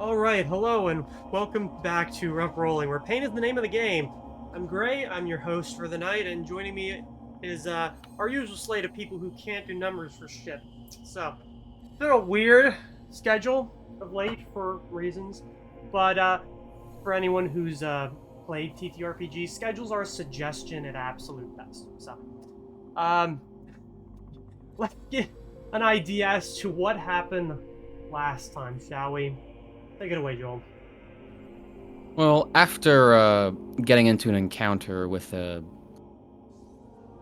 Alright, hello and welcome back to Rough Rolling, where pain is the name of the game. I'm Gray, I'm your host for the night, and joining me is our usual slate of people who can't do numbers for shit. So, it's been a weird schedule of late for reasons, but for anyone who's played TTRPG, schedules are a suggestion at absolute best. So, um, let's get an idea as to what happened last time, shall we? Take it away, Joel. Well, after getting into an encounter with a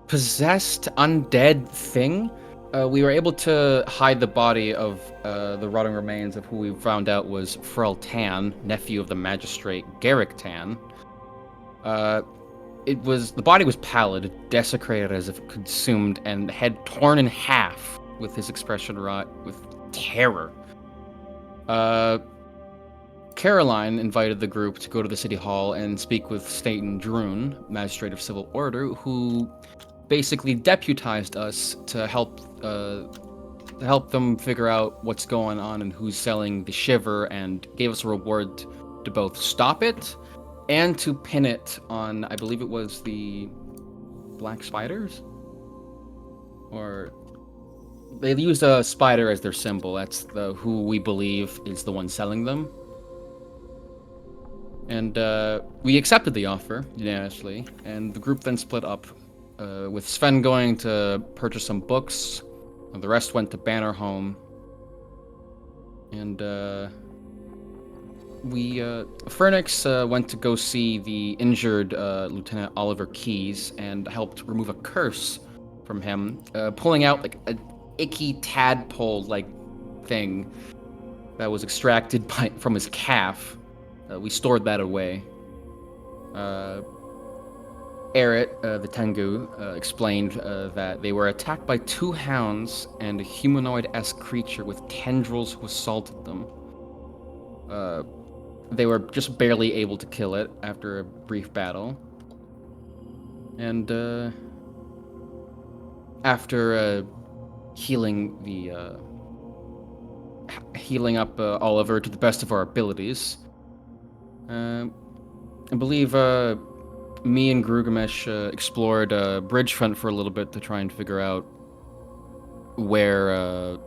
possessed undead thing, we were able to hide the body of the rotting remains of who we found out was Frell Tan, nephew of the magistrate Garrick Tan. The body was pallid, desecrated as if consumed, and head torn in half, with his expression wrought with terror. Uh, Caroline invited the group to go to the city hall and speak with Staten Droon, Magistrate of Civil Order, who basically deputized us to help them figure out what's going on and who's selling the shiver, and gave us a reward to both stop it and to pin it on, I believe it was the black spiders, or they used a spider as their symbol. That's who we believe is the one selling them. And we accepted the offer unanimously, and the group then split up, with Sven going to purchase some books, and the rest went to Banner Home. And Phoenix went to go see the injured Lieutenant Oliver Keyes and helped remove a curse from him, pulling out like a icky tadpole-like thing that was extracted from his calf. We stored that away. Eret, the Tengu, explained that they were attacked by two hounds and a humanoid-esque creature with tendrils who assaulted them. They were just barely able to kill it after a brief battle. And after healing up Oliver to the best of our abilities, I believe me and Grugamesh explored Bridgefront for a little bit to try and figure out where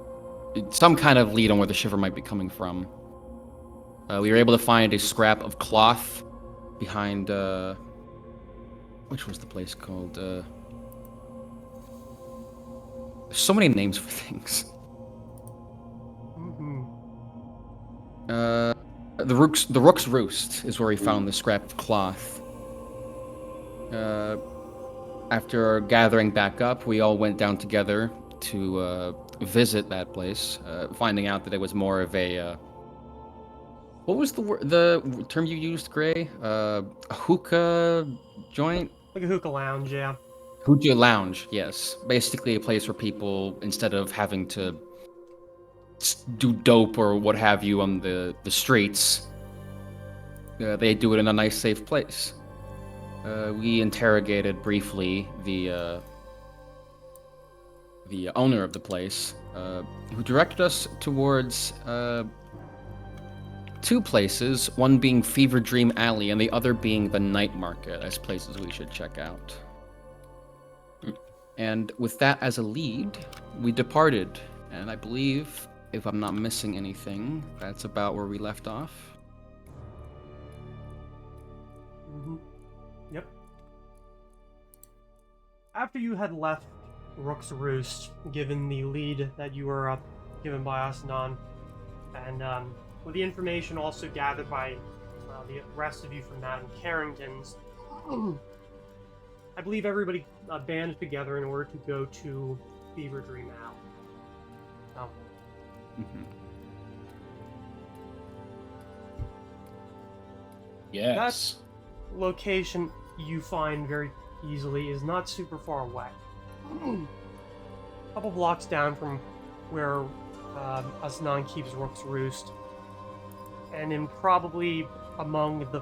some kind of lead on where the shiver might be coming from. We were able to find a scrap of cloth behind which was the place called? There's so many names for things. The Rook's Roost is where we found the scrap of cloth. After gathering back up, we all went down together to visit that place, finding out that it was more of a what was the term you used, Gray? A hookah joint? Like a hookah lounge, yeah. Hookah lounge, yes. Basically a place where people, instead of having to do dope or what have you on the streets, they do it in a nice, safe place. We interrogated briefly the owner of the place, who directed us towards two places, one being Fever Dream Alley and the other being the Night Market, as places we should check out. And with that as a lead, we departed, and I believe, if I'm not missing anything, that's about where we left off. Yep. After you had left Rook's Roost, given the lead that you were given by Asnan, and with the information also gathered by the rest of you from that and Carrington's, I believe everybody banded together in order to go to Fever Dream Alley. So, Yes. that location you find very easily is not super far away. A couple blocks down from where Asnan keeps Rook's Roost, and in probably among the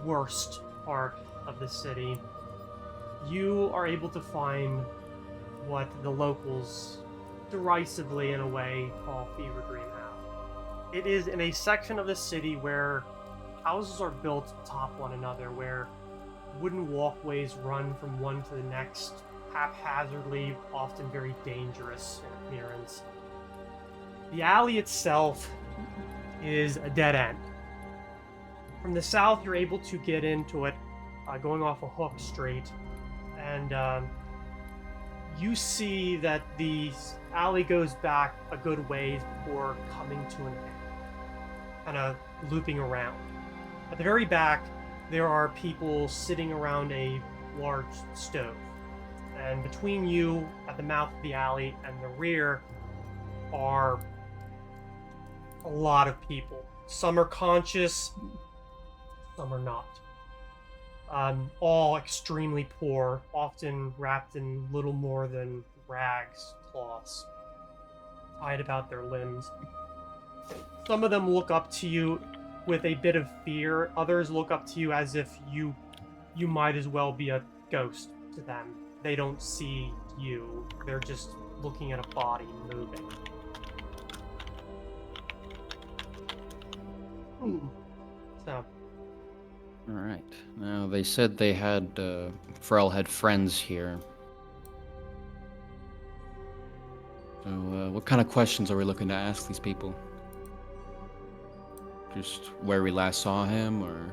worst part of the city, you are able to find what the locals derisively, in a way, call Fever Dream Alley. It is in a section of the city where houses are built atop one another, where wooden walkways run from one to the next, haphazardly, often very dangerous in appearance. The alley itself is a dead end. From the south, you're able to get into it, going off a hook straight, and you see that the alley goes back a good ways before coming to an end, kind of looping around. At the very back, there are people sitting around a large stove, and between you at the mouth of the alley and the rear are a lot of people. Some are conscious, some are not. All extremely poor, often wrapped in little more than rags, cloths, tied about their limbs. Some of them look up to you with a bit of fear. Others look up to you as if you might as well be a ghost to them. They don't see you. They're just looking at a body moving. So. All right. Now they said they had Frell had friends here. So, what kind of questions are we looking to ask these people? Just where we last saw him, or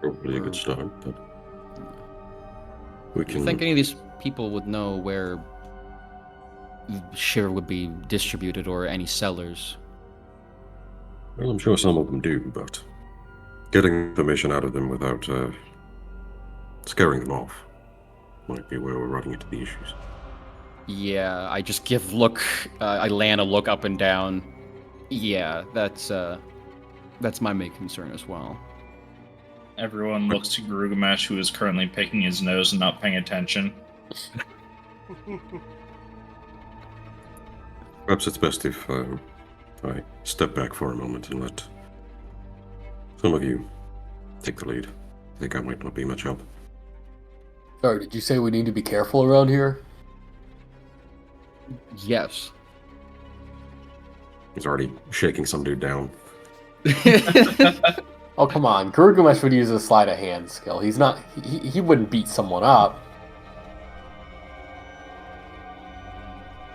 probably a good start, but we do can. you think any of these people would know where Shiver would be distributed, or any sellers? Well, I'm sure some of them do, but getting information out of them without scaring them off might be where we're running into the issues. Yeah, I just give I land a look up and down. Yeah, that's my main concern as well. Everyone looks to Garugamesh, who is currently picking his nose and not paying attention. Perhaps it's best if I step back for a moment and let some of you take the lead. I think I might not be much help. Sorry, did you say we need to be careful around here? Yes. He's already shaking some dude down. Oh, come on. Garugamesh would use a sleight of hand skill. He's not... He wouldn't beat someone up.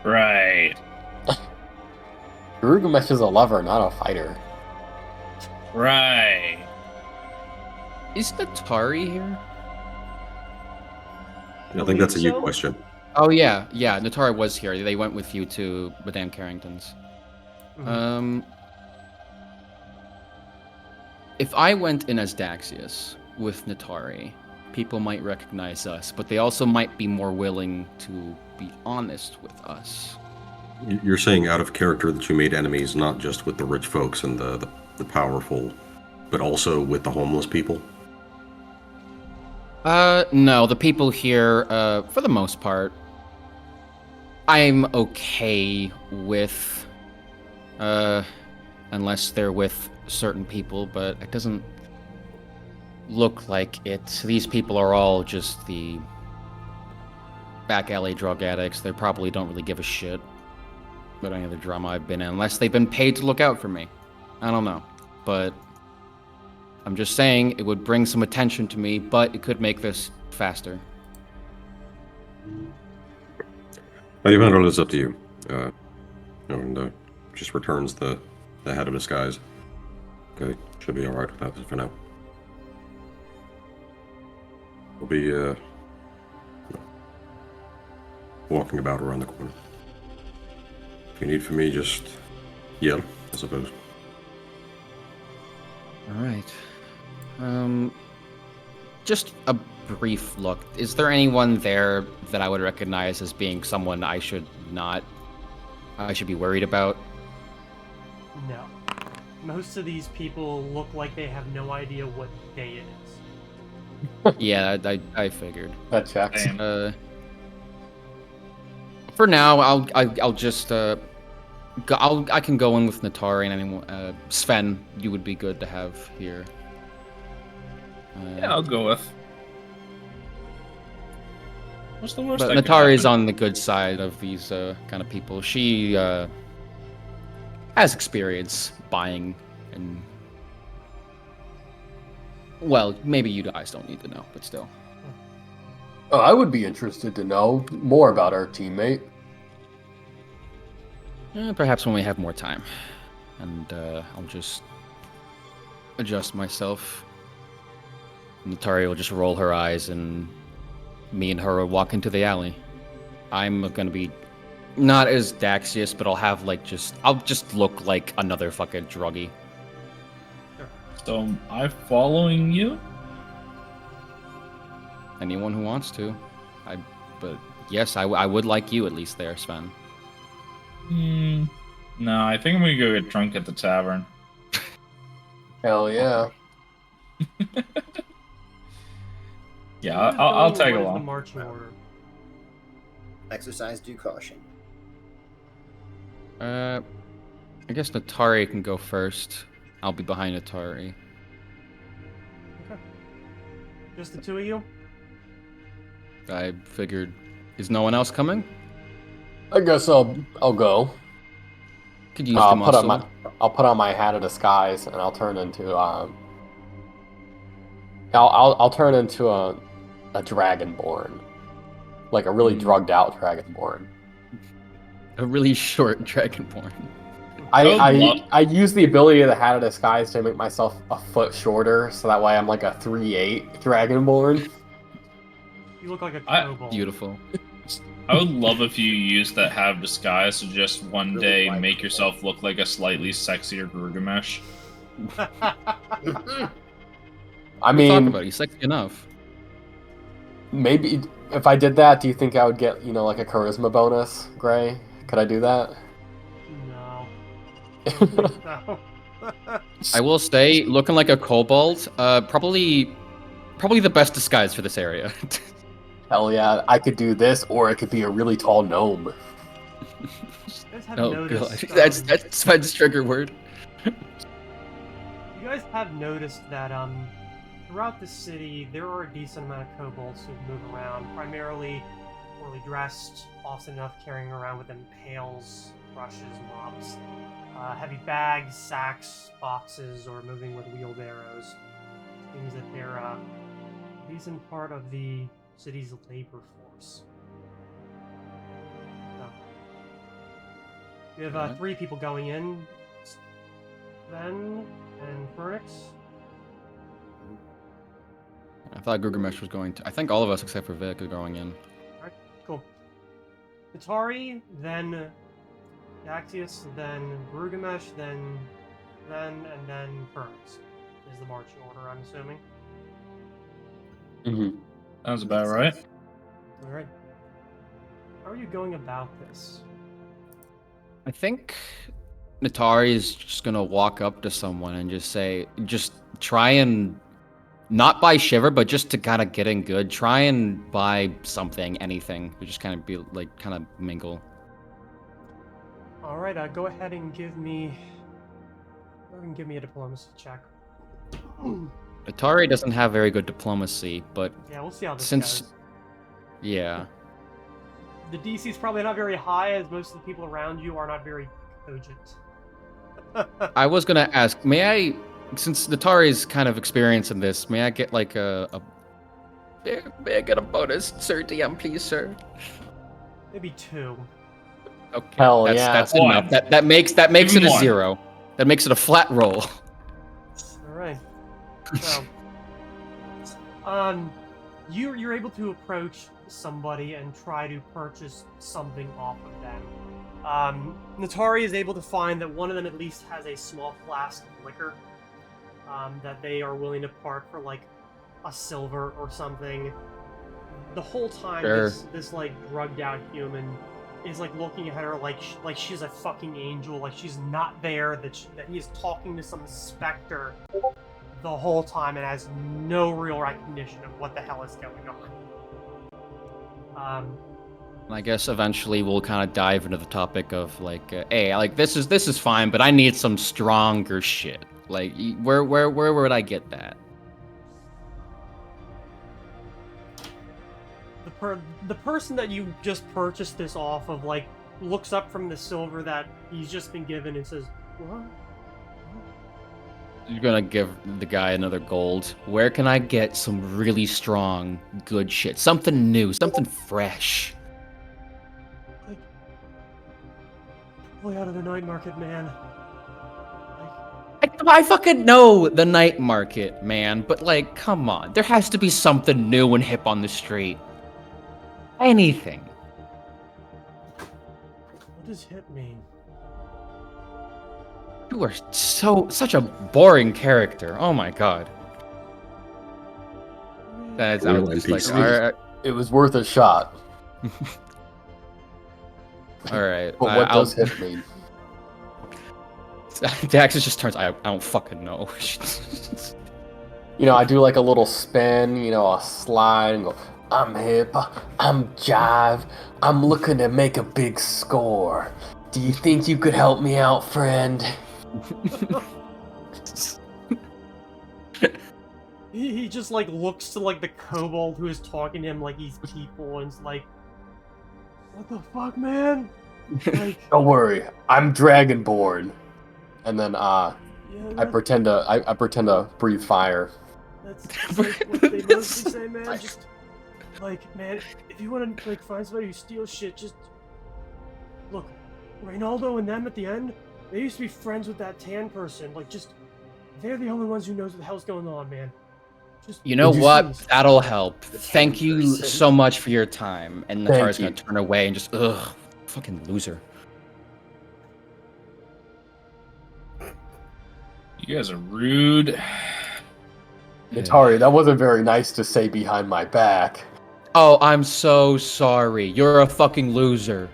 Right. Garugamesh is a lover, not a fighter. Right. Is Natari here? I think that's a you so. question. Oh yeah, Natari was here. They went with you to Madame Carrington's. Mhm. If I went in as Daxius with Natari, people might recognize us, but they also might be more willing to be honest with us. You're saying out of character that you made enemies not just with the rich folks and the powerful, but also with the homeless people? No, the people here, for the most part, I'm okay with, unless they're with certain people, but it doesn't look like it. These people are all just the back alley drug addicts. They probably don't really give a shit about any of the drama I've been in, unless they've been paid to look out for me. I don't know, but I'm just saying it would bring some attention to me, but it could make this faster. How you handle it is up to you. And just returns the head of disguise. Okay, should be alright with that for now. We'll be walking about around the corner. If you need for me, just yell, I suppose. Alright. Just a brief look. Is there anyone there that I would recognize as being someone I should be worried about? No. Most of these people look like they have no idea what day it is. Yeah, I figured. That checks. Same. For now, I'll just I can go in with Natari and anyone. Sven, you would be good to have here. Yeah, I'll go with. What's the worst? But that could Natari is happen? on the good side of these kind of people. She has experience buying and. Well, maybe you guys don't need to know, but still. Oh, I would be interested to know more about our teammate. Perhaps when we have more time. And I'll just adjust myself. Natari will just roll her eyes and me and her will walk into the alley. I'm gonna be not as Daxius, but I'll just look like another fucking druggie. So am I following you? Anyone who wants to. But yes, I would like you at least there, Sven. No, I think I'm gonna go get drunk at the tavern. Hell yeah. Yeah, I'll tag What is the along. marching order? Exercise due caution. I guess Natari can go first. I'll be behind Natari. Okay. Just the two of you? I figured, is no one else coming? I guess I'll go. Could use the muscle. I'll put on my hat of disguise and I'll turn into I'll turn into a dragonborn, like a really drugged out dragonborn. A really short dragonborn. I use the ability of the hat of disguise to make myself a foot shorter, so that way I'm like a 3'8" dragonborn. You look like a kobold. Beautiful. I would love if you used that have disguise to just one Really day like make it. yourself look like a slightly sexier Gilgamesh. I Talk mean, about it. He's sexy enough. maybe if I did that, do you think I would get, like a charisma bonus, Gray? Could I do that? No. No. I will say, looking like a kobold, probably the best disguise for this area. Hell yeah, I could do this, or it could be a really tall gnome. You guys have Oh noticed, god, that's Sven's trigger word. you guys have noticed that throughout the city there are a decent amount of kobolds who move around, primarily poorly dressed, often enough carrying around with them pails, brushes, mops, heavy bags, sacks, boxes, or moving with wheelbarrows. Seems that they're a decent part of the city's labor force. So, we have Alright. 3 people going in. Sven and Fernix. I thought Gilgamesh was going to. I think all of us except for Vic are going in. Alright, cool. Atari, then Daxius, then Brugamesh, then and then Fernix is the marching order, I'm assuming. Mm-hmm. Sounds about right. Alright. How are you going about this? I think Natari is just gonna walk up to someone and just try and not buy shiver, but just to kind of get in good. Try and buy something, anything. We just kind of be like, kind of mingle. Alright, go ahead and give me a diplomacy check. Atari doesn't have very good diplomacy, but Yeah, we'll see how this since goes. yeah, The DC is probably not very high, as most of the people around you are not very cogent. I was gonna ask, may I, since Natari's kind of experienced in this, may I get like may I get a bonus, Sir DM, please, sir? Maybe 2. Okay, Hell that's, yeah. that's One. enough. That makes Give it him a one. 0. That makes it a flat roll. Alright. So, you're able to approach somebody and try to purchase something off of them. Natari is able to find that one of them at least has a small flask of liquor that they are willing to part for like a silver or something. The whole time, Sure. this like drugged out human is like looking at her like she's a fucking angel, like she's not there, that he is talking to some specter the whole time and has no real recognition of what the hell is going on. And I guess eventually we'll kind of dive into the topic of like, hey, like this is fine, but I need some stronger shit. Like, where would I get that? The person that you just purchased this off of, like, looks up from the silver that he's just been given and says, What? You're gonna give the guy another gold. Where can I get some really strong, good shit? Something new, something fresh. Like, probably out of the night market, man. I fucking know the night market, man, but like, come on. There has to be something new and hip on the street. Anything. What does hip mean? You are such a boring character. Oh my god. That's I was just like, NPCs. alright. It was worth a shot. Alright. But what does hip mean? Daxus just turns, I don't fucking know. I do like a little spin, a slide, and go, I'm hip, I'm jive, I'm looking to make a big score. Do you think you could help me out, friend? He just like looks to like the kobold who is talking to him like he's people and is like, what the fuck, man? Like, Don't worry, I'm Dragonborn. And then yeah, I pretend to breathe fire. that's like what they mostly say, man. Just like, man, if you want to like find somebody who steals shit, just look. Reynaldo and them at the end, they used to be friends with that tan person. Like, just they're the only ones who knows what the hell's going on, man. Just You know just what? please. That'll help. The Thank you person. so much for your time. And Thank Natara's gonna you. turn away and just, ugh, fucking loser. You guys are rude. Natari, that wasn't very nice to say behind my back. Oh, I'm so sorry. You're a fucking loser.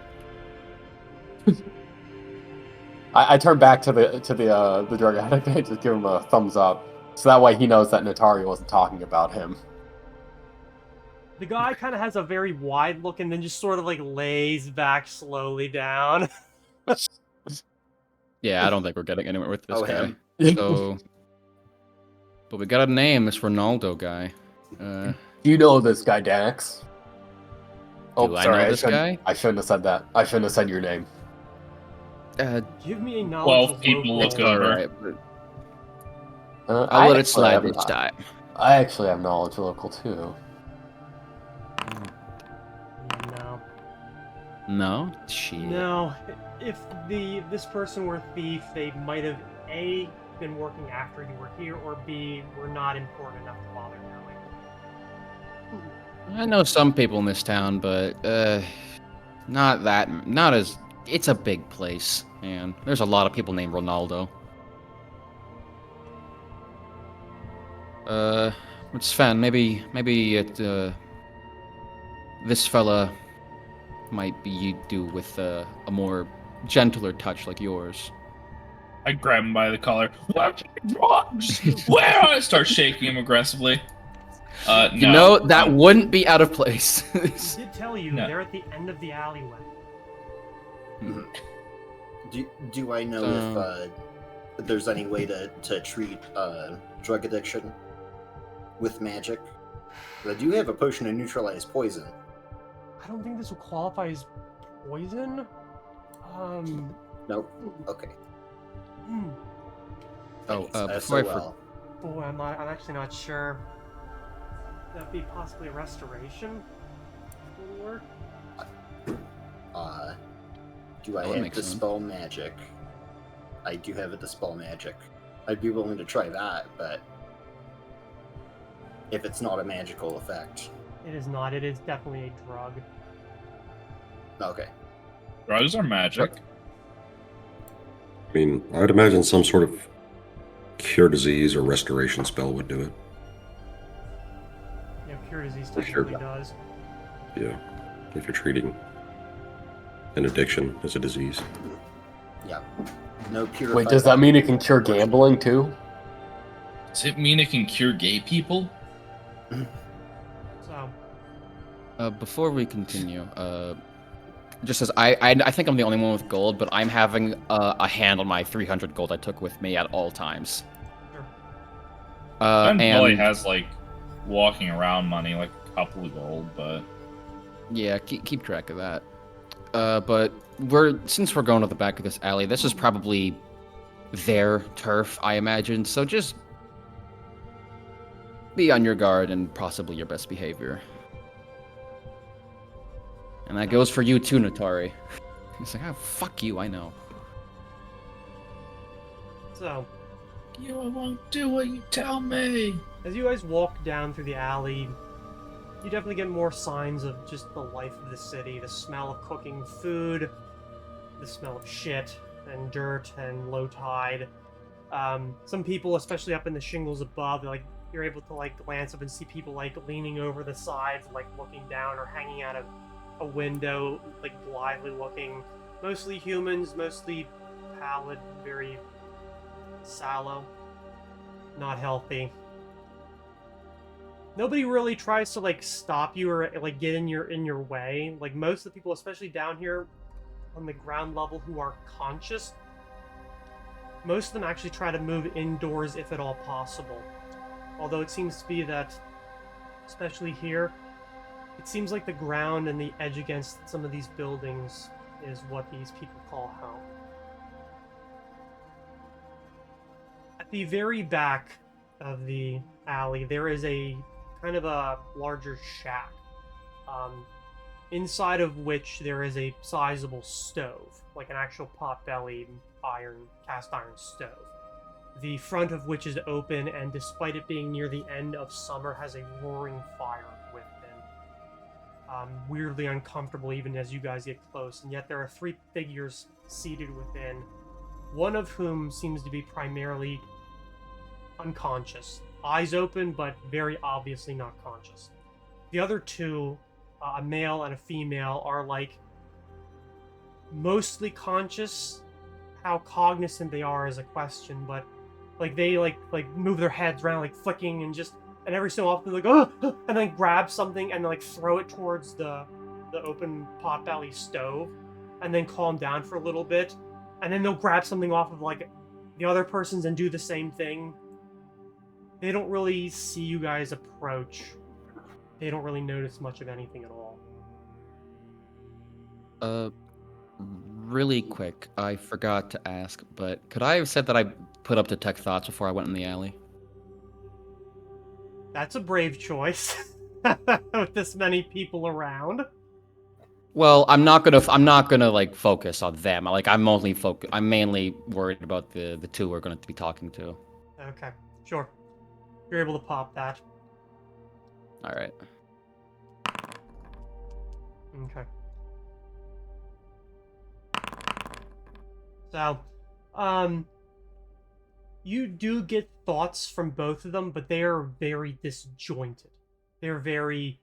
I turn back to the drug addict and just give him a thumbs up, so that way he knows that Natari wasn't talking about him. The guy kind of has a very wide look and then just sort of like lays back slowly down. Yeah, I don't think we're getting anywhere with this Oh, guy. him. So, but we got a name, this Ronaldo guy. Do you know this guy, Dax? Do I know this guy? I shouldn't have said that. I shouldn't have said your name. Give me a knowledge 12 of people local. look over. Alright, but I I'll let it actually slide have- this time. I actually have knowledge local too. No. No? Shit. No. If this person were a thief, they might have A, been working after you were here, or B, were not important enough to bother knowing. I know some people in this town, but not as. It's a big place, and there's a lot of people named Ronaldo. But Sven, maybe this fella might be do with a more gentler touch like yours. I grab him by the collar. Where? I start shaking him aggressively. You No, know that wouldn't be out of place. He did tell you No. they're at the end of the alleyway. Do I know if there's any way to treat drug addiction with magic? I do have a potion to neutralize poison. I don't think this will qualify as poison. Nope. Okay. Hmm. Oh, Thanks, before I SOL. Boy, I'm actually not sure. That'd be possibly a restoration. Would work. Do I That would have make sense. dispel magic? I do have a dispel magic. I'd be willing to try that, but if it's not a magical effect. It is not. It is definitely a drug. Okay. drugs are magic. I mean, I'd imagine some sort of cure disease or restoration spell would do it. Yeah, cure disease For sure. technically does. Yeah, if you're treating an addiction as a disease. Yeah. No purified. Wait, does that mean it can cure gambling too? Does it mean it can cure gay people? So, Before we continue, just as I think I'm the only one with gold, but I'm having a hand on my 300 gold I took with me at all times. sure. Ben probably And has like walking around money, like a couple of gold, but yeah, keep track of that. But since we're going to the back of this alley, this is probably their turf, I imagine. So just be on your guard and possibly your best behavior. And that goes for you too, Natari. He's like, oh, fuck you, I know. So, You won't do what you tell me. as you guys walk down through the alley, you definitely get more signs of just the life of the city. The smell of cooking food, the smell of shit and dirt and low tide. Some people, especially up in the shingles above, like you're able to like glance up and see people like leaning over the sides, like looking down or hanging out of a window, like blithely looking. Mostly humans, mostly pallid, very sallow, not healthy. Nobody really tries to like stop you or like get in your way. Like most of the people, especially down here on the ground level who are conscious, most of them actually try to move indoors if at all possible. Although it seems to be that, especially here, it seems like the ground and the edge against some of these buildings is what these people call home. At the very back of the alley, there is a kind of a larger shack, inside of which there is a sizable stove, like an actual pot-bellied cast iron stove. The front of which is open, and despite it being near the end of summer, has a roaring fire within. Weirdly uncomfortable even as you guys get close, and yet there are 3 figures seated within, one of whom seems to be primarily unconscious. Eyes open, but very obviously not conscious. The other 2, a male and a female, are like mostly conscious. How cognizant they are is a question, but like they like move their heads around, like flicking, and every so often like oh, and then grab something and like throw it towards the open potbelly stove, and then calm down for a little bit, and then they'll grab something off of like the other person's and do the same thing. They don't really see you guys approach. They don't really notice much of anything at all. Really quick, I forgot to ask, but could I have said that I put up detect thoughts before I went in the alley? That's a brave choice. With this many people around. Well, I'm not gonna like focus on them. I'm mainly worried about the 2 we're gonna be talking to. Okay, sure. You're able to pop that. All right. Okay. So, you do get thoughts from both of them, but they are very disjointed. They're very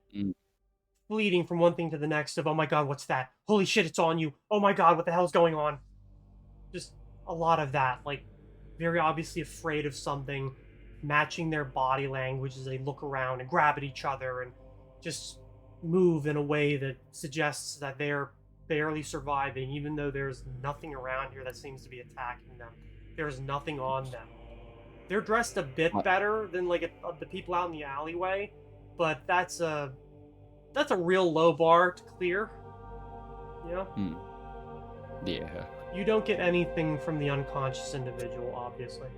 fleeting from one thing to the next of, oh my god, what's that? Holy shit, it's on you. Oh my god, what the hell's going on? Just a lot of that. Like, very obviously afraid of something, matching their body language as they look around and grab at each other and just move in a way that suggests that they're barely surviving, even though there's nothing around here that seems to be attacking them. There's nothing on them. They're dressed a bit better than like the people out in the alleyway, but that's a real low bar to clear. You know? Yeah. You don't get anything from the unconscious individual, obviously.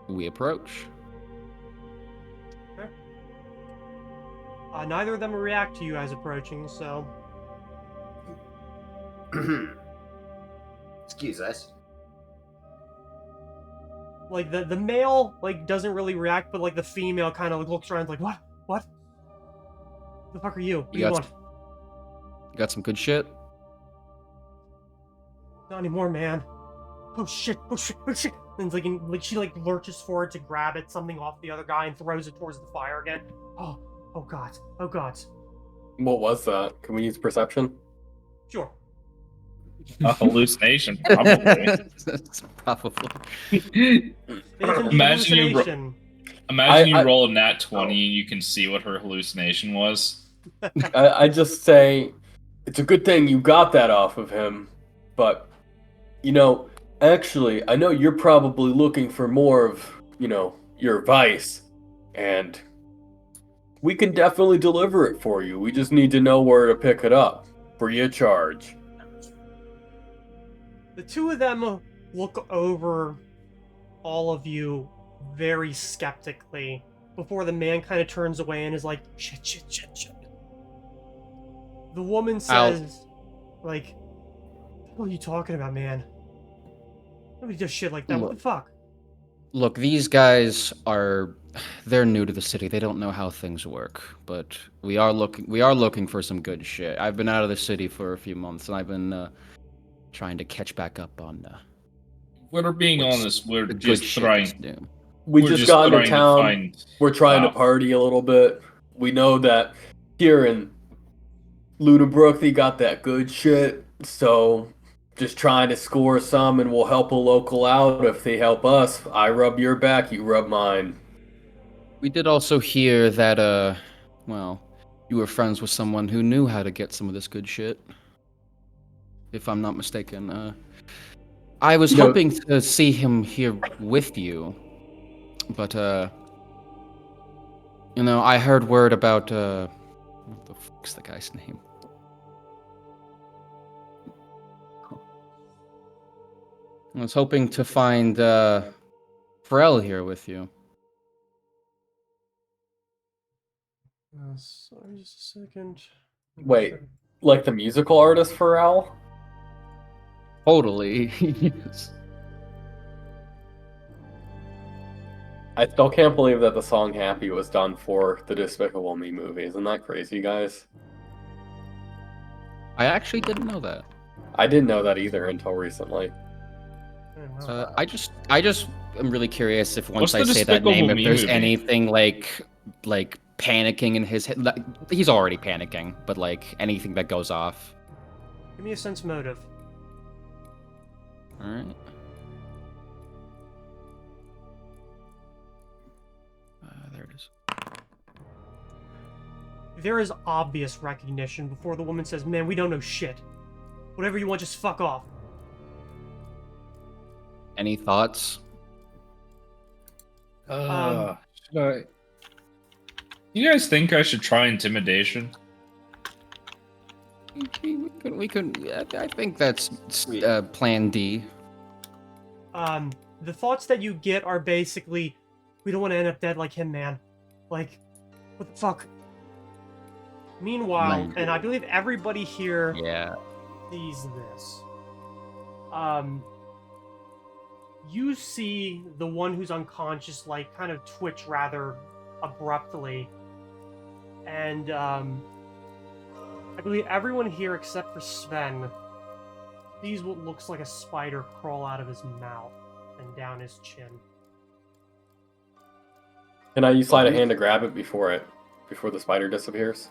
We approach. Okay. Neither of them react to you as approaching, so... Excuse us. Like, the male, like, doesn't really react, but, like, the female kind of looks around like, what? What? The fuck are you? What do you want? You got some good shit? Not anymore, man. Oh shit, oh shit, oh shit. And it's like she like lurches forward to grab it, something off the other guy, and throws it towards the fire again. Oh god, oh god. What was that? Can we use perception? Sure. A hallucination, probably. Probably. It is an Imagine you hallucination. Imagine you roll a nat 20 and you can see what her hallucination was. I just say, it's a good thing you got that off of him, but, you know, actually, I know you're probably looking for more of, you know, your vice, and we can definitely deliver it for you. We just need to know where to pick it up. Free of charge. The two of them look over all of you very skeptically before the man kind of turns away and is like, shit. The woman says, like, what are you talking about, man? Nobody does shit like that. What the fuck? Look, these guys they're new to the city. They don't know how things work, but we are looking for some good shit. I've been out of the city for a few months, and I've been trying to catch back up on We're being what's honest. We're the good just shit trying. to do. We We're just got into trying to town. find We're trying to stuff. party a little bit. We know that here in Lunabrook they got that good shit, so just trying to score some, and we'll help a local out if they help us. I rub your back, you rub mine. We did also hear that, well, you were friends with someone who knew how to get some of this good shit. If I'm not mistaken. I was hoping to see him here with you, but, I heard word about, what the fuck's the guy's name? I was hoping to find, Frell here with you. Sorry, just a second. Wait, like the musical artist Frell? Totally. Yes. I still can't believe that the song Happy was done for the Despicable Me movie. Isn't that crazy, guys? I actually didn't know that. I didn't know that either until recently. I just am really curious if once What's I the say that name, Despicable if Me there's movie? anything like panicking in his head. He's already panicking, but like anything that goes off. Give me a sense motive. All right. There it is. There is obvious recognition before the woman says, man, we don't know shit. Whatever you want, just fuck off. Any thoughts? Should I? You guys think I should try intimidation? We could. I think that's Plan D. The thoughts that you get are basically, we don't want to end up dead like him, man. Like, what the fuck? Meanwhile, and I believe everybody here sees this. You see the one who's unconscious, like, kind of twitch rather abruptly. And, I believe everyone here except for Sven sees what looks like a spider crawl out of his mouth and down his chin. Can I use sleight of hand to grab it before the spider disappears?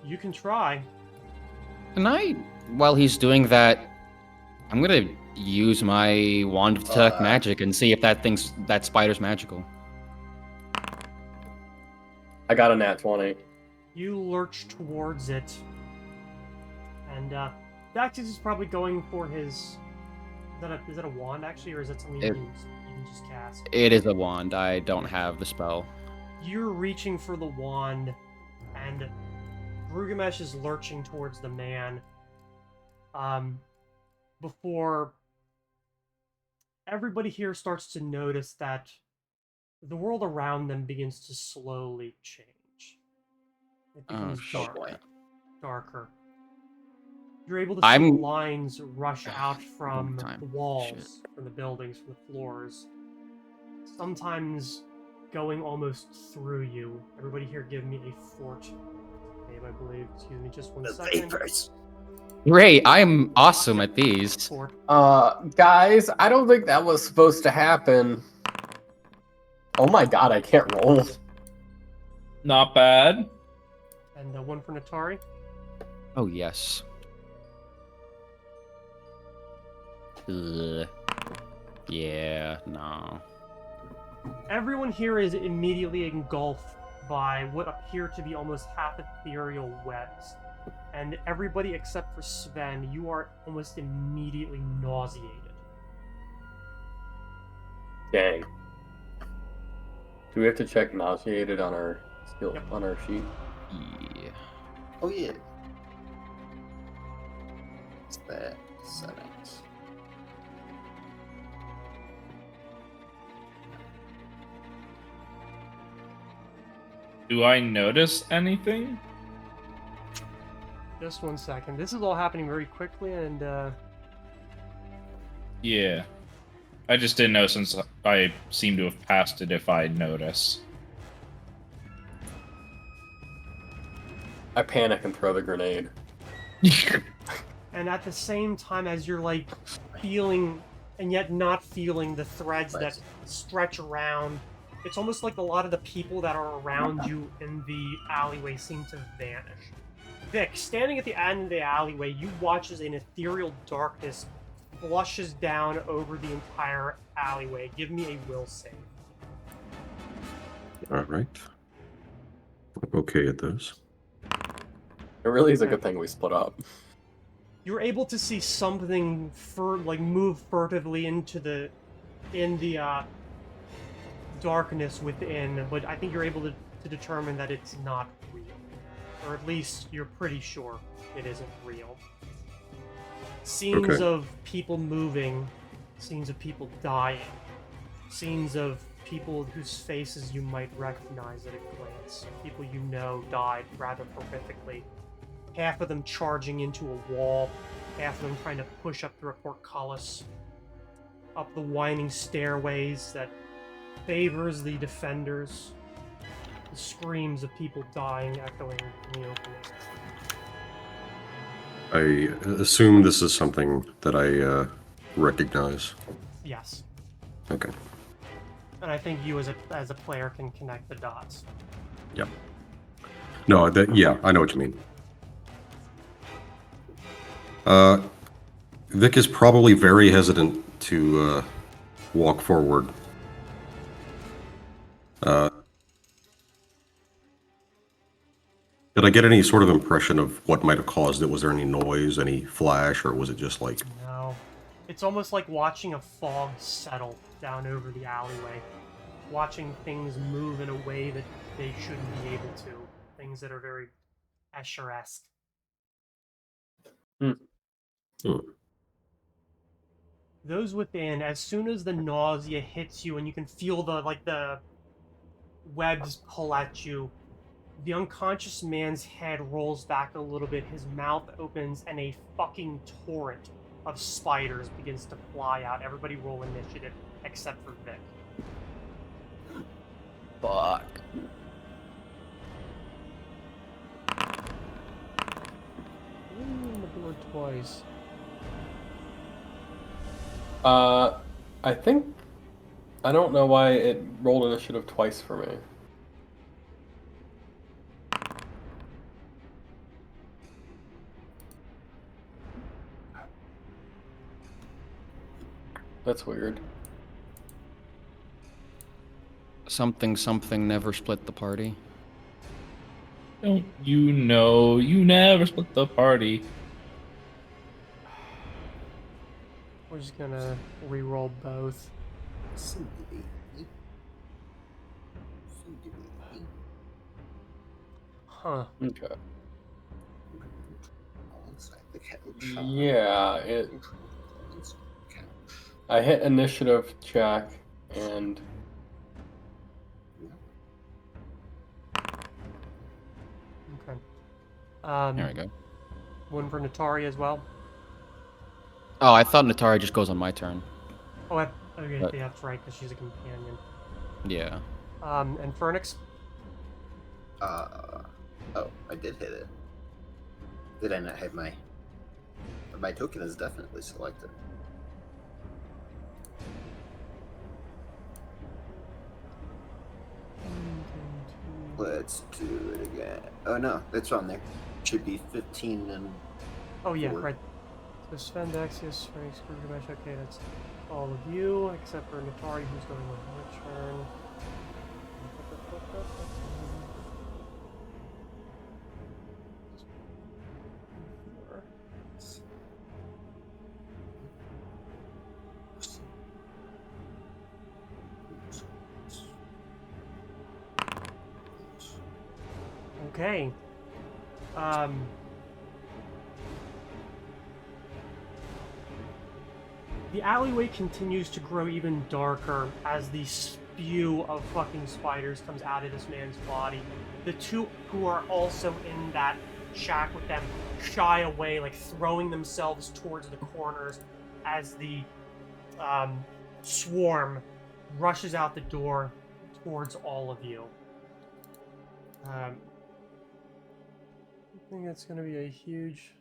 You can try. Can I, while he's doing that, I'm gonna use my wand of detect magic and see if that spider's magical. I got a nat 20. You lurch towards it. And, Daxis is probably going for his... Is that a wand, actually, or is that something you can just cast? It is a wand. I don't have the spell. You're reaching for the wand, and Grugamesh is lurching towards the man. Before everybody here starts to notice that the world around them begins to slowly change. It becomes darker. You're able to see lines rush out from the walls, from the buildings, from the floors. Sometimes going almost through you. Everybody here give me a fort save, I believe. Excuse me, just one second. Great, I'm awesome at these. Fort. Guys, I don't think that was supposed to happen. Oh my god, I can't roll. Not bad. And one for Natari. Oh, yes. Yeah, no. Everyone here is immediately engulfed by what appear to be almost half ethereal webs. And everybody except for Sven, you are almost immediately nauseated. Dang. Do we have to check nauseated on our skill on our sheet? Yeah. Oh yeah. What's that? Settings. Do I notice anything? Just 1 second. This is all happening very quickly, and Yeah. I just didn't know since I seem to have passed it if I notice. I panic and throw the grenade. and at the same time as you're like feeling and yet not feeling the threads that stretch around, it's almost like a lot of the people that are around you in the alleyway seem to vanish. Vic, standing at the end of the alleyway, you watch as an ethereal darkness flushes down over the entire alleyway. Give me a will save. All right. I'm okay at this. It really is a good thing we split up. You're able to see something move furtively into the darkness within, but I think you're able to determine that it's not real, or at least you're pretty sure it isn't real. Scenes Okay. of people moving, scenes of people dying, scenes of people whose faces you might recognize at a glance, people you know died rather horrifically. Half of them charging into a wall, half of them trying to push up through a portcullis, up the winding stairways that favors the defenders, the screams of people dying echoing in the open air. I assume this is something that I recognize. Yes. Okay. And I think you as a player can connect the dots. Yep. No, yeah, I know what you mean. Vic is probably very hesitant to walk forward. Did I get any sort of impression of what might have caused it? Was there any noise, any flash, or was it just like... No. It's almost like watching a fog settle down over the alleyway. Watching things move in a way that they shouldn't be able to. Things that are very Escher-esque. Those within, as soon as the nausea hits you and you can feel the webs pull at you, the unconscious man's head rolls back a little bit, his mouth opens, and a fucking torrent of spiders begins to fly out. Everybody roll initiative, except for Vic. Fuck. Ooh, on the board twice. I think... I don't know why it rolled initiative twice for me. That's weird. Something never split the party. Don't you know you never split the party? We're just gonna re-roll both. Huh. Okay. Inside the couch. Yeah, I hit initiative check and Okay. There we go. One for Natari as well. Oh, I thought Natari just goes on my turn. Oh, okay, But- yeah, that's right, because she's a companion. Yeah. And Fernix? Oh, I did hit it. Did I not have my... My token is definitely selected. Let's do it again. Oh no, it's on there. Should be 15 and... Oh yeah, 4. right. So spend Axios, Fernix, Gilgamesh, okay, that's all of you, except for Natari, who's going on her turn. Okay. The alleyway continues to grow even darker as the spew of fucking spiders comes out of this man's body. The two who are also in that shack with them shy away, like throwing themselves towards the corners as the swarm rushes out the door towards all of you. I think that's going to be a huge...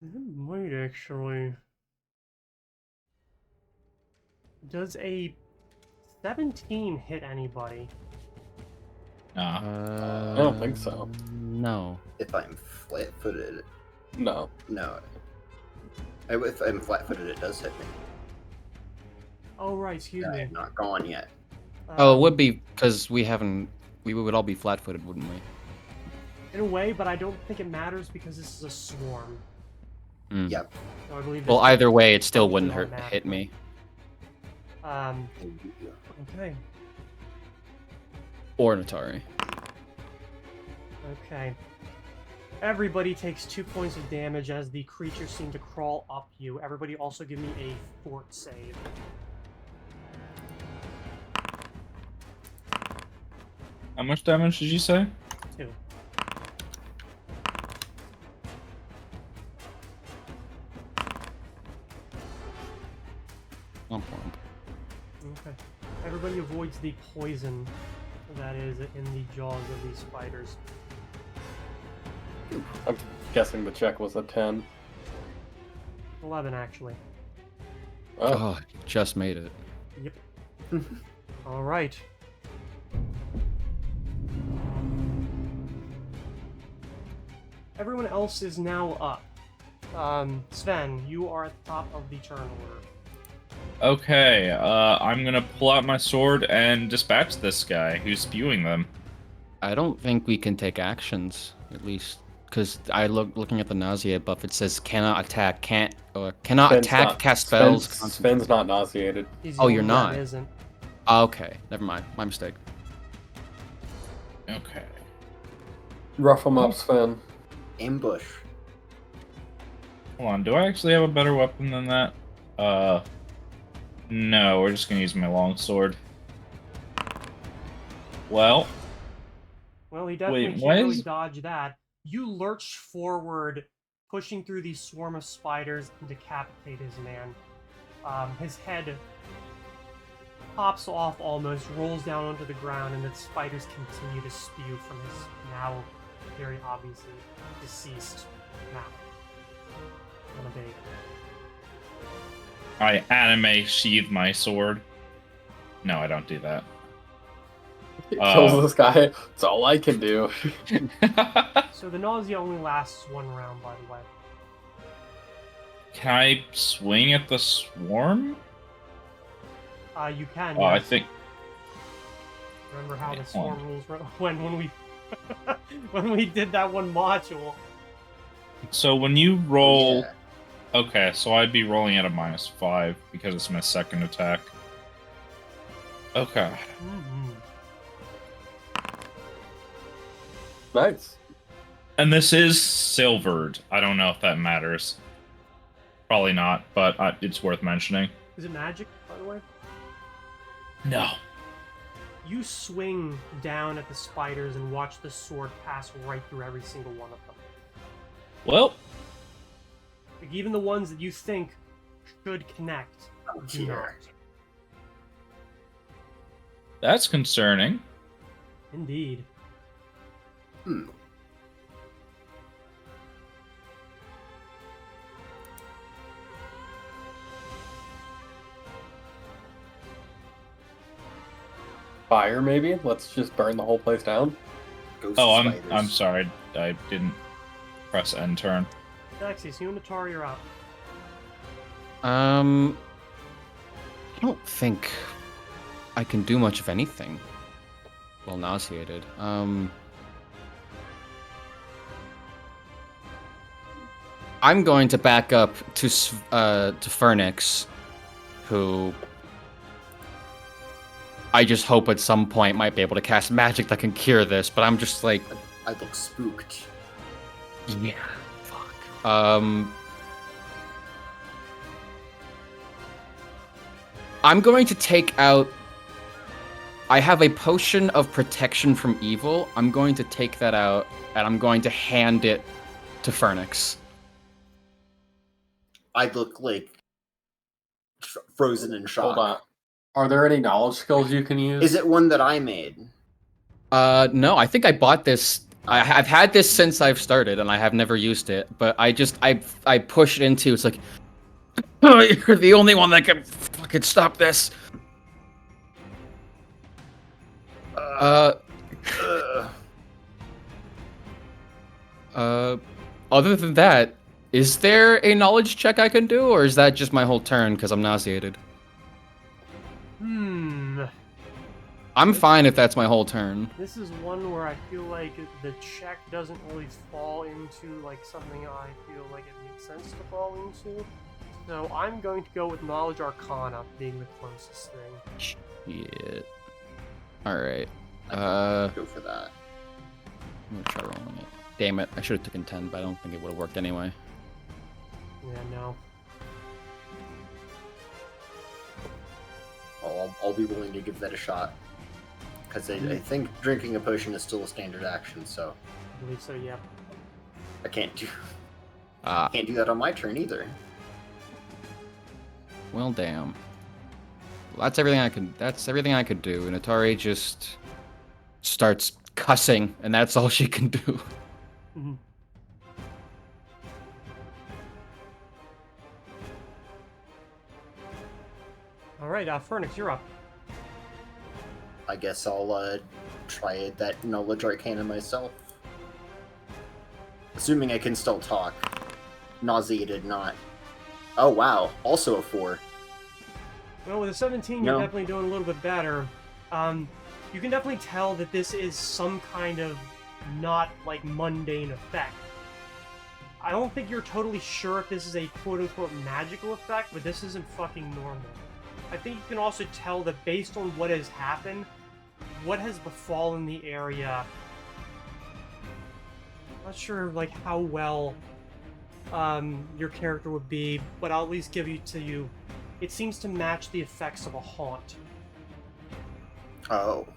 Wait, actually... Does a 17 hit anybody? Nah. I don't think so. No. If I'm flat-footed, No. no. If I'm flat-footed, it does hit me. Oh, right, excuse I me. am not gone yet. Oh, it would be because we would all be flat-footed, wouldn't we? In a way, but I don't think it matters because this is a swarm. Mm. Yep. So I believe Well, this either way, it still wouldn't automatically. hit me. Okay. Or Natari. Okay. Everybody takes 2 points of damage as the creatures seem to crawl up you. Everybody also give me a fort save. How much damage did you say? 2. Okay. Everybody avoids the poison that is in the jaws of these spiders. I'm guessing the check was a 10. 11, actually. Oh, Oh, just made it. Yep. All right. Everyone else is now up. Sven, you are at the top of the turn order. Okay, I'm gonna pull out my sword and dispatch this guy who's spewing them. I don't think we can take actions, at least, because looking at the nausea buff. It says cannot attack, cannot Sven's attack, not- cast spells. Sven's not nauseated. He's the Oh, you're only one that not? Isn't. Okay, never mind. My mistake. Okay. Rough him up, Sven. Ambush. Hold on, do I actually have a better weapon than that? No, we're just gonna use my longsword. Well, Well, he definitely Wait, can't what really is- dodge that. You lurch forward, pushing through these swarm of spiders and decapitate his man. His head pops off almost, rolls down onto the ground, and the spiders continue to spew from his now very obviously deceased mouth. Unabated. I anime sheathe my sword. No, I don't do that. He kills this guy. That's all I can do. So the nausea only lasts 1 round, by the way. Can I swing at the swarm? You can. Oh, I yes. think. Remember how the Wait, hold swarm rules when we when we did that one module. So when you roll. Yeah. Okay, so I'd be rolling at a -5 because it's my second attack. Okay. Mhm. Nice. And this is silvered. I don't know if that matters. Probably not, but it's worth mentioning. Is it magic, by the way? No. You swing down at the spiders and watch the sword pass right through every single one of them. Well, Like, even the ones that you think should connect Oh, do not. dear. that's concerning. Indeed. Hmm. Fire, maybe? Let's just burn the whole place down. Ghost Oh, I'm spiders. sorry. I didn't press end turn. Alexis, you and Atari are up. I don't think I can do much of anything while nauseated. I'm going to back up to Phoenix, who I just hope at some point might be able to cast magic that can cure this. But I'm just like, I look spooked. yeah, fuck. I'm going to take out... I have a potion of protection from evil. I'm going to take that out, and I'm going to hand it to Phoenix. I look like frozen in shock. Hold on. Are there any knowledge skills you can use? Is it one that I made? No, I think I bought this. I've had this since I've started, and I have never used it. But I push it into. It's like, oh, you're the only one that can fucking stop this. Other than that, is there a knowledge check I can do, or is that just my whole turn because I'm nauseated? I'm fine if that's my whole turn. This is one where I feel like the check doesn't really fall into like something I feel like it makes sense to fall into. So I'm going to go with Knowledge Arcana being the closest thing. Shit. Alright. Go for that. I'm gonna try rolling it. Damn it, I should have taken 10, but I don't think it would have worked anyway. Yeah, no. I'll be willing to give that a shot. Because I think drinking a potion is still a standard action, so I believe so, yeah. I can't do that on my turn either. Well, damn. Well, that's everything I could do, and Atari just starts cussing, and that's all she can do. Mm-hmm. Alright, Phoenix, you're up. I guess I'll try that Knowledge Arcana myself. Assuming I can still talk. Nauseated, not. Oh wow, also a 4. Well, with a 17, No. you're definitely doing a little bit better. You can definitely tell that this is some kind of not, like, mundane effect. I don't think you're totally sure if this is a quote-unquote magical effect, but this isn't fucking normal. I think you can also tell that based on what has happened, what has befallen the area, I'm not sure, like, how well your character would be, but I'll at least give you to you. It seems to match the effects of a haunt. Oh.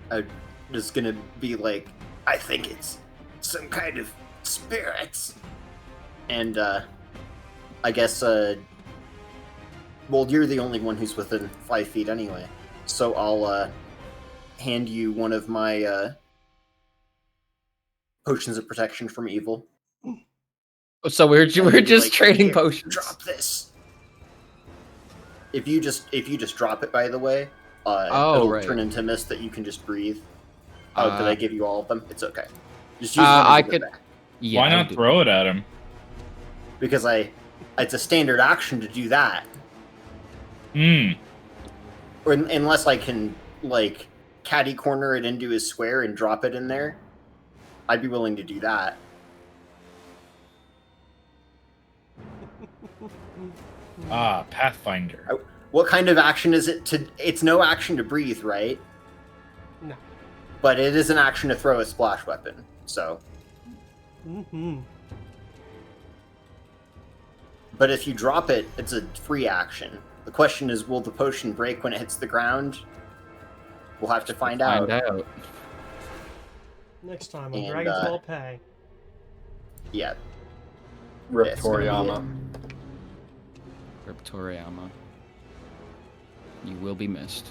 I'm just gonna be like, I think it's some kind of spirits. And, I guess, well, you're the only one who's within 5 feet anyway. So I'll, hand you one of my, potions of protection from evil. So we're And just be like, trading "Here, potions. Drop this. If you just drop it, by the way, Oh, it'll right. turn into mist that you can just breathe. Oh, did I give you all of them? It's okay. Just use I one and give could- it back. Yeah, Why I'll not do throw it at him? Because it's a standard action to do that. Or unless I can, like, catty corner it into his square and drop it in there, I'd be willing to do that. Ah, Pathfinder. What kind of action is it to... It's no action to breathe, right? No. But it is an action to throw a splash weapon, so... Mm-hmm. But if you drop it, it's a free action. The question is, will the potion break when it hits the ground? We'll have to find out. Next time on And, Dragon's Ball Pay. Yeah. Rip That's gonna be Toriyama. Rip Toriyama. You will be missed.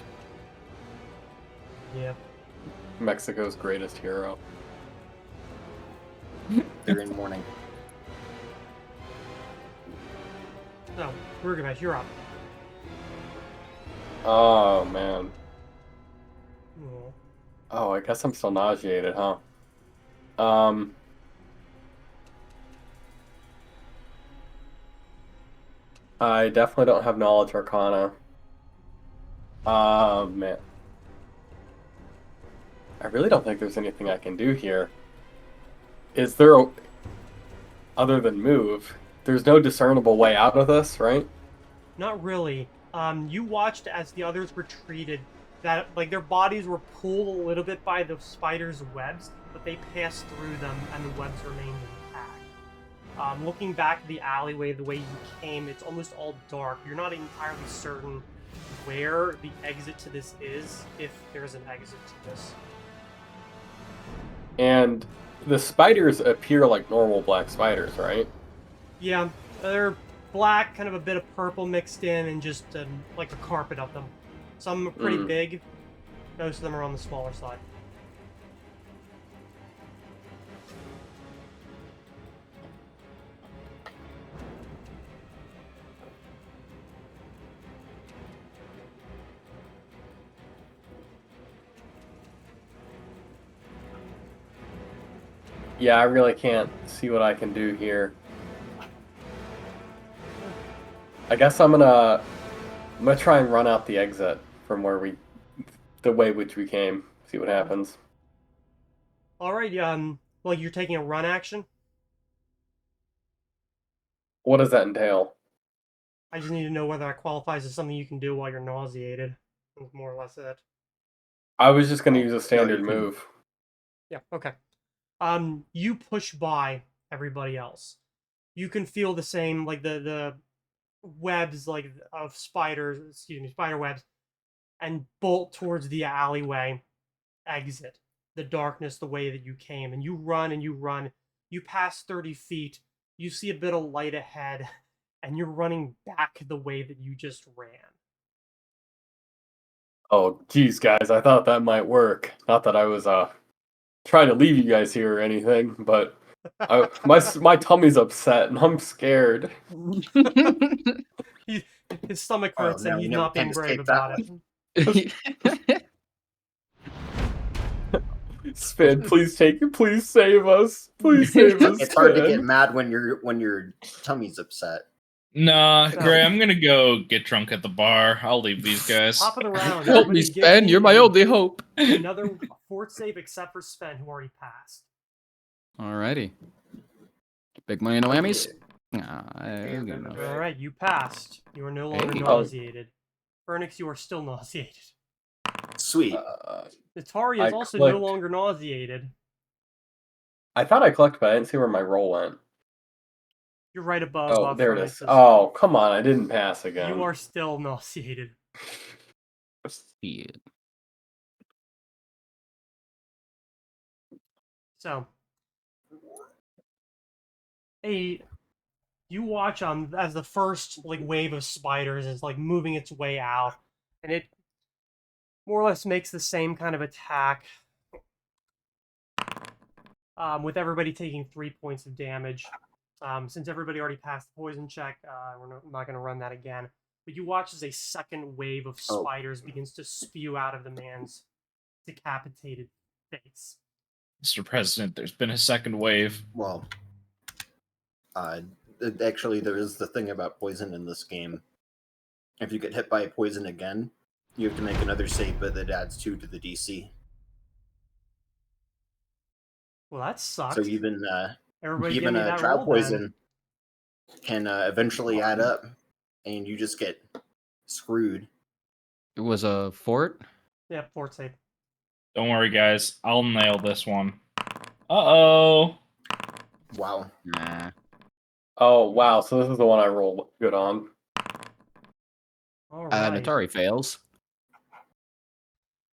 Yeah. Mexico's greatest hero. They're in mourning. No, Rugamesh, you're up. Oh, man. Oh. Oh, I guess I'm still nauseated, huh? I definitely don't have Knowledge Arcana. Man. I really don't think there's anything I can do here. Is there other than move? There's no discernible way out of this, right? Not really. You watched as the others retreated, that like their bodies were pulled a little bit by the spider's webs, but they passed through them and the webs remained intact. Looking back at the alleyway, the way you came, it's almost all dark. You're not entirely certain where the exit to this is, if there's an exit to this. And the spiders appear like normal black spiders, right? Yeah, they're black, kind of a bit of purple mixed in, and just like a carpet of them. Some are pretty big. Most of them are on the smaller side. Yeah, I really can't see what I can do here. I guess I'm gonna try and run out the exit from the way which we came. See what happens. Alright, well, you're taking a run action? What does that entail? I just need to know whether that qualifies as something you can do while you're nauseated. That's more or less it. I was just gonna use a standard you can- move. Yeah, okay. You push by everybody else. You can feel the same, like the webs like of spiders, spider webs, and bolt towards the alleyway exit. The darkness, the way that you came, and you run and you run. You pass 30 feet. You see a bit of light ahead, and you're running back the way that you just ran. Oh, geez, guys, I thought that might work. Not that I was trying to leave you guys here or anything, but my tummy's upset and I'm scared. His stomach Oh, hurts, no, and you he's never not being can brave escape that about it. Spin, please please save us. Please save us. It's hard to get Spin. mad when your tummy's upset. Nah, No. Gray, I'm gonna go get drunk at the bar. I'll leave these guys. Top of the round. Help everybody me, give Sven. You're my only hope. another fort save except for Sven, who already passed. Alrighty. Big money, no whammies. Nah, good enough. All right, you passed. You are no longer Hey. nauseated. Phoenix, you are still nauseated. Sweet. Natari I is also no clicked. longer nauseated. I thought I clicked, but I didn't see where my roll went. You're right above. Oh, there it is. Phoenix's. Oh, come on, I didn't pass again. You are still nauseated. Yeah. So, you watch as the first wave of spiders is moving its way out, and it more or less makes the same kind of attack. With everybody taking 3 points of damage. Since everybody already passed the poison check, we're not going to run that again. But you watch as a second wave of spiders begins to spew out of the man's decapitated face. Mr. President, there's been a second wave. Well, actually, there is the thing about poison in this game. If you get hit by poison again, you have to make another save, but it adds 2 to the DC. Well, that sucks. So even Everybody even give me a that drought roll, poison can eventually add up, and you just get screwed. It was a fort. Then. Yeah, fort save. Don't worry, guys. I'll nail this one. Uh-oh. Wow. Nah. Oh, wow, so this is the one I rolled good on. All right. Natari fails.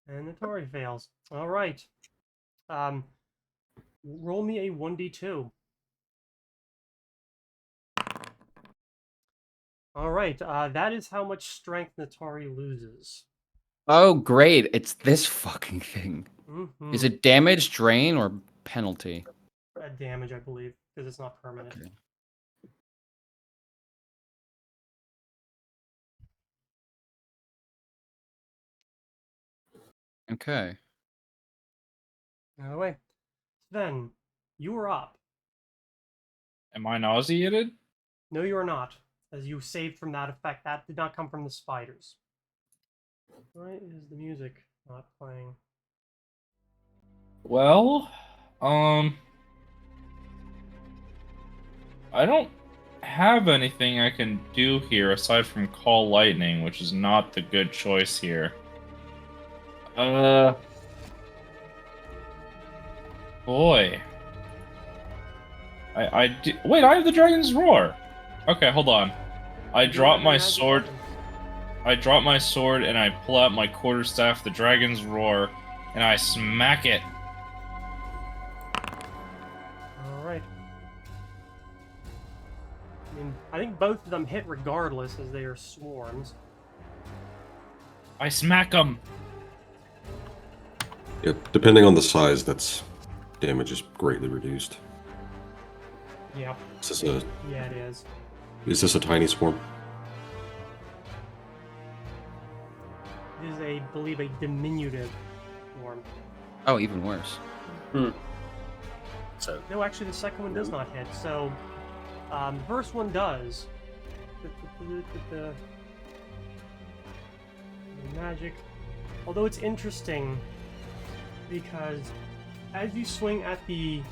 And Natari fails. All right. Roll me a 1d2. All right. That is how much strength Natari loses. Oh, great. It's this fucking thing. Mm-hmm. Is it damage, drain, or penalty? Damage, I believe, because it's not permanent. Okay. Okay. By the way, Sven, you are up. Am I nauseated? No, you are not, as you saved from that effect. That did not come from the spiders. Why is the music not playing? Well, I don't have anything I can do here aside from call lightning, which is not the good choice here. Boy. Wait, I have the dragon's roar. Okay, hold on. I You drop have my magic sword. weapons. I drop my sword and I pull out my quarterstaff, the dragon's roar, and I smack it. All right. I mean, I think both of them hit regardless, as they are swarms. I smack them. Yeah, depending on the size, that's damage is greatly reduced. Yeah. Yeah, it is. is this a tiny swarm? It is, I believe, a diminutive form. Oh, even worse. So No, actually, the second one does not hit. So, the first one does. The magic. Although it's interesting because as you swing at the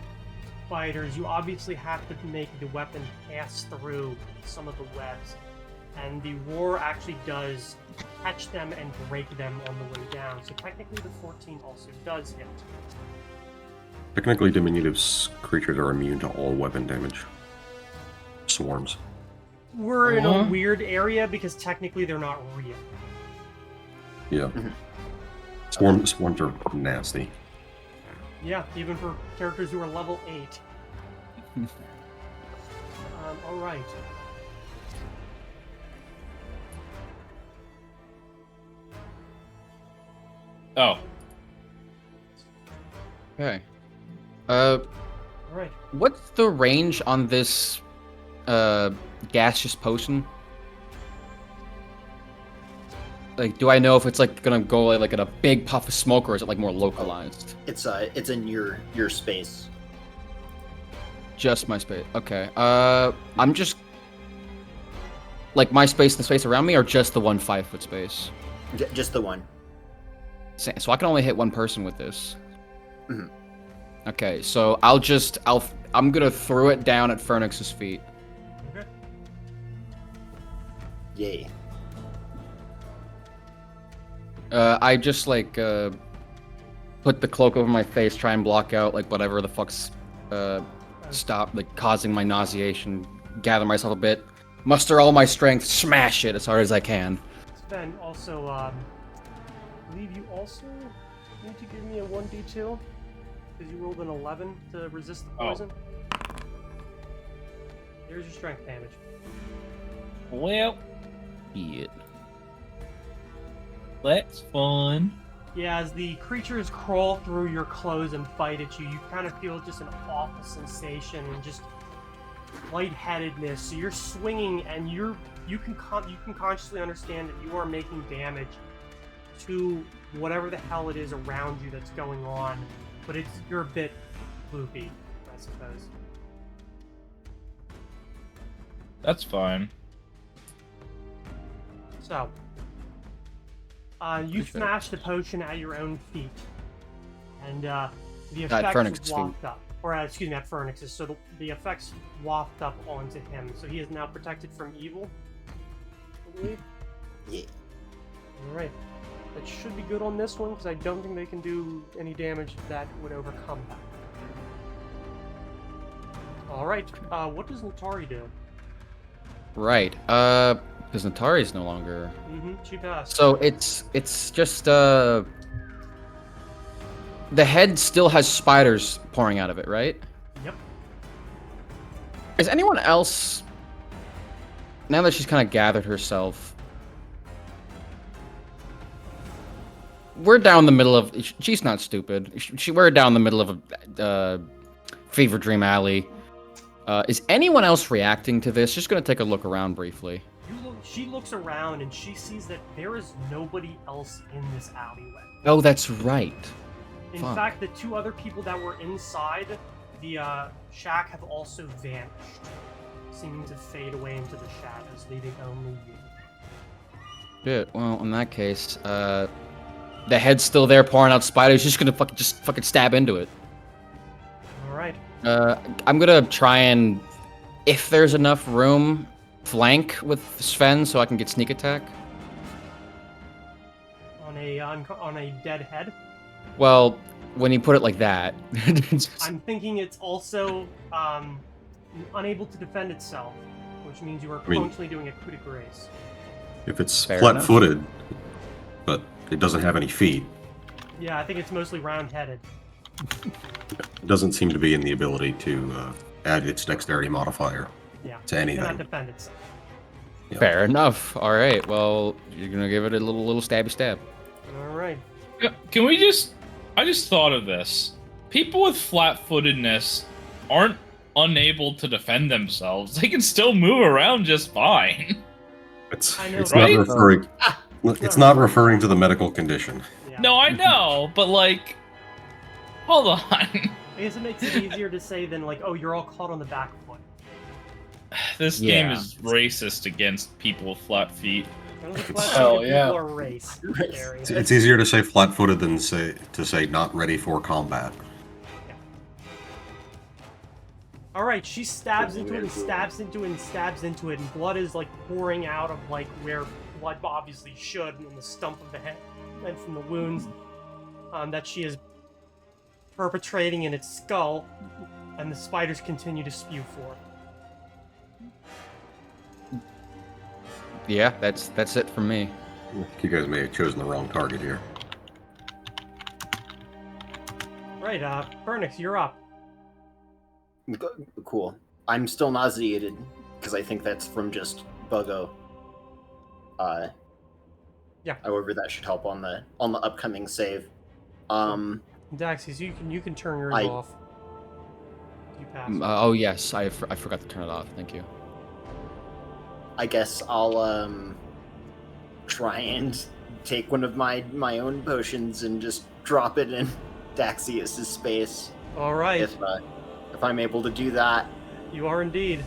fighters, you obviously have to make the weapon pass through some of the webs, and the roar actually does catch them and break them on the way down. So technically, the 14 also does hit. Technically, diminutive creatures are immune to all weapon damage. Swarms. We're in a weird area because technically they're not real. Yeah. Swarms are nasty. Yeah, even for characters who are level 8. Alright. Oh, Okay. Alright. What's the range on this gaseous potion? Like, do I know if it's like gonna go like in a big puff of smoke, or is it like more localized? it's in your space. Just my space. Okay. I'm just like my space and the space around me, or just the 1 5-foot space. Just the one. So I can only hit one person with this. Mhm. Okay, so I'm gonna throw it down at Fernix's feet. Okay. Yay. I just like put the cloak over my face, try and block out like whatever the fuck's stop like causing my nauseation. Gather myself a bit, muster all my strength, smash it as hard as I can. Sven, also, I believe you also need to give me a 1d2 because you rolled an 11 to resist the poison. There's your strength damage. well, Yeah. that's fun. Yeah, as the creatures crawl through your clothes and fight at you, you kind of feel just an awful sensation and just lightheadedness. So you're swinging, and you can consciously understand that you are making damage to whatever the hell it is around you that's going on, but you're a bit loopy, I suppose. That's fine. So, you smash the potion at your own feet, and the effects Fernix's waft up. Or, excuse me, at Fernix's. So the effects waft up onto him. So he is now protected from evil, I believe. Yeah. Alright. That should be good on this one, because I don't think they can do any damage that would overcome that. Alright, what does Latari do? Right. Because Natari is no longer. She passed. So it's just the head still has spiders pouring out of it, right? Yep. Is anyone else, now that she's kind of gathered herself, we're down the middle of, she's not stupid. We're down the middle of a fever dream alley. Is anyone else reacting to this? Just gonna take a look around briefly. She looks around and she sees that there is nobody else in this alleyway. Oh, that's right. In Fuck. fact, the two other people that were inside the shack have also vanished, seeming to fade away into the shadows, leaving only you. Shit. Well, in that case, the head's still there, pouring out spiders. She's gonna fucking stab into it. All right. I'm gonna try and, if there's enough room, flank with Sven so I can get sneak attack. On a dead head. Well, when you put it like that. I'm thinking it's also unable to defend itself, which means you are mean- functionally doing a coup de grace. If it's Fair flat-footed, but it doesn't have any feet, Yeah, I think it's mostly round-headed. it doesn't seem to be in the ability to add its dexterity modifier Yeah, to it anything. cannot defend itself. Yeah. Fair enough. All right. Well, you're gonna give it a little stabby stab. All right. Can we just... I just thought of this. People with flat-footedness aren't unable to defend themselves. They can still move around just fine. It's, I know, it's right? not referring. It's not referring to the medical condition. Yeah. No, I know, but like... Hold on. I guess it makes it easier to say than like, oh, you're all caught on the back foot. This Yeah. game is racist against people with flat feet. I don't think flat-footed Hell people yeah. are race. Gary. It's easier to say flat-footed than to say not ready for combat. All right, she stabs into it and stabs into it and stabs into it, and blood is like pouring out of like where blood obviously should, in the stump of the head, and from the wounds that she is perpetrating in its skull, and the spiders continue to spew forth. Yeah, that's it from me. I think you guys may have chosen the wrong target here. Right, Burnix, you're up. Cool. I'm still nauseated because I think that's from just Buggo. Yeah. However, that should help on the upcoming save. Daxis, you can turn yours I- off. You pass. Oh yes, I forgot to turn it off. Thank you. I guess I'll try and take one of my own potions and just drop it in Daxius's space. All right, If I'm able to do that, you are indeed.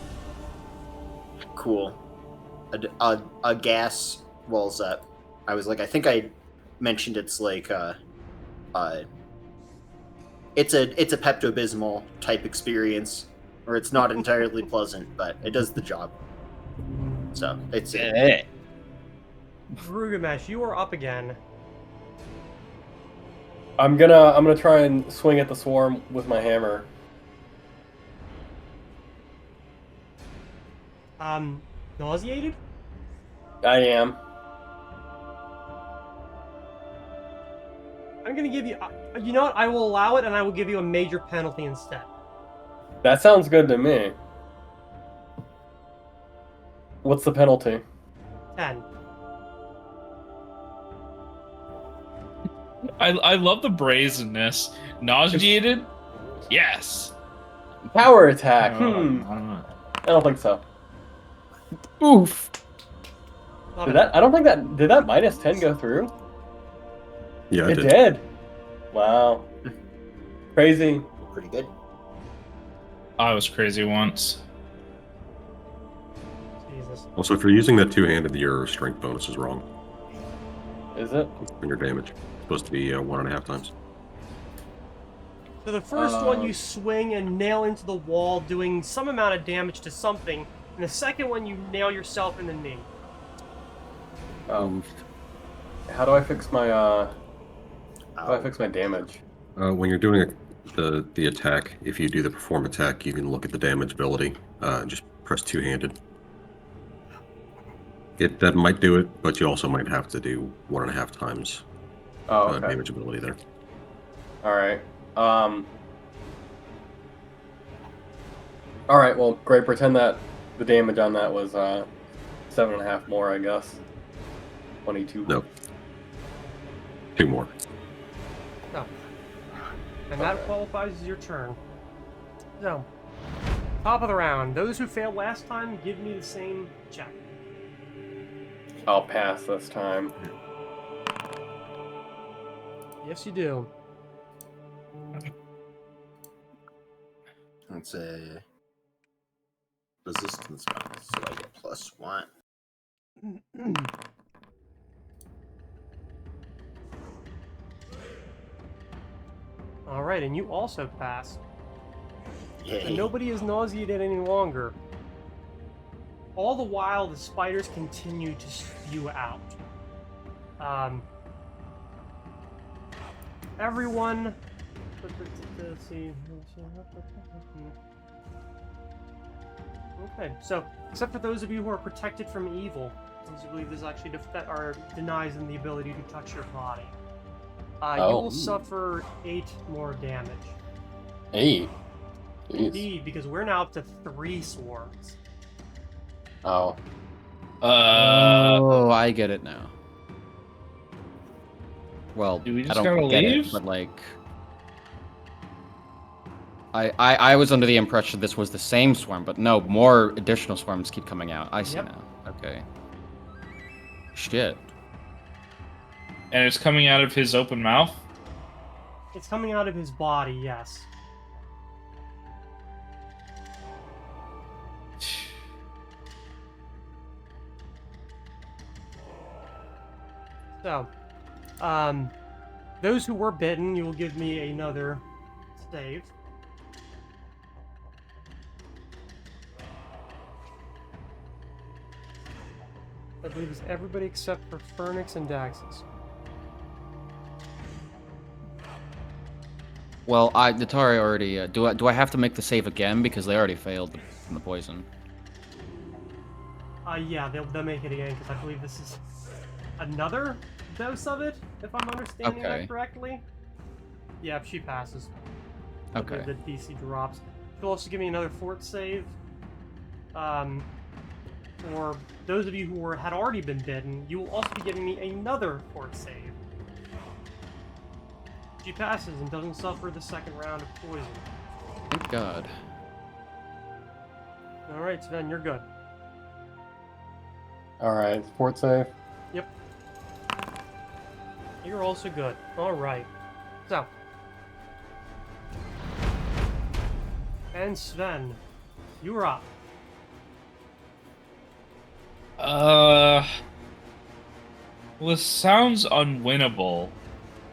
cool. A gas wells up. I was like, I think I mentioned it's like it's a Pepto-Bismol type experience, or it's not entirely pleasant, but it does the job. So it's it. Rugamesh, you are up again. I'm gonna try and swing at the swarm with my hammer. Nauseated? I am. I'm gonna give you. You know what? I will allow it, and I will give you a major penalty instead. That sounds good to me. What's the penalty? 10. I love the brazenness. Nauseated? Yes. Power attack. I don't know. I don't think so. Oof. Love Did it. that? I don't think that. Did that minus 10 go through? Yeah, It did. Wow. Crazy. Pretty good. I was crazy once. Jesus. Also, if you're using that two-handed, your strength bonus is wrong Is it? on your damage. It's supposed to be 1.5 times. So the first one you swing and nail into the wall, doing some amount of damage to something, and the second one you nail yourself in the knee. Oh. How do I fix my How do I fix my damage? When you're doing the attack, if you do the perform attack, you can look at the damage ability and just press two-handed. That might do it, but you also might have to do 1.5 times Oh, okay. damage ability there. All right. All right. Well, great. Pretend that the damage on that was 7.5 more, I guess. 22. No. 2 more. No. And that qualifies as your turn. So, top of the round. Those who failed last time, give me the same check. I'll pass this time. Yes, you do. That's a resistance bonus, so I get +1. All right, and you also pass. Yay. And nobody is nauseated any longer. All the while, the spiders continue to spew out. Everyone. Let's see. Okay, so except for those of you who are protected from evil, since you believe this actually denies them the ability to touch your body, you will suffer 8 more damage. 8? Jeez. Indeed, because we're now up to 3 swarms. Oh. Oh, I get it now. Well, Do we I just don't gotta get leave? it, but like, I was under the impression this was the same swarm, but no, more additional swarms keep coming out. I see Yep. now. Okay. Shit. And it's coming out of his open mouth? It's coming out of his body, yes. So, those who were bitten, you will give me another save. I believe it's everybody except for Fernix and Daxus. Well, Natari already. Do I have to make the save again because they already failed from the poison? Yeah, they'll make it again because I believe this is another dose of it, if I'm understanding Okay. that correctly. Yeah, she passes. Okay. The DC drops. She'll also give me another fort save. For those of you who had already been bitten, you will also be giving me another fort save. She passes and doesn't suffer the second round of poison. Thank God. Alright, Sven, you're good. Alright, fort safe. Yep. You're also good. Alright. So. And Sven, you're up. Well, this sounds unwinnable.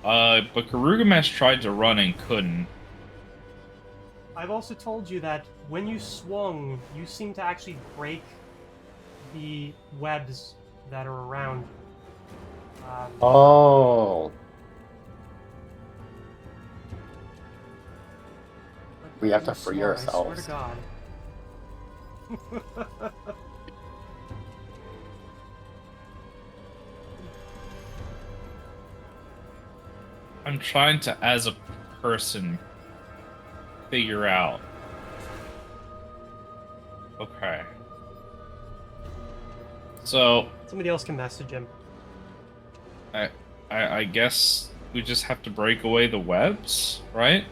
But Garugamesh tried to run and couldn't. I've also told you that when you swung, you seem to actually break the webs that are around. Oh. We have to free I ourselves. swear to God. I'm trying to, as a person, figure out. Okay. So, Somebody else can message him. I guess we just have to break away the webs, right?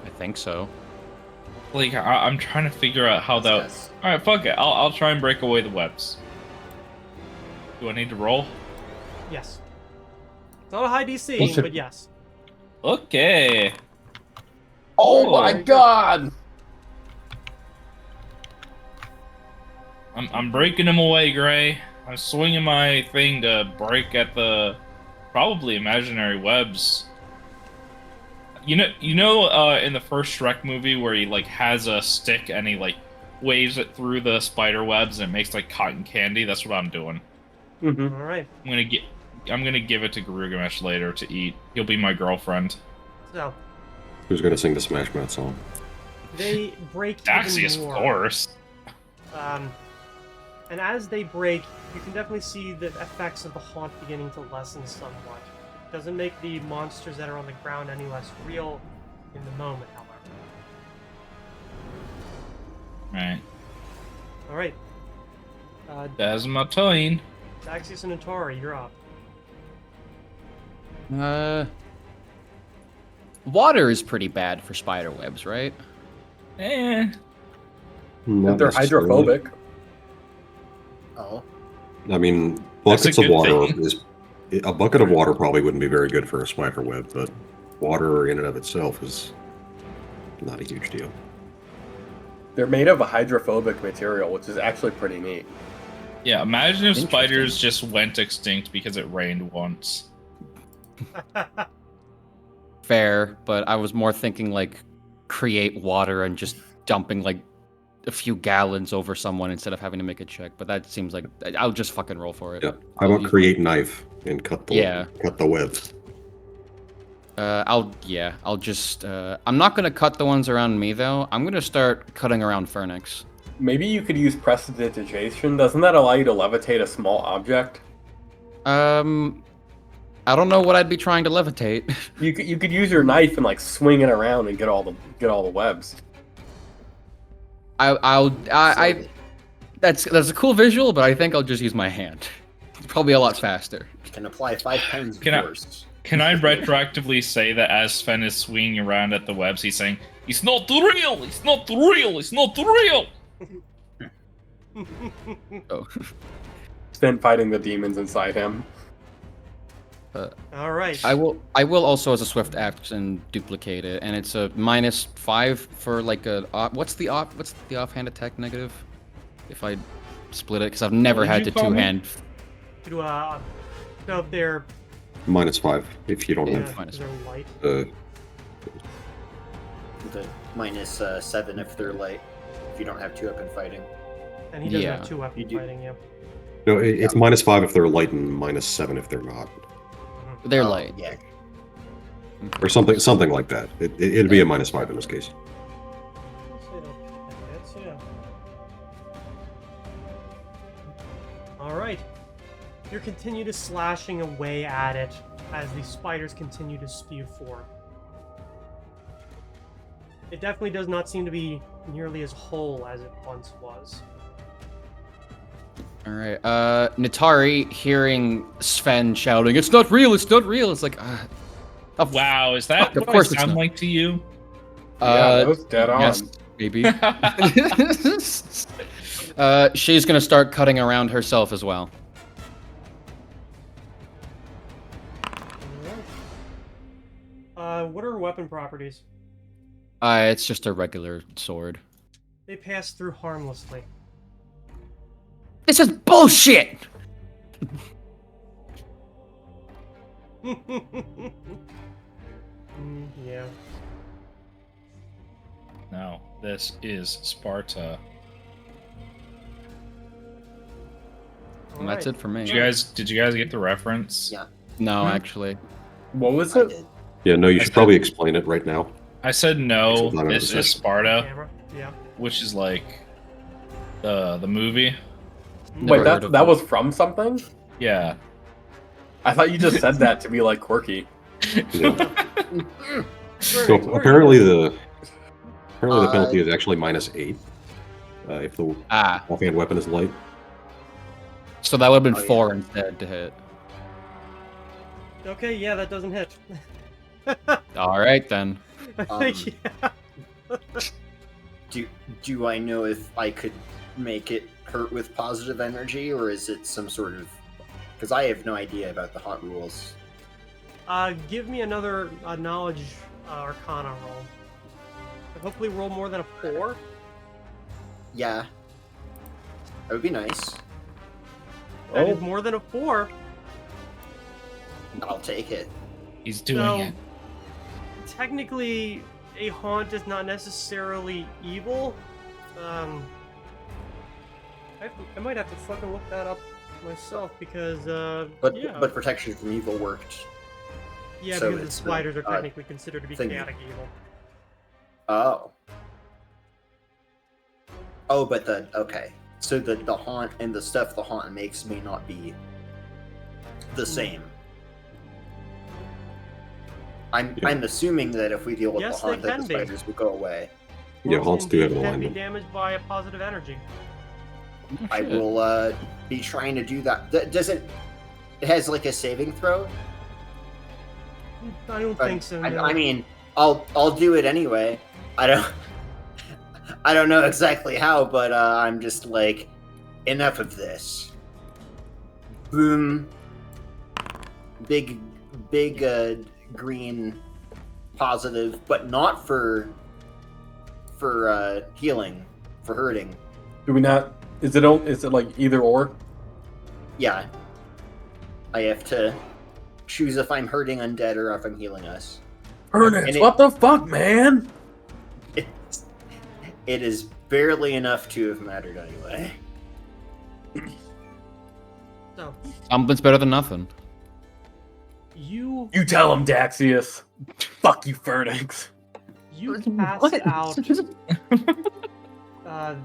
I think so. Like, I'm trying to figure out how that... Yes. Alright, fuck it. I'll try and break away the webs. Do I need to roll? Yes. It's not a high DC, Bullshit. but yes. Okay. Oh my Very good. God! I'm breaking them away, Gray. I'm swinging my thing to break at the probably imaginary webs. You know, in the first Shrek movie where he like has a stick and he like waves it through the spider webs and it makes like cotton candy. That's what I'm doing. Mm-hmm. Alright. I'm gonna give it to Garugamesh later to eat. He'll be my girlfriend. So, Who's going to sing the Smash Mouth song? they break Daxius, even of more. course. And as they break, you can definitely see the effects of the haunt beginning to lessen somewhat. Doesn't make the monsters that are on the ground any less real in the moment, however. Right. Alright. That's my turn. Daxius and Atari, you're up. Water is pretty bad for spider webs, right? Eh. Not They're necessarily. hydrophobic. Oh. I mean, That's a buckets of good water thing. is... A bucket of water probably wouldn't be very good for a spider web, but water in and of itself is not a huge deal. They're made of a hydrophobic material, which is actually pretty neat. Yeah, imagine if Interesting. spiders just went extinct because it rained once. Fair, but I was more thinking like create water and just dumping like a few gallons over someone instead of having to make a check. But that seems like I'll just fucking roll for it. Yeah. How about create knife and cut the Yeah. cut the webs? I'll just, I'm not gonna cut the ones around me though. I'm gonna start cutting around Phoenix. Maybe you could use prestidigitation. Doesn't that allow you to levitate a small object? I don't know what I'd be trying to levitate. You could use your knife and like swing it around and get all the webs. That's a cool visual, but I think I'll just use my hand. It's probably a lot faster. Can apply 5 pounds of Can I- force. Can I retroactively say that as Sven is swinging around at the webs, he's saying, "It's not real! It's not real! It's not real!" Oh. Sven fighting the demons inside him. All right. I will also as a swift action duplicate it, and it's a -5 for like a what's the offhand attack negative? If I split it, because I've never What did had you to call me? two-hand. So if they're -5 if you don't yeah, have. if they're light. Uh, The -7 if they're light. If you don't have 2-weapon fighting. And he doesn't Yeah. have 2-weapon You do. fighting, yeah. no, it's -5 if they're light and -7 if they're not, They're Oh, light. Yeah. or something like that. It'd be a -5 in this case. Alright. You continue to slashing away at it as the spiders continue to spew forth. It definitely does not seem to be nearly as whole as it once was. All right. Natari hearing Sven shouting, "It's not real! It's not real!" It's like, Wow, is that Fuck, of what course I it's sound not. like to you? Yeah, that was dead on. yes, maybe. She's gonna start cutting around herself as well. What are weapon properties? It's just a regular sword. They pass through harmlessly. This is bullshit! Yeah. No, this is Sparta. And that's it for me. Did you guys get the reference? Yeah. No, Hmm. actually. What was I it? did. Yeah, no, you I should said- probably explain it right now. I said no. It's not This under is session. Sparta, Camera. Yeah. which is like the movie. Never Wait, heard of that it. was from something? Yeah. I thought you just said that to be like quirky. Yeah. Sure, So it's where apparently you- the penalty is actually -8 if the offhand weapon is light. So that would have been Oh, yeah. 4 instead to hit. Okay, yeah, that doesn't hit. All right then. Yeah. Do I know if I could make it hurt with positive energy, or is it some sort of? Because I have no idea about the hot rules. Give me another knowledge arcana roll. And hopefully roll more than a 4. Yeah, that would be nice. That Oh. is more than a 4. I'll take it. He's doing So, it. technically, a haunt is not necessarily evil. I might have to fucking look that up myself because, But yeah. but protection from evil worked. Yeah, so because the it's the, spiders are technically considered to be thingy. chaotic evil. Oh. Oh, but okay. So the haunt and the stuff the haunt makes may not be the same. I'm assuming that if we deal with Yes, the haunt, they that can the be. spiders will go away. Yeah, haunts do have an Can be alignment. damaged by a positive energy. I will be trying to do that. Does it? It has like a saving throw. I don't think so. No. I mean, I'll do it anyway. I don't know exactly how, but I'm just like, enough of this. Boom. Big green positive, but not for healing, for hurting. Do we not? Is it like either or? Yeah. I have to choose if I'm hurting undead or if I'm healing us. Ernest, And it- what the fuck, man? It is barely enough to have mattered anyway. So, Something's better than nothing. You tell him, Daxius. Fuck you, Phoenix. you cast out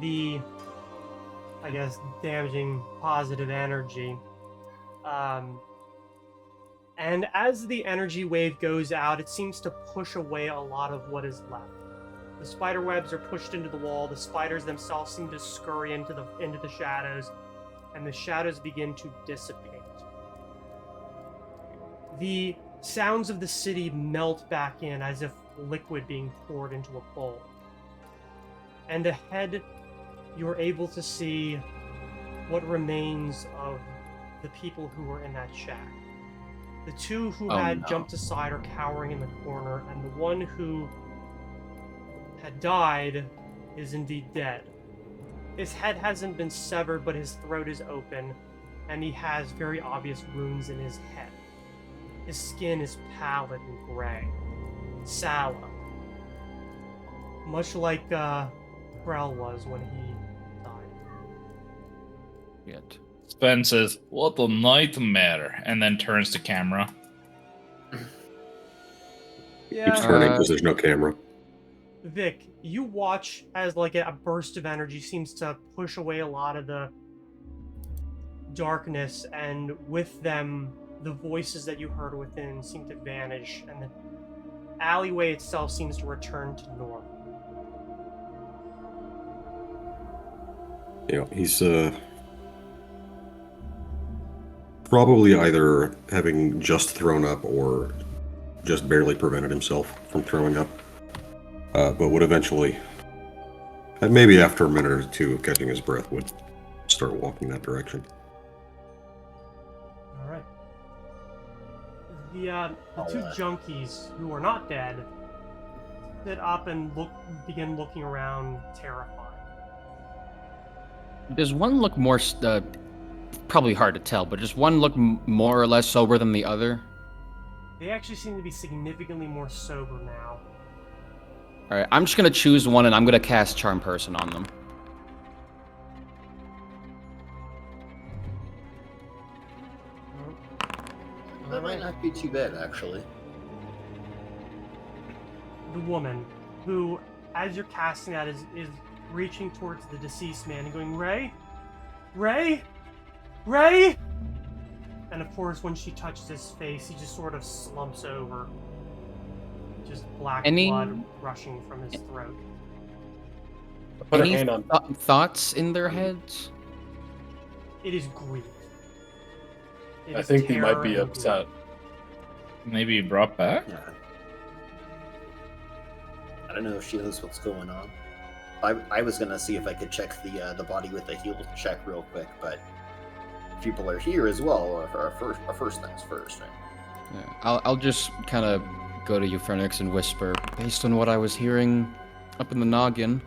the, I guess, damaging positive energy. And as the energy wave goes out, it seems to push away a lot of what is left. The spider webs are pushed into the wall. The spiders themselves seem to scurry into the shadows, and the shadows begin to dissipate. The sounds of the city melt back in as if liquid being poured into a bowl. And ahead, you're able to see what remains of the people who were in that shack. The two who had jumped aside are cowering in the corner, and the one who had died is indeed dead. His head hasn't been severed, but his throat is open, and he has very obvious wounds in his head. His skin is pallid and gray, sallow, much like Frell was when he died. Yet. Sven says, "What a nightmare," and then turns to camera. Keeps turning because there's no camera. Vic, you watch as like a burst of energy seems to push away a lot of the darkness, and with them, the voices that you heard within seem to vanish, and the alleyway itself seems to return to normal. You know, he's probably either having just thrown up or just barely prevented himself from throwing up. But would eventually, and maybe after a minute or two of catching his breath, would start walking that direction. All right. The two junkies who are not dead sit up and begin looking around, terrified. Does one look more, probably hard to tell, but does one look more or less sober than the other? They actually seem to be significantly more sober now. Alright, I'm just gonna choose one and I'm gonna cast Charm Person on them. That might not be too bad, actually. The woman, who, as you're casting that, is reaching towards the deceased man and going, Ray? Ray? Ray? And of course, when she touches his face, he just sort of slumps over. Just black blood rushing from his throat. Put her Any hand on. Thoughts in their heads? It is grief. It I is think he might terror be and upset. Maybe brought back? Yeah. I don't know if she knows what's going on. I was gonna see if I could check the body with a heal check real quick, but people are here as well. Our first things first, right? Yeah, I'll just kind of go to Euphenix and whisper, based on what I was hearing up in the noggin,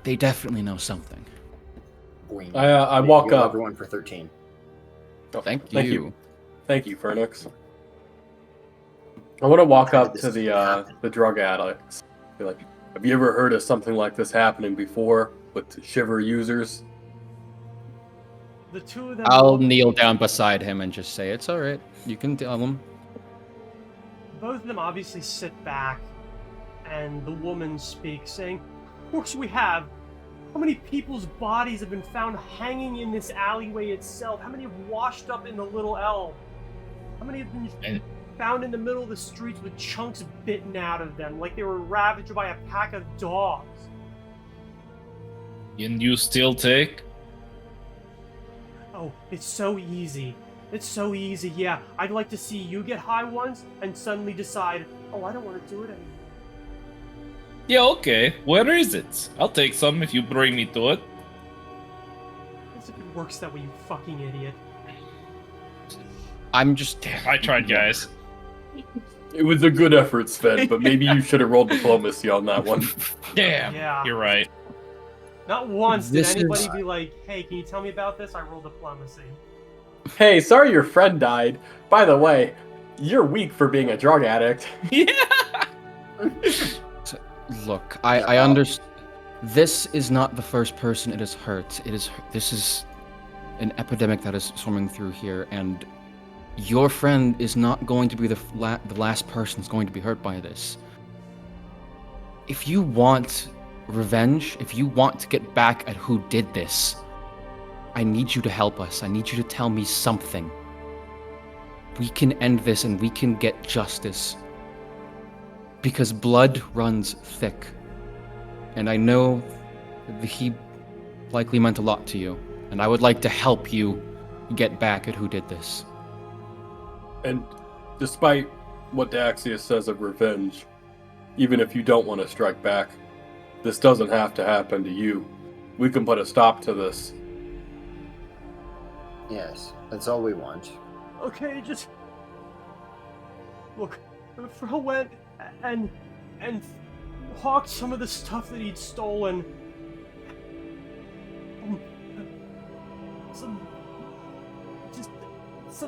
they definitely know something. Boing. I walk You'll up. everyone for 13. Oh, thank Thank you. you. Thank you, Phoenix. I want to walk How did up this to happen? the drug addicts. Be like, have you ever heard of something like this happening before with shiver users? The two of them I'll look- kneel down beside him and just say, it's alright, you can tell them. Both of them obviously sit back, and the woman speaks, saying, Of course we have. How many people's bodies have been found hanging in this alleyway itself? How many have washed up in the Little L? How many have been found in the middle of the streets with chunks bitten out of them, like they were ravaged by a pack of dogs? And you still take? Oh, it's so easy. It's so easy, yeah. I'd like to see you get high once and suddenly decide, oh, I don't want to do it anymore. Yeah, okay. Where is it? I'll take some if you bring me to it. As if it works that way, you fucking idiot. I'm just... I tried, guys. It was a good effort, Sven, but maybe you should have rolled diplomacy on that one. Damn. Yeah. You're right. Not once did This anybody is- be like, hey, can you tell me about this? I rolled diplomacy. Hey, sorry your friend died. By the way, you're weak for being a drug addict. Yeah. Look, I understand. This is not the first person it has hurt. This is an epidemic that is swarming through here, and Your friend is not going to be the last person who's going to be hurt by this. If you want revenge, if you want to get back at who did this, I need you to help us. I need you to tell me something. We can end this and we can get justice. Because blood runs thick. And I know that he likely meant a lot to you. And I would like to help you get back at who did this. And despite what Daxius says of revenge, even if you don't want to strike back, this doesn't have to happen to you. We can put a stop to this. Yes, that's all we want. Okay, just look. Frell went and hawked some of the stuff that he'd stolen. Some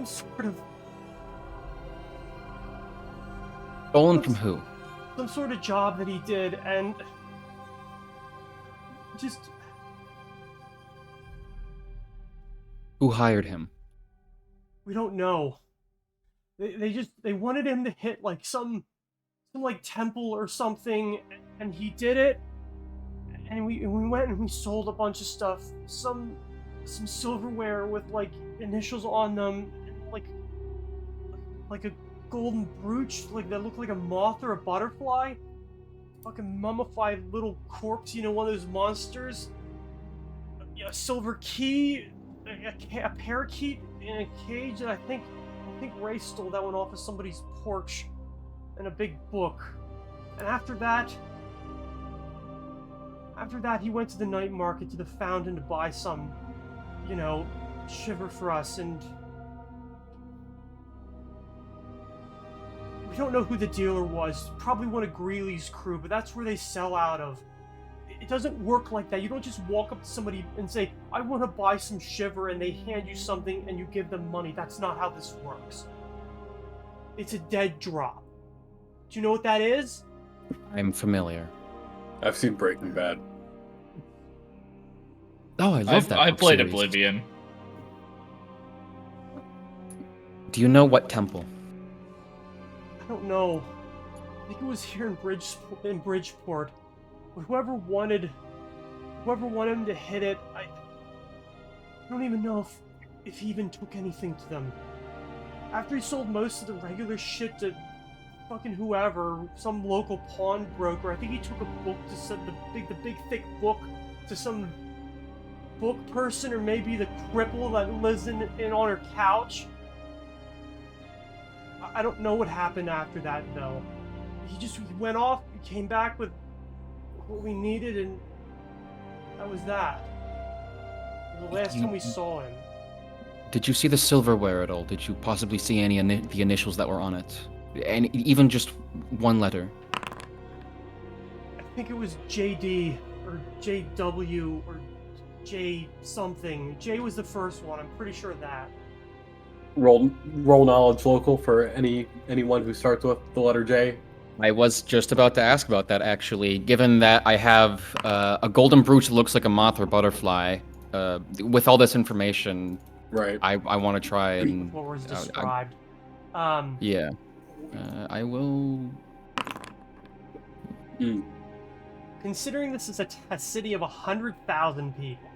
sort of Stolen from who? some sort of job that he did, and just Who hired him? we don't know. They wanted him to hit like some like temple or something, and he did it. And we went and we sold a bunch of stuff, some silverware with like initials on them, and like a golden brooch, like that looked like a moth or a butterfly. Fucking mummified little corpse, you know, one of those monsters. A silver key, a parakeet in a cage, and I think Ray stole that one off of somebody's porch, and a big book. And after that, he went to the night market to the fountain to buy some, you know, shiver for us, and we don't know who the dealer was. Probably one of Greeley's crew, but that's where they sell out of. It doesn't work like that. You don't just walk up to somebody and say, I want to buy some shiver, and they hand you something and you give them money. That's not how this works. It's a dead drop. Do you know what that is? I'm familiar. I've seen Breaking Bad. Oh, I love that. I book played series. Oblivion. Do you know what temple? I don't know. I think it was here in Bridgeport. But whoever wanted him to hit it, I don't even know if he even took anything to them. After he sold most of the regular shit to fucking whoever, some local pawnbroker, I think he took a book to the big thick book to some book person, or maybe the cripple that lives in on her couch. I don't know what happened after that though. He went off, he came back with what we needed, and that was that. The last time we saw him. Did you see the silverware at all? Did you possibly see any the initials that were on it? And even just one letter? I think it was JD, or JW, or J something. J was the first one, I'm pretty sure of that. Roll knowledge local for anyone who starts with the letter J. I was just about to ask about that, actually. Given that I have a golden brooch that looks like a moth or butterfly, with all this information, Right. I want to try and... What was described. Yeah. I will... Considering this is a city of 100,000 people.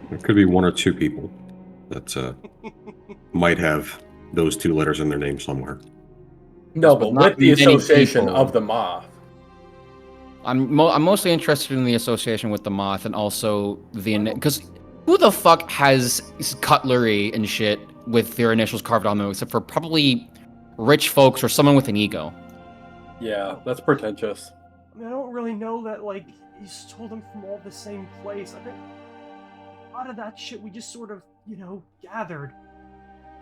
There could be one or two people that might have those two letters in their name somewhere. No, But but not with the many association people. of the moth. I'm mostly interested in the association with the moth, and also the... Because who the fuck has cutlery and shit with their initials carved on them, except for probably rich folks or someone with an ego? Yeah, that's pretentious. I mean, I don't really know that, like, he stole them from all the same place. I think a lot of that shit we just sort of, you know, gathered.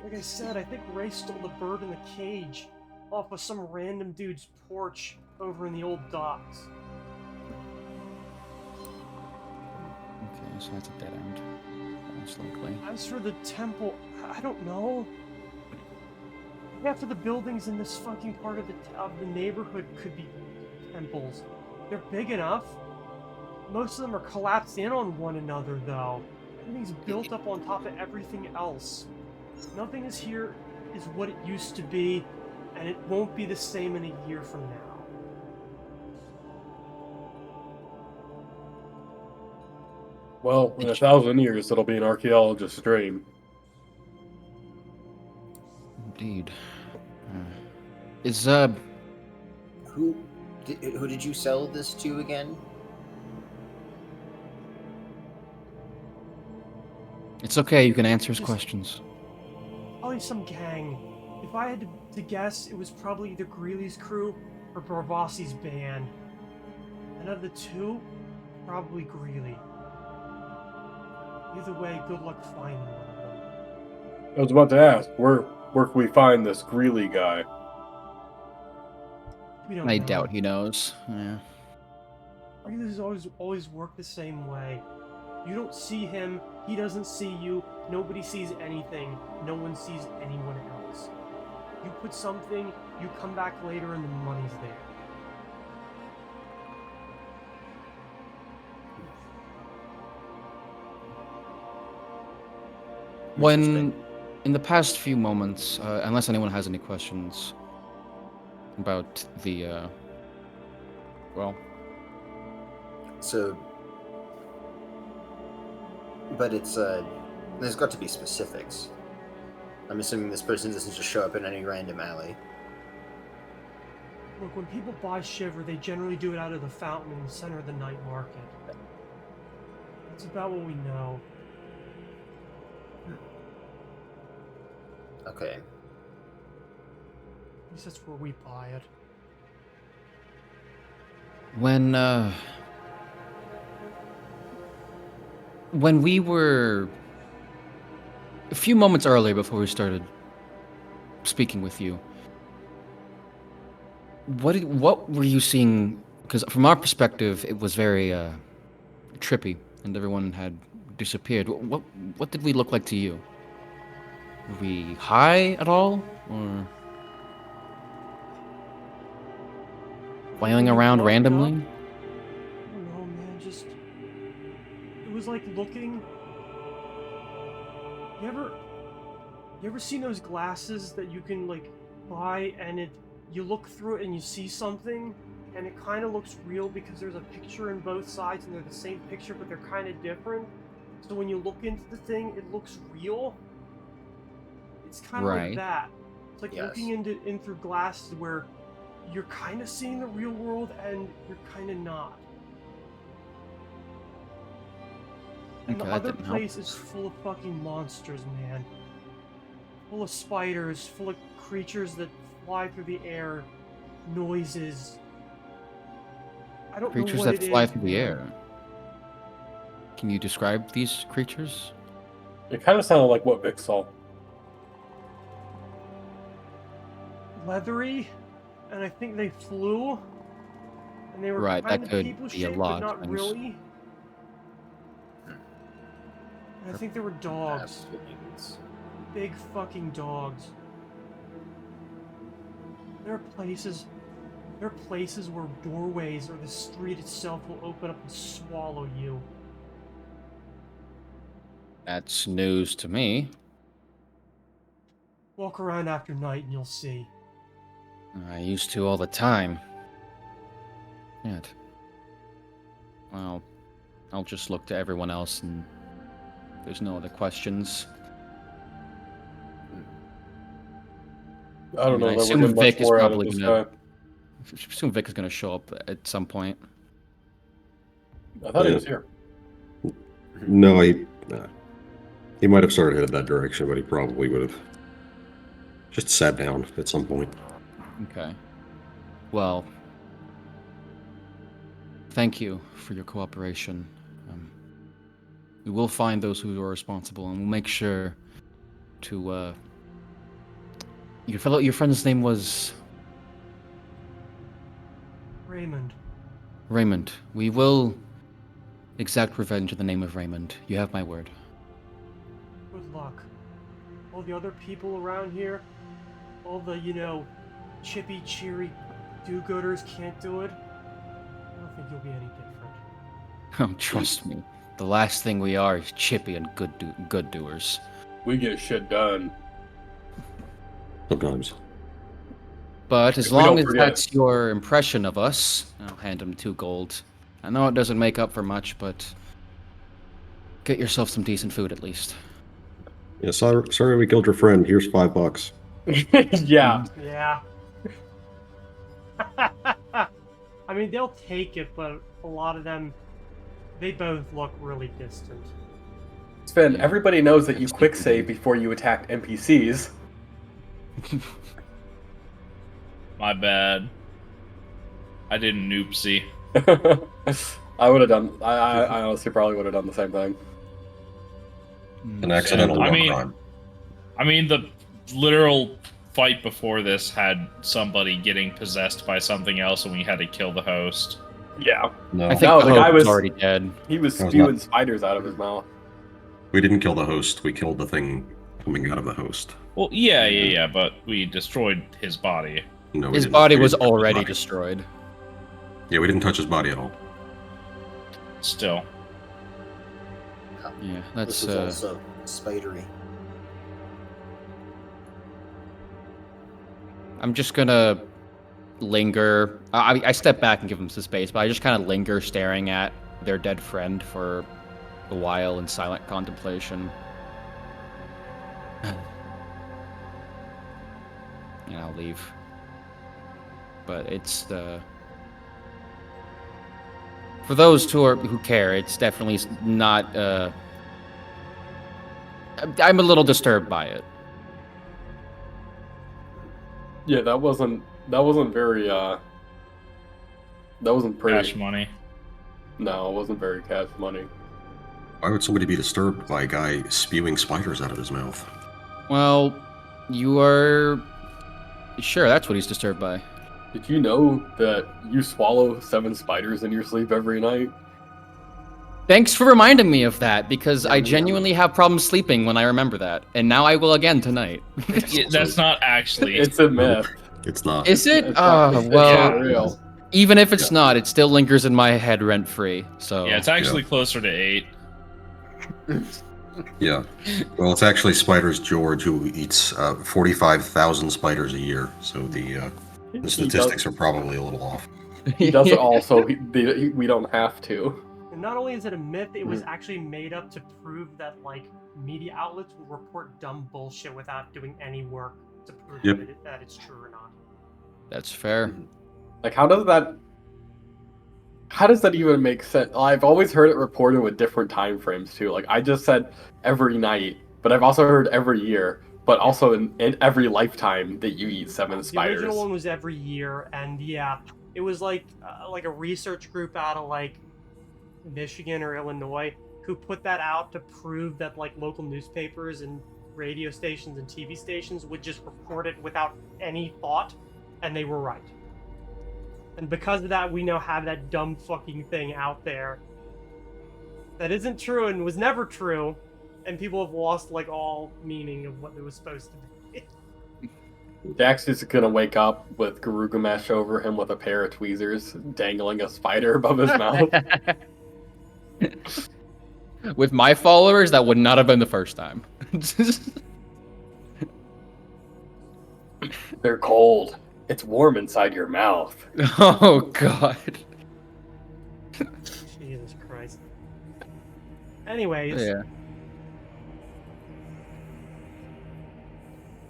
Like I said, I think Ray stole the bird in the cage off of some random dude's porch over in the old docks. Okay, so that's a dead end. Most likely. As for the temple, I don't know. Half of the buildings in this fucking part of the neighborhood could be temples. They're big enough. Most of them are collapsed in on one another, though. Everything's built up on top of everything else. Nothing is here is what it used to be, and it won't be the same in a year from now. Well, in 1,000 years, it'll be an archaeologist's dream. Indeed. Is Who did you sell this to again? It's okay. You can answer his Just- questions. Probably some gang. If I had to guess, it was probably either Greeley's crew or Barbassi's band. And of the two, probably Greeley. Either way, good luck finding one of them. I was about to ask, where can we find this Greeley guy? We don't I know. doubt he knows. Yeah. Greeley's always worked the same way. You don't see him, he doesn't see you, nobody sees anything, no one sees anyone else. You put something, you come back later and the money's there. When, in the past few months, unless anyone has any questions about the, well, So, but it's there's got to be specifics. I'm assuming this person doesn't just show up in any random alley. Look, when people buy Shiver, they generally do it out of the fountain in the center of the night market. That's about what we know. Okay. At least that's where we buy it. when we were a few moments earlier before we started speaking with you, what were you seeing? Because from our perspective, it was very trippy, and everyone had disappeared. What did we look like to you? Were we high at all, or flailing When you around woke randomly? up, I don't know, man, just... It was like looking... You ever seen those glasses that you can, like, buy and you look through it and you see something, and it kind of looks real because there's a picture in both sides and they're the same picture but they're kind of different? So when you look into the thing, it looks real? It's kind of Right. like that. It's like Yes. looking in through glasses where you're kind of seeing the real world and you're kind of not. And Okay, the that other didn't help. place is full of fucking monsters, man. Full of spiders, full of creatures that fly through the air, noises. I don't know Creatures what that it fly is, through the man. air. Can you describe these creatures? It kind of sounded like what Vic saw. Leathery, and I think they flew. And they were Right, kind that of could people be a shaped, lot but of not things. really. And I think they were dogs. Aberrations. Big fucking dogs. There are places where doorways or the street itself will open up and swallow you. That's news to me. Walk around after night and you'll see. I used to all the time. Yet. Well, I'll just look to everyone else, and there's no other questions. I don't I mean, I know that we're assume getting much Vic is more out of probably this gonna- guy. I assume Vic is going to show up at some point. I thought he was here. No, he might have started headed that direction, but he probably would have just sat down at some point. Okay. Well, thank you for your cooperation. We will find those who are responsible, and we'll make sure to. Your friend's name was Raymond. Raymond. We will exact revenge in the name of Raymond. You have my word. Good luck. All the other people around here, all the, chippy, cheery do-gooders can't do it. I don't think you'll be any different. Trust me. The last thing we are is chippy and good doers. We get shit done. Sometimes. But as If we long don't as forget. that's your impression of us, I'll hand him 2 gold. I know it doesn't make up for much, but get yourself some decent food at least. Yeah, sorry we killed your friend. Here's $5. Yeah. Yeah. I mean, they'll take it, but a lot of them, they both look really distant. Sven, everybody knows that you quick save before you attack NPCs. My bad. I didn't noopsie. I would have done. I honestly probably would have done the same thing. An accidental I war mean- crime. I mean, the literal fight before this had somebody getting possessed by something else, and we had to kill the host. Yeah. No, I think No, the the guy host was was- already dead. He was That was spewing not- spiders out of his mouth. we didn't kill the host. We killed the thing coming out of the host. Well, yeah, but we destroyed his body. No, we His didn't. body We was didn't touch his already body. destroyed. Yeah, we didn't touch his body at all. Still. Yeah, that's This is also spidery. I'm just gonna linger. I step back and give him some space, but I just kind of linger staring at their dead friend for a while in silent contemplation. And I'll leave. But it's the... For those who care, it's definitely not... I'm a little disturbed by it. Yeah, that wasn't very. That wasn't pretty. Cash money. No, it wasn't very cash money. Why would somebody be disturbed by a guy spewing spiders out of his mouth? Well, you are... Sure, that's what he's disturbed by. Did you know that you swallow 7 spiders in your sleep every night? Thanks for reminding me of that, because I genuinely have problems sleeping when I remember that. And now I will again tonight. Yeah, that's not actually. It's a myth. It's not. Is it? It's not- it's Well, not real. even if it's not, it still lingers in my head rent-free, so... Yeah, it's actually closer to 8. Yeah. Well, it's actually Spiders George who eats 45,000 spiders a year, so the statistics are probably a little off. He does it all, so we don't have to. And not only is it a myth, it was actually made up to prove that, like, media outlets will report dumb bullshit without doing any work to prove Yep. that it's true or not. That's fair. Like, how does that even make sense? I've always heard it reported with different time frames too. Like, I just said every night, but I've also heard every year, but also in every lifetime that you eat 7 spiders. The original one was every year, and yeah, it was like a research group out of like Michigan or Illinois who put that out to prove that like local newspapers and radio stations and TV stations would just report it without any thought, and they were right. And because of that, we now have that dumb fucking thing out there that isn't true and was never true, and people have lost like all meaning of what it was supposed to be. Dax is gonna wake up with Garugamesh over him with a pair of tweezers, dangling a spider above his mouth. With my followers, that would not have been the first time. They're cold. It's warm inside your mouth. Oh, God. Jesus Christ. Anyways,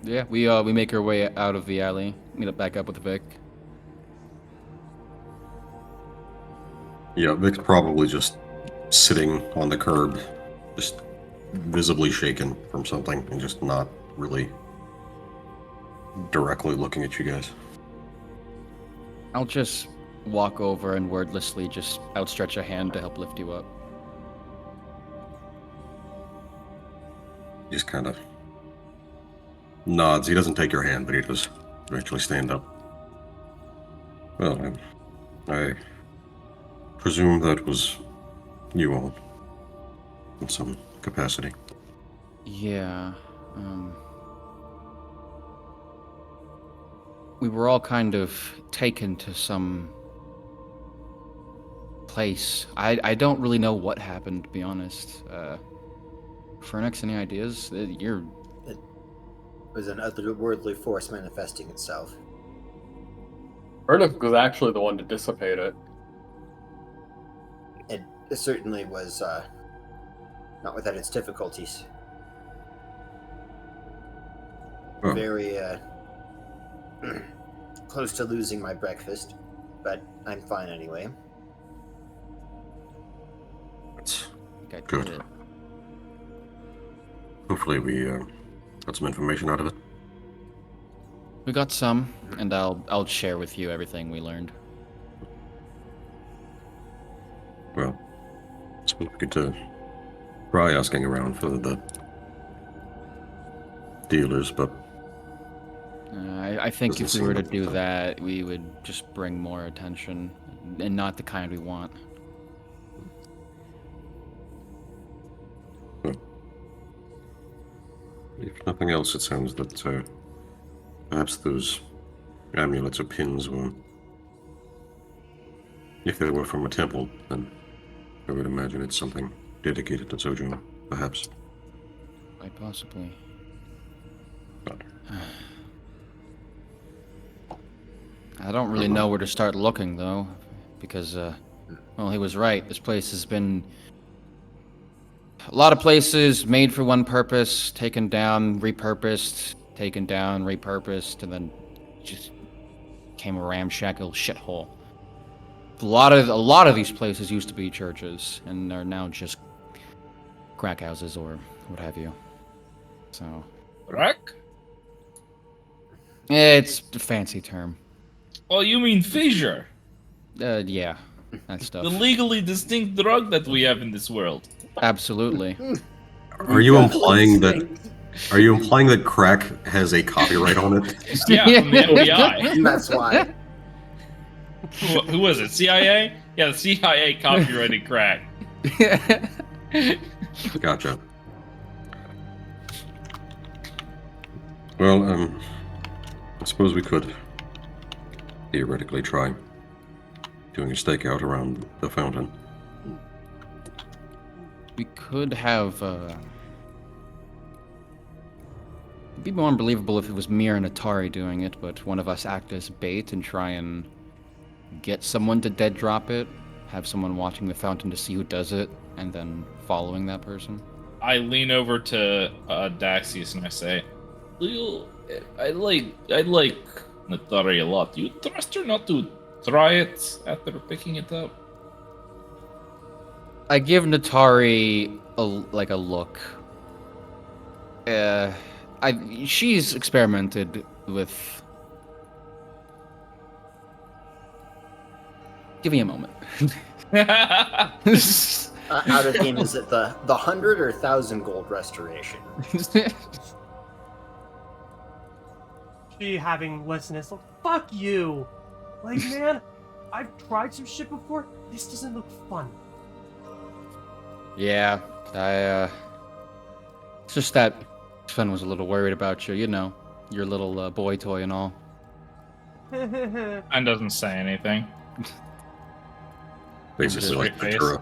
Yeah, we make our way out of the alley. Meet up back up with Vic. Yeah, Vic's probably just sitting on the curb, just visibly shaken from something and just not really directly looking at you guys. I'll just walk over and wordlessly just outstretch a hand to help lift you up. He just kind of nods. He doesn't take your hand, but he does eventually stand up. Well, I presume that was you all in some capacity. Yeah, we were all kind of taken to some place. I don't really know what happened, to be honest. Fernix, any ideas? You're... It was an otherworldly force manifesting itself. Ernest was actually the one to dissipate it. It certainly was not without its difficulties. Oh. Very close to losing my breakfast, but I'm fine anyway. That's I did good. it. Hopefully we got some information out of it. We got some, and I'll share with you everything we learned. Well, I suppose we could try asking around for the dealers, but I think Doesn't if we were to seem do like- that, we would just bring more attention, and not the kind we want. if nothing else, it sounds that perhaps those amulets or pins were, if they were from a temple, then I would imagine it's something dedicated to Sojourn, perhaps. Quite possibly. But I don't really know where to start looking, though, because, well, he was right. This place has been... A lot of places made for one purpose, taken down, repurposed, taken down, repurposed, and then just became a ramshackle shithole. A lot of these places used to be churches, and are now just crack houses or what have you. So, Rack? it's a fancy term. Oh, you mean fissure? Yeah, that stuff. The legally distinct drug that we have in this world. Absolutely. are you implying that crack has a copyright on it? Yeah, from the FBI. And that's why. Who was it? CIA? Yeah, the CIA copyrighted crack. Gotcha. Well, I suppose we could theoretically try doing a stakeout around the fountain. We could have, it'd be more unbelievable if it was Mir and Atari doing it, but one of us act as bait and try and get someone to dead drop it, have someone watching the fountain to see who does it, and then following that person. I lean over to Daxius and I say, I like Natari a lot. Do you trust her not to try it after picking it up? I give Natari a look. She's experimented with... Give me a moment. Out of game, is it the 100 or 1,000 gold restoration? She having listeners, like, fuck you! Like, man, I've tried some shit before. This doesn't look fun. Yeah, it's just that Sven was a little worried about you, you know, your little boy toy and all. And doesn't say anything. Basically like Straight face. Ventura.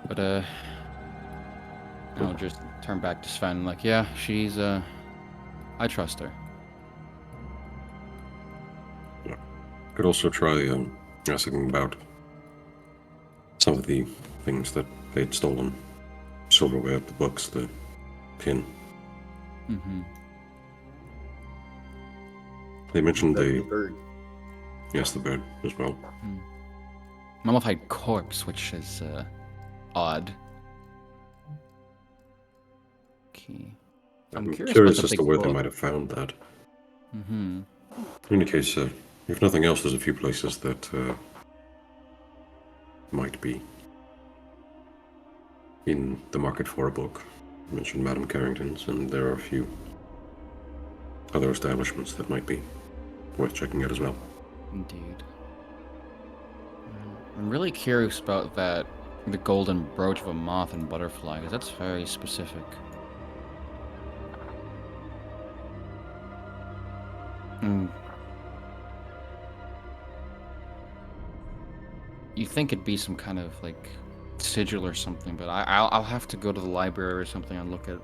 But, I'll just turn back to Sven, like, yeah, she's, I trust her. Could also try asking about some of the things that they'd stolen. Silverware, the books, the pin. Mm-hmm. They mentioned The the... bird. Yes, the bird as well. Mummified corpse, which is, odd. Okay. I'm curious curious about as the to big where they book. might have found that. Mm-hmm. In any case, if nothing else, there's a few places that might be in the market for a book. I mentioned Madame Carrington's, and there are a few other establishments that might be worth checking out as well. Indeed. I'm really curious about that, the golden brooch of a moth and butterfly, because that's very specific. You think it'd be some kind of like sigil or something, but I'll have to go to the library or something and look at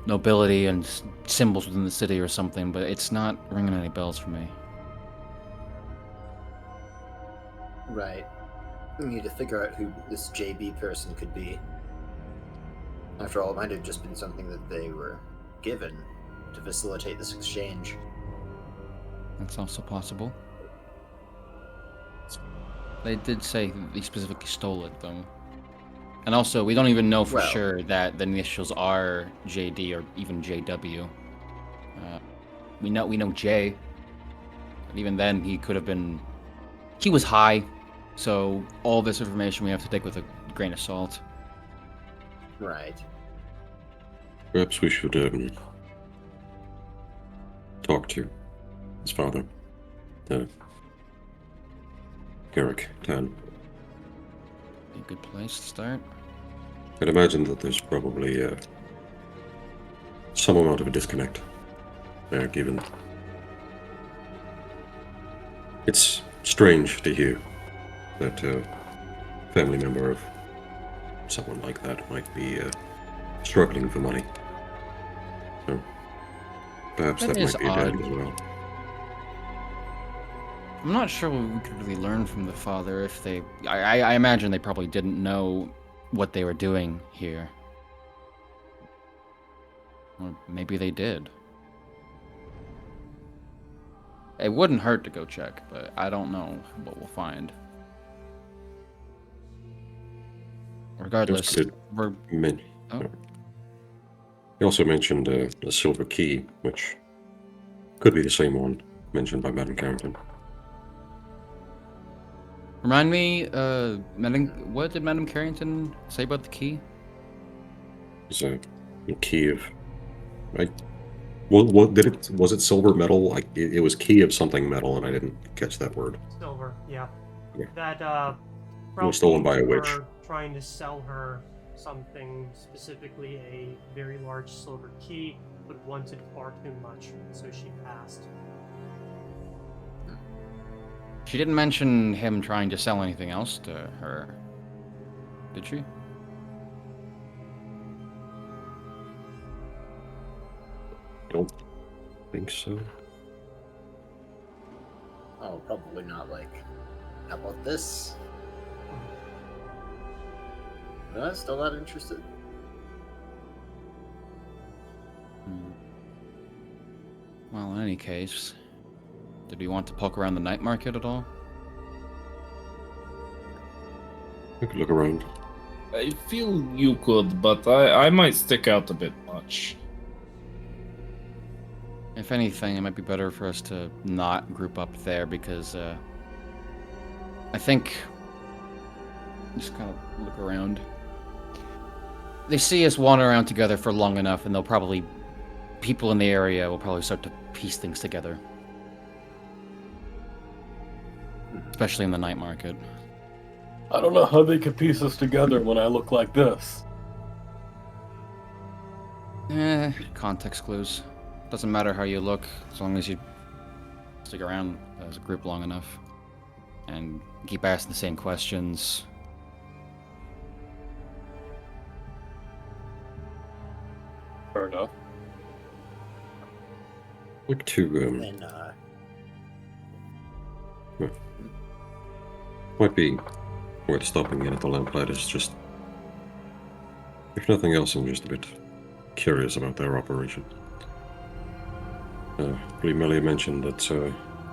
nobility and symbols within the city or something, but it's not ringing any bells for me. Right. We need to figure out who this JB person could be. After all, it might have just been something that they were given to facilitate this exchange. That's also possible. They did say that they specifically stole it, though. And also, we don't even know for sure that the initials are JD or even JW. We know J. But even then, he could have been... He was high, so all this information we have to take with a grain of salt. Right. Perhaps we should talk to his father, Garrick Tan. A good place to start. I'd imagine that there's probably some amount of a disconnect there, given it's strange to hear that a family member of someone like that might be struggling for money. So perhaps That that is might be a odd. dad as well. I'm not sure what we could really learn from the father if they... I imagine they probably didn't know what they were doing here. Or maybe they did. It wouldn't hurt to go check, but I don't know what we'll find. Regardless, Good. we're... Oh. He also mentioned a silver key, which could be the same one mentioned by Madame Carrington. Remind me, what did Madame Carrington say about the key? It's a key of... Right? What did it... Was it silver metal? It was key of something metal, and I didn't catch that word. Silver, yeah. Yeah. That, It was stolen by a were witch. trying to sell her something, specifically a very large silver key, but wanted far too much, so she passed. She didn't mention him trying to sell anything else to her, did she? Don't think so. Oh, probably not like, how about this? I'm still not interested. Well, in any case, did we want to poke around the night market at all? We could look around. I feel you could, but I might stick out a bit much. If anything, it might be better for us to not group up there because I think just kind of look around. They see us wander around together for long enough, and people in the area will probably start to piece things together. Especially in the night market. I don't know how they could piece us together when I look like this. Context clues. Doesn't matter how you look, as long as you stick around as a group long enough. And keep asking the same questions. Fair enough. Look to And, might be worth stopping in at the lamplight. Is just, if nothing else, I'm just a bit curious about their operation. I believe Melia mentioned that,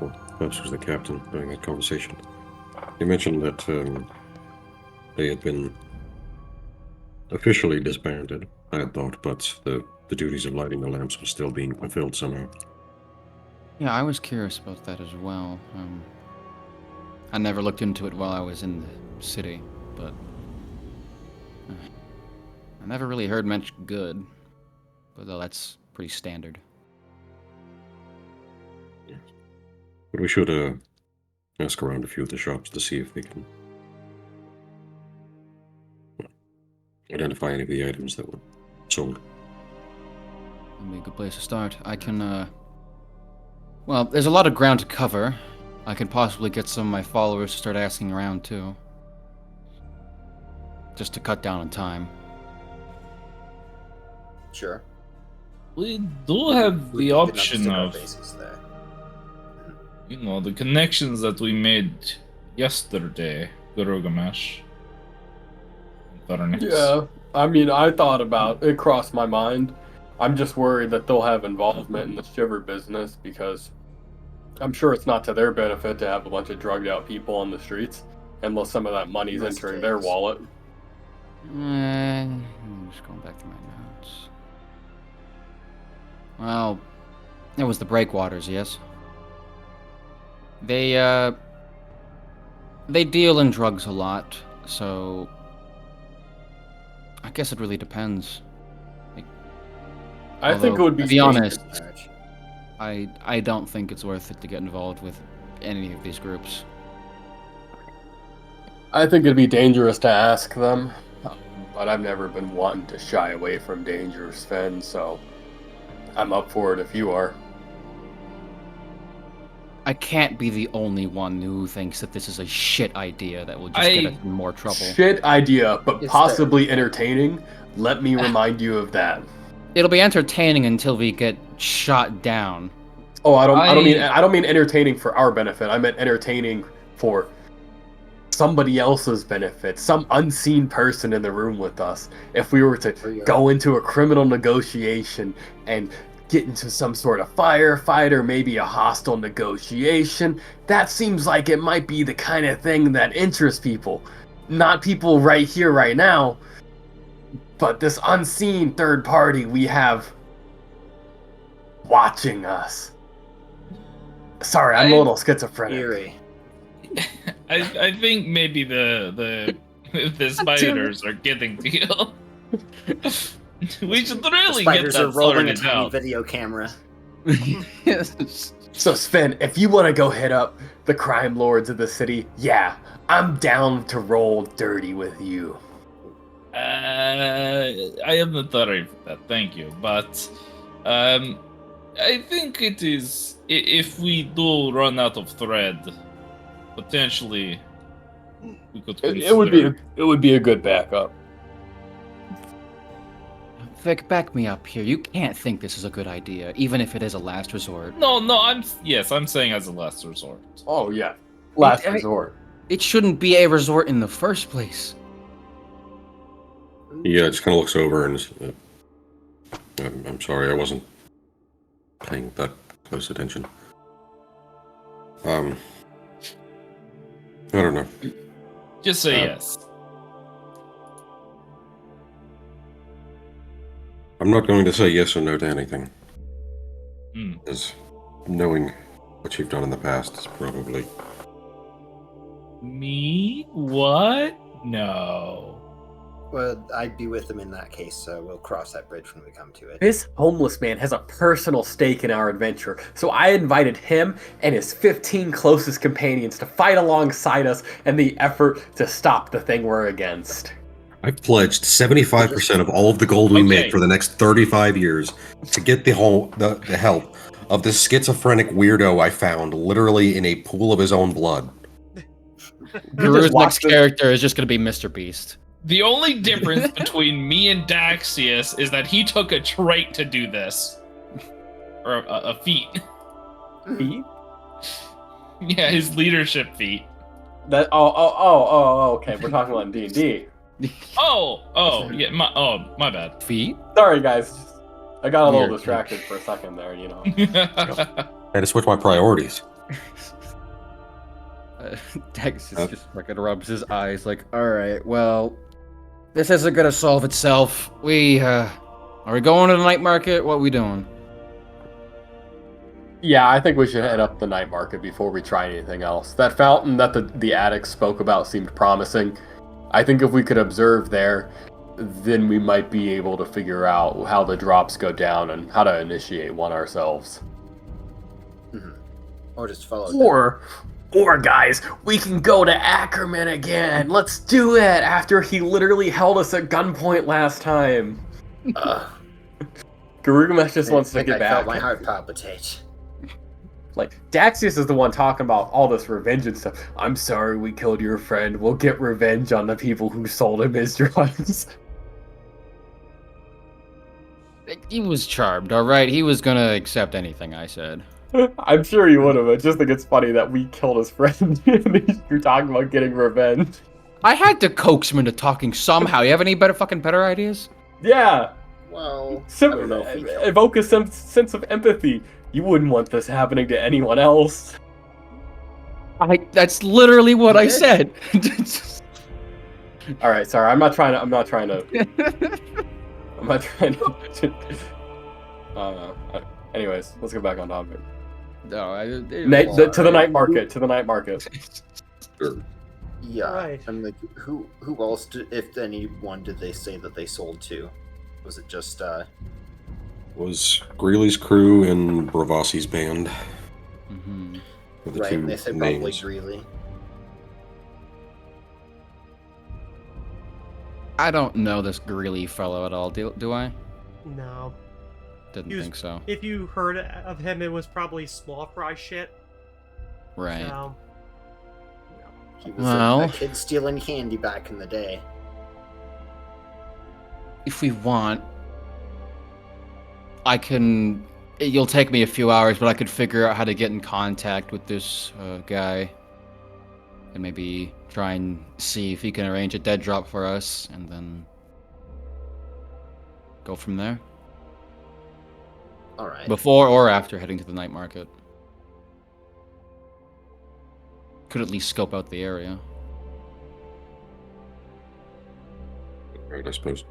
well, perhaps was the captain during that conversation. He mentioned that they had been officially disbanded, I had thought, but the duties of lighting the lamps were still being fulfilled somehow. Yeah, I was curious about that as well. I never looked into it while I was in the city, but I never really heard much good. But though that's pretty standard. But we should ask around a few of the shops to see if they can identify any of the items that were sold. That'd be a good place to start. I can, well, there's a lot of ground to cover. I can possibly get some of my followers to start asking around too. Just to cut down on time. Sure. We do have We the can option stick our of, faces there. the connections that we made yesterday, Gurugamesh. Yeah, I mean, I thought about it, crossed my mind. I'm just worried that they'll have involvement in the shiver business because I'm sure it's not to their benefit to have a bunch of drugged out people on the streets unless some of that money's Most entering their days. wallet. I'm just going back to my notes. Well, it was the breakwaters, yes. They deal in drugs a lot, so I guess it really depends. I think it would be to be honest, Marriage. I don't think it's worth it to get involved with any of these groups. I think it'd be dangerous to ask them, but I've never been one to shy away from danger, Sven, so I'm up for it if you are. I can't be the only one who thinks that this is a shit idea that will just get us in more trouble. Shit idea, but It's possibly entertaining. Let me remind you of that. It'll be entertaining until we get shot down. Oh, I don't mean entertaining for our benefit. I meant entertaining for somebody else's benefit, some unseen person in the room with us. If we were to go into a criminal negotiation and get into some sort of firefight or maybe a hostile negotiation, that seems like it might be the kind of thing that interests people. Not people right here, right now, but this unseen third party we have watching us. Sorry, I'm a little schizophrenic. Eerie. I think maybe the spiders are getting to you. We should really get Spiders are that rolling a sorted tiny out. video camera. So Sven, if you want to go hit up the crime lords of the city, yeah, I'm down to roll dirty with you. I am not sorry for that, thank you. But I think it is, if we do run out of thread, potentially we could consider... It would be a good backup. Vic, back me up here. You can't think this is a good idea, even if it is a last resort. No, I'm saying as a last resort. Oh yeah, last I- resort. It shouldn't be a resort in the first place. Yeah, it just kind of looks over and is, I'm sorry, I wasn't paying that close attention. I don't know. Just say yes. I'm not going to say yes or no to anything. Hmm. As knowing what you've done in the past is probably... Me? What? No. Well, I'd be with them in that case, so we'll cross that bridge when we come to it. This homeless man has a personal stake in our adventure, so I invited him and his 15 closest companions to fight alongside us in the effort to stop the thing we're against. I've pledged 75% of all of the gold we Okay. make for the next 35 years to get the help of this schizophrenic weirdo I found literally in a pool of his own blood. Guru's watch next this- character is just going to be Mr. Beast. The only difference between me and Daxius is that he took a trait to do this. Or a feat. Feet? Yeah, his leadership feat. That okay. We're talking about D&D. Oh, yeah, my bad. Feet? Sorry, guys. I got a little Weird. distracted for a second there. You know. I had to switch my priorities. Dex is just fucking rubs his eyes like, alright, well, this isn't gonna solve itself. Are we going to the night market? What are we doing? Yeah, I think we should head up the night market before we try anything else. That fountain that the addict spoke about seemed promising. I think if we could observe there, then we might be able to figure out how the drops go down and how to initiate one ourselves. Or just follow them. Or guys, we can go to Ackerman again. Let's do it after he literally held us at gunpoint last time. Ugh. Garugamesh just wants to I get felt back. my heart palpitate. Like, Daxius is the one talking about all this revenge and stuff. I'm sorry we killed your friend. We'll get revenge on the people who sold him his drugs. He was charmed, all right? He was gonna accept anything I said. I'm sure he would have. I just think it's funny that we killed his friend. And you're talking about getting revenge. I had to coax him into talking somehow. You have any better ideas? Yeah. Well, I don't know if we killed Evoke a sense of empathy. You wouldn't want this happening to anyone else. That's literally what I said. All right, sorry. I'm not trying to. I'm not trying to. Anyways, let's get back on topic. No, To the night market. To the night market. Sure. Yeah. Right. I'm like, who else, if anyone, did they say that they sold to? Was it just, Was Greeley's crew and Bravasi's band. Mhm. Were the right, two and they said names. probably Greeley. I don't know this Greeley fellow at all, do I? No. Didn't He was- think so. If you heard of him, it was probably small fry shit. Right. So, He was Well- a kid stealing candy back in the day. If we want, I can... You'll take me a few hours, but I could figure out how to get in contact with this guy. And maybe try and see if he can arrange a dead drop for us, and then... go from there. Alright. Before or after heading to the night market. Could at least scope out the area. Right, I suppose.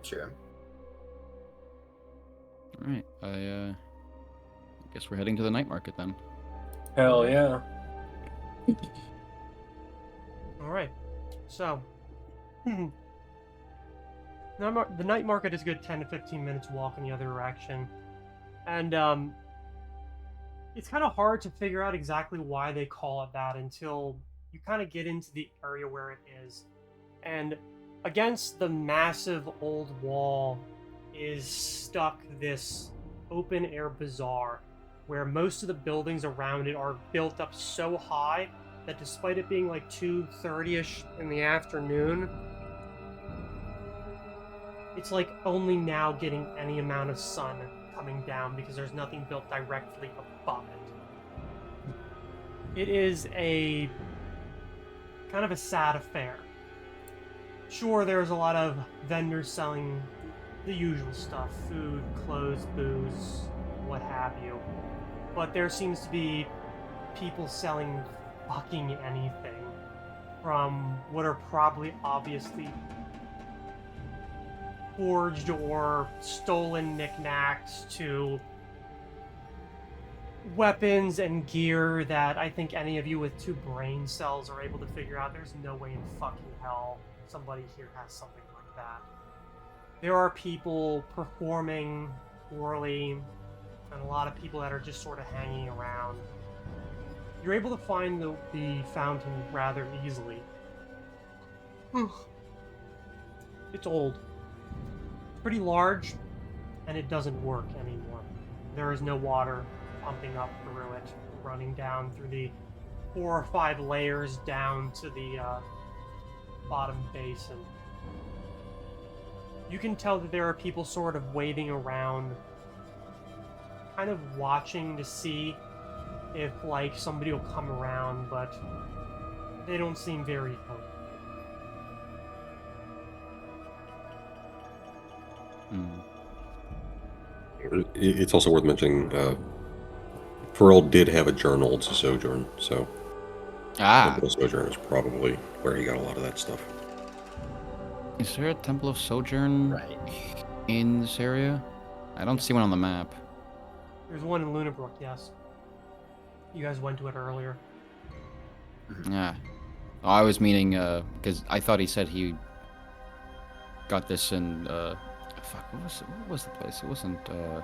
Sure. Alright, I guess we're heading to the night market then. Hell yeah. alright. So, the night market is a good 10 to 15 minutes walk in the other direction. And, it's kind of hard to figure out exactly why they call it that until you kind of get into the area where it is. And against the massive old wall is stuck this open air bazaar where most of the buildings around it are built up so high that despite it being like 2:30ish in the afternoon, it's like only now getting any amount of sun coming down because there's nothing built directly above it. It is a kind of a sad affair. Sure, there's a lot of vendors selling the usual stuff, food, clothes, booze, what have you. But there seems to be people selling fucking anything, from what are probably obviously forged or stolen knickknacks to weapons and gear that I think any of you with 2 brain cells are able to figure out there's no way in fucking hell somebody here has something like that. There are people performing poorly, and a lot of people that are just sort of hanging around. You're able to find the fountain rather easily. It's old. It's pretty large, and it doesn't work anymore. There is no water pumping up through it, running down through the 4 or 5 layers down to the bottom basin. You can tell that there are people sort of waiting around, kind of watching to see if, like, somebody will come around, but they don't seem very hopeful. It's also worth mentioning, Frell did have a journal to Sojourn, so Temple of Sojourn is probably where he got a lot of that stuff. Is there a Temple of Sojourn Right. in this area? I don't see one on the map. There's one in Lunar Brook, yes. You guys went to it earlier. Yeah. Oh, I was meaning, because I thought he said he got this in, fuck, what was the place? It wasn't, hold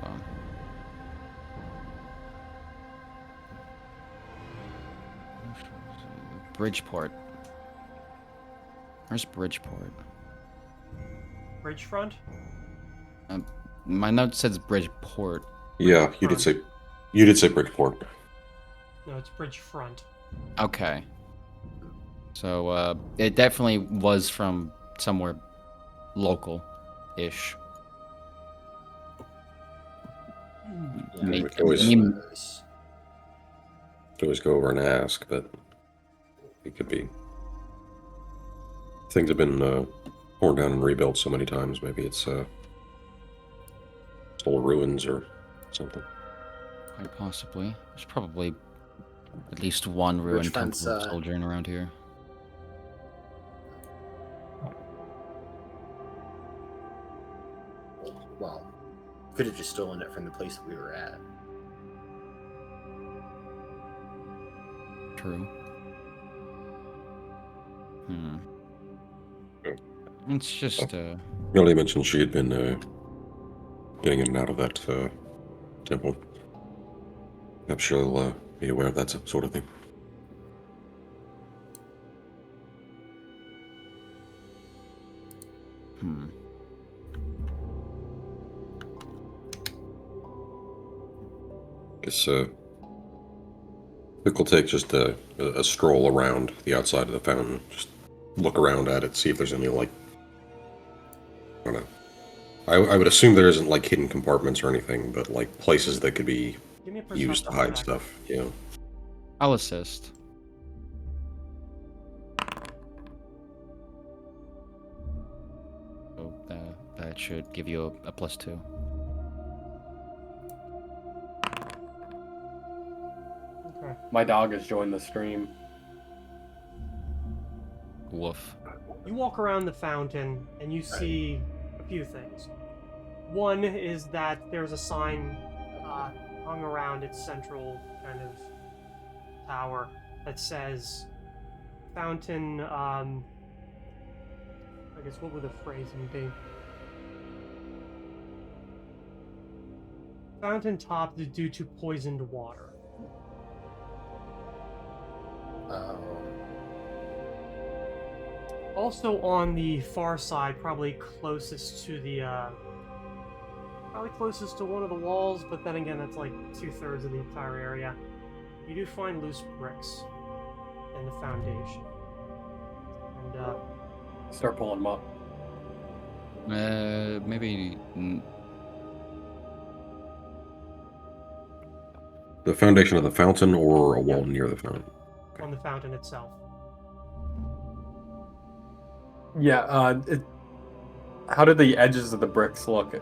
on. Bridgeport. Where's Bridgeport? Bridgefront? My note says Bridgeport. Yeah, you did say Bridgeport. No, it's bridge front. Okay. So it definitely was from somewhere local-ish. Yeah, Maybe- we can always- I mean, Could always go over and ask, but it could be. Things have been torn down and rebuilt so many times. Maybe it's still ruins or something. quite possibly. There's probably at least one ruined front's, temple soldiering around here. Well, could have just stolen it from the place we were at. True. Yeah. It's just, Melody mentioned she had been getting in and out of that temple. I'm sure she'll be aware of that sort of thing. Guess Vic will take just a stroll around the outside of the fountain. Just look around at it, see if there's any, like, I don't know. I would assume there isn't, like, hidden compartments or anything, but, like, places that could be Give me a used to perception hide check. stuff, you know. I'll assist. So that should give you a +2. Okay. My dog has joined the stream. Woof. You walk around the fountain and you see a few things. One is that there's a sign hung around its central kind of tower that says fountain, I guess what would the phrasing be? Fountain topped due to poisoned water. Also on the far side, probably closest to the, probably closest to one of the walls, but then again, that's like 2/3 of the entire area. You do find loose bricks in the foundation. And, Start pulling them up. Maybe. The foundation of the fountain or a wall near the fountain? on the fountain itself. Yeah, how do the edges of the bricks look?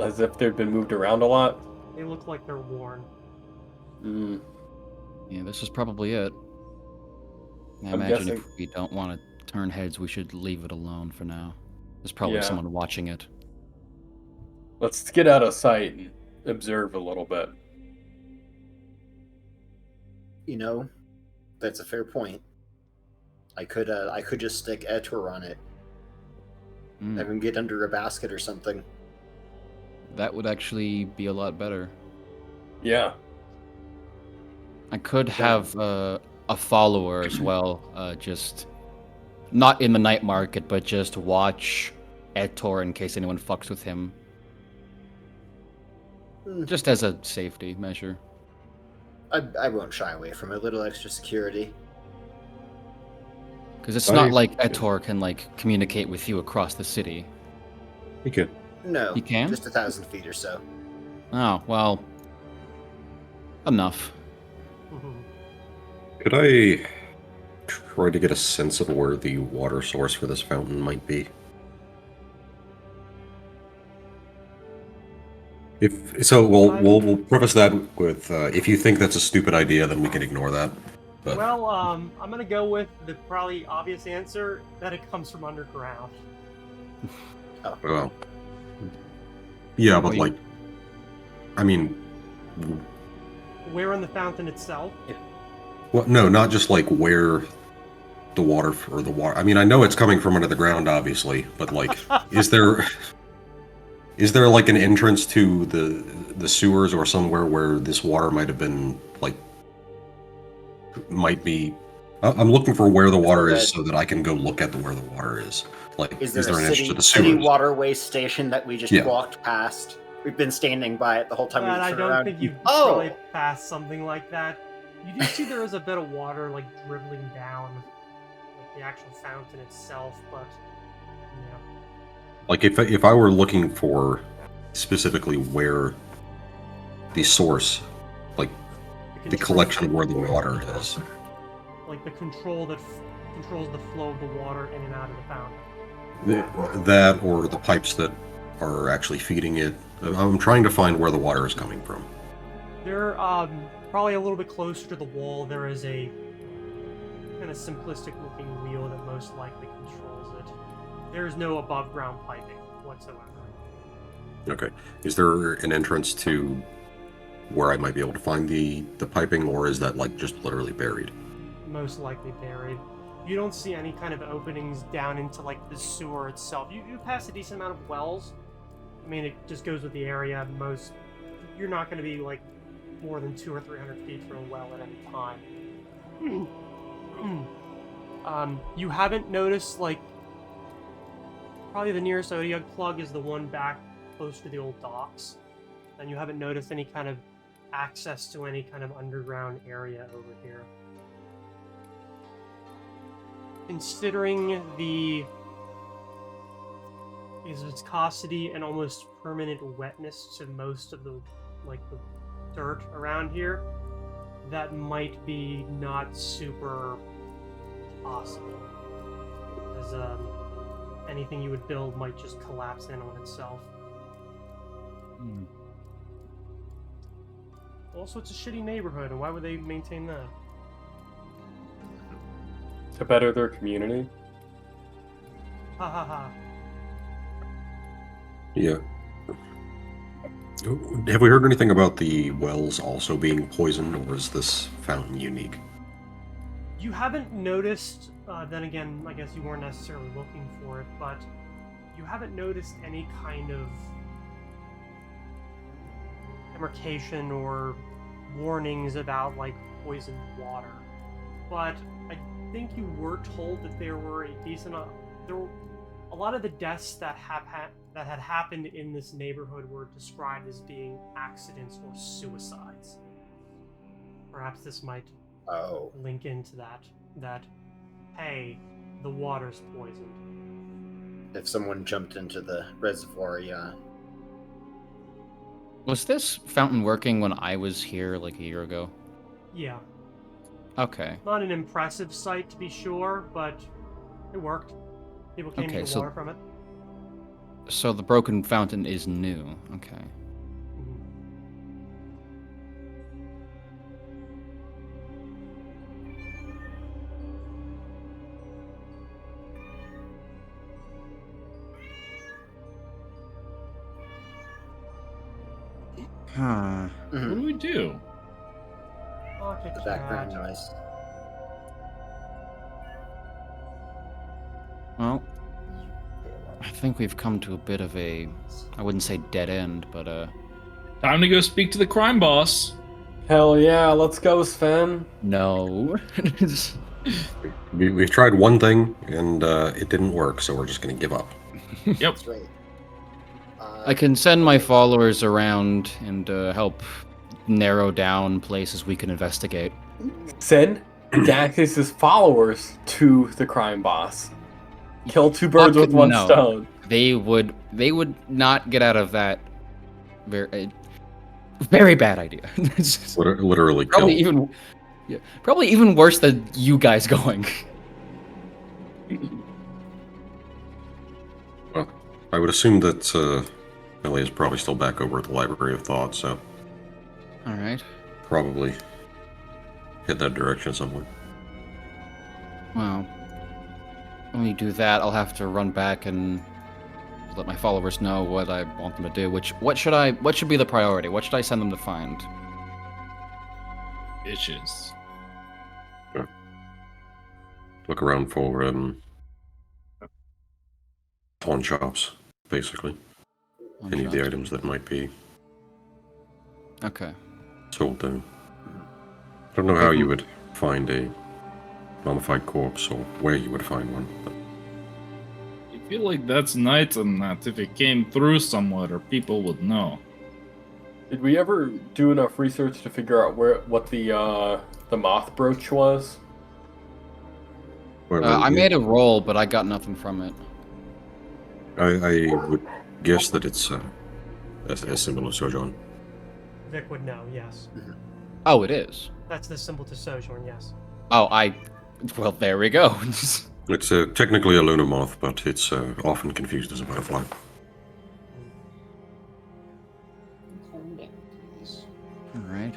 As if they've been moved around a lot? They look like they're worn. Mm. Yeah, this is probably it. I I'm imagine guessing- if we don't want to turn heads, we should leave it alone for now. There's probably Yeah. someone watching it. Let's get out of sight and observe a little bit. You know, that's a fair point. I could just stick Etor on it. Mm, Have him get under a basket or something. that would actually be a lot better. Yeah. I could have a follower as well, just not in the night market, but just watch Etor in case anyone fucks with him, just as a safety measure. I won't shy away from a little extra security. Because it's not like Etor can like communicate with you across the city. You could. No, He can? just 1,000 feet or so. Oh well, enough. Could I try to get a sense of where the water source for this fountain might be? If so, we'll preface that with if you think that's a stupid idea, then we can ignore that. But Well, I'm gonna go with the probably obvious answer that it comes from underground. well, yeah, but Well, like, I mean, Where in the fountain itself? well, no, not just like where the water or the water. I mean, I know it's coming from under the ground, obviously, but like, is there like an entrance to the sewers or somewhere where this water might have been like might be? I'm looking for where the water is so that I can go look at where the water is. Like, Is there an a entrance to city, the city sewers? waterway station that we just Yeah. walked past? We've been standing by it the whole time But we've I turned don't around. think you've Oh! probably passed something like that. You do see there is a bit of water, like, dribbling down, like, the actual fountain itself, but, yeah. Like, if I were looking for specifically where the source, like, the collection of where the water is. Like, the control that controls the flow of the water in and out of the fountain. That, or the pipes that are actually feeding it. I'm trying to find where the water is coming from. They're, probably a little bit closer to the wall. There is a kind of simplistic looking wheel that most likely controls it. There's no above ground piping whatsoever. Okay. Is there an entrance to where I might be able to find the piping, or is that, like, just literally buried? Most likely buried. You don't see any kind of openings down into, like, the sewer itself. You pass a decent amount of wells. I mean, it just goes with the area. You're not going to be, like, more than 200 or 300 feet from a well at any time. You haven't noticed, like, probably the nearest Odiug plug is the one back close to the old docks, and you haven't noticed any kind of access to any kind of underground area over here. Considering the viscosity and almost permanent wetness to most of the dirt around here, that might be not super possible, as anything you would build might just collapse in on itself. Also, it's a shitty neighborhood, and why would they maintain that? To better their community. Ha ha ha. Yeah. Have we heard anything about the wells also being poisoned, or is this fountain unique? You haven't noticed, then again, I guess you weren't necessarily looking for it, but you haven't noticed any kind of demarcation or warnings about, like, poisoned water. But I think you were told that there were a lot of the deaths that had happened in this neighborhood were described as being accidents or suicides. Perhaps this might link into that, hey, the water's poisoned. If someone jumped into the reservoir, yeah. Was this fountain working when I was here, like, a year ago? Yeah. Okay. Not an impressive sight, to be sure, but it worked. People came to get water from it. So the broken fountain is new. Okay. Huh. What do we do? The background noise. Well, I think we've come to a bit of a, I wouldn't say dead end, but Time to go speak to the crime boss. Hell yeah, let's go, Sven. no. We've tried one thing, and it didn't work, so we're just going to give up. Yep. That's right. I can send my followers around and help narrow down places we can investigate. Send Dax's followers to the crime boss. Kill two birds with one No. stone. They would not get out of that. Very bad idea. Literally probably killed. probably even worse than you guys going. Well, I would assume that Ellie is probably still back over at the Library of Thought, so All right. probably head that direction somewhere. Well, when we do that, I'll have to run back and let my followers know what I want them to do. What should be the priority? What should I send them to find? Bitches. Look around for pawn shops, basically. Pawn Any of the shops. items that might be Okay. sold there. I don't know how you would find a mummified corpse, or where you would find one. But I feel like that's nice and that if it came through somewhere, people would know. Did we ever do enough research to figure out what the moth brooch was? I made a roll, but I got nothing from it. I would guess that it's a symbol of Sojourn. Vic would know, yes. Oh, it is. That's the symbol to Sojourn, yes. Oh, well, there we go. It's technically a lunar moth, but it's often confused as a butterfly. All right.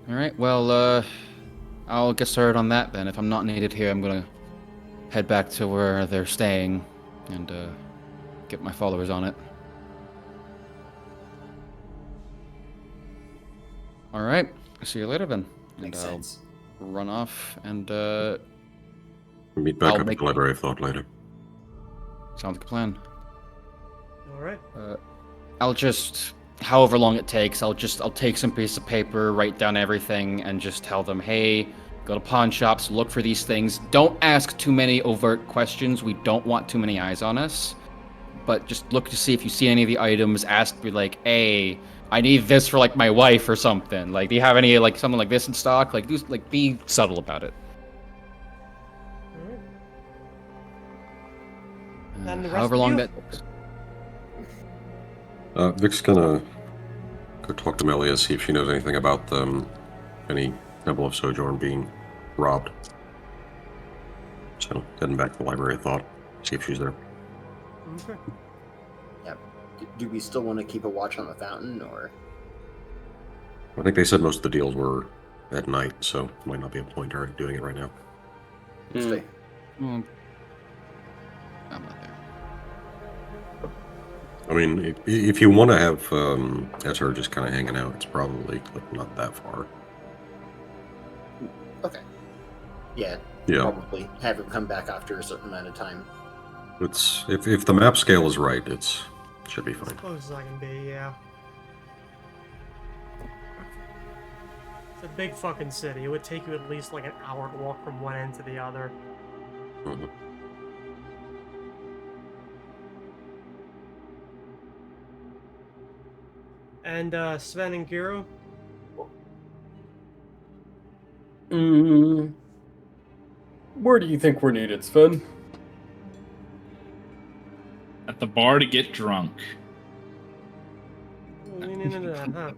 All right. Well, I'll get started on that then. If I'm not needed here, I'm gonna head back to where they're staying and get my followers on it. All right. See you later then. Makes sense. Run off and Meet back I'll up make- at the Library of Thought later. sounds like a plan. All right. I'll just, however long it takes, I'll take some piece of paper, write down everything, and just tell them, hey, go to pawn shops, look for these things. Don't ask too many overt questions. We don't want too many eyes on us. But just look to see if you see any of the items. Ask, be like, hey, I need this for like my wife or something. Like, do you have any like something like this in stock? Like, be subtle about it. All right. And the rest However of long you? that takes. Vic's gonna go talk to Melia, see if she knows anything about any Temple of Sojourn being robbed. So, heading back to the Library of Thought, see if she's there. Okay. Yep. Do we still want to keep a watch on the fountain, or? I think they said most of the deals were at night, so might not be a point already doing it right now. Stay. Well, I'm not there. I mean, if you want to have Ezra just kind of hanging out, it's probably like not that far. Okay. Yeah. Yeah, Probably have him come back after a certain amount of time. it's if the map scale is right, it should be As fine. close as I can be, yeah. It's a big fucking city. It would take you at least like an hour to walk from one end to the other. Mhm. And Sven and Giro, Where do you think we're needed, Sven? At the bar to get drunk. huh?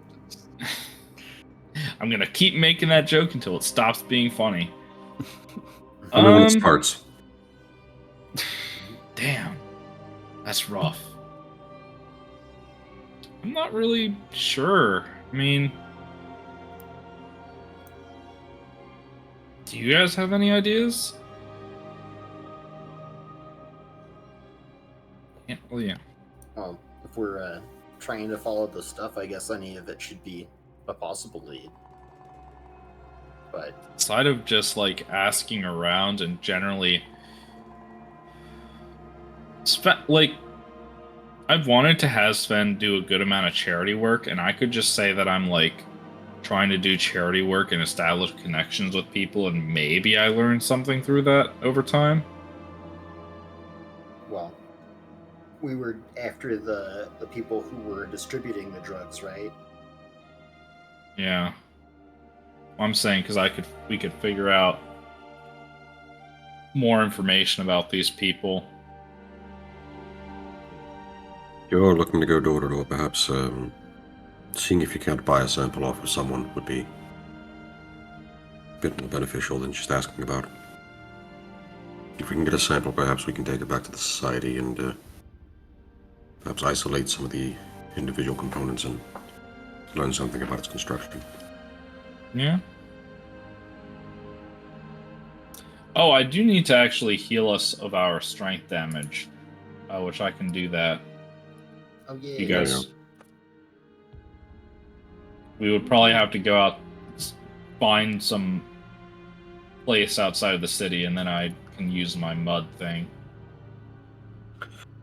I'm gonna keep making that joke until it stops being funny. Only when it starts. Damn. That's rough. I'm not really sure. I mean, do you guys have any ideas? Can't really. Well, if we're trying to follow the stuff, I guess any of it should be a possible lead. But Aside of just like asking around and generally, like, I've wanted to have Sven do a good amount of charity work, and I could just say that I'm like trying to do charity work and establish connections with people, and maybe I learned something through that over time. well, we were after the people who were distributing the drugs, right? Yeah, I'm saying because we could figure out more information about these people. You're looking to go door to door, perhaps seeing if you can't buy a sample off of someone would be a bit more beneficial than just asking about it. If we can get a sample, perhaps we can take it back to the society and perhaps isolate some of the individual components and learn something about its construction. Yeah. Oh, I do need to actually heal us of our strength damage, which I can do that. Oh yeah. You guys, we would probably have to go out, find some place outside of the city, and then I can use my mud thing.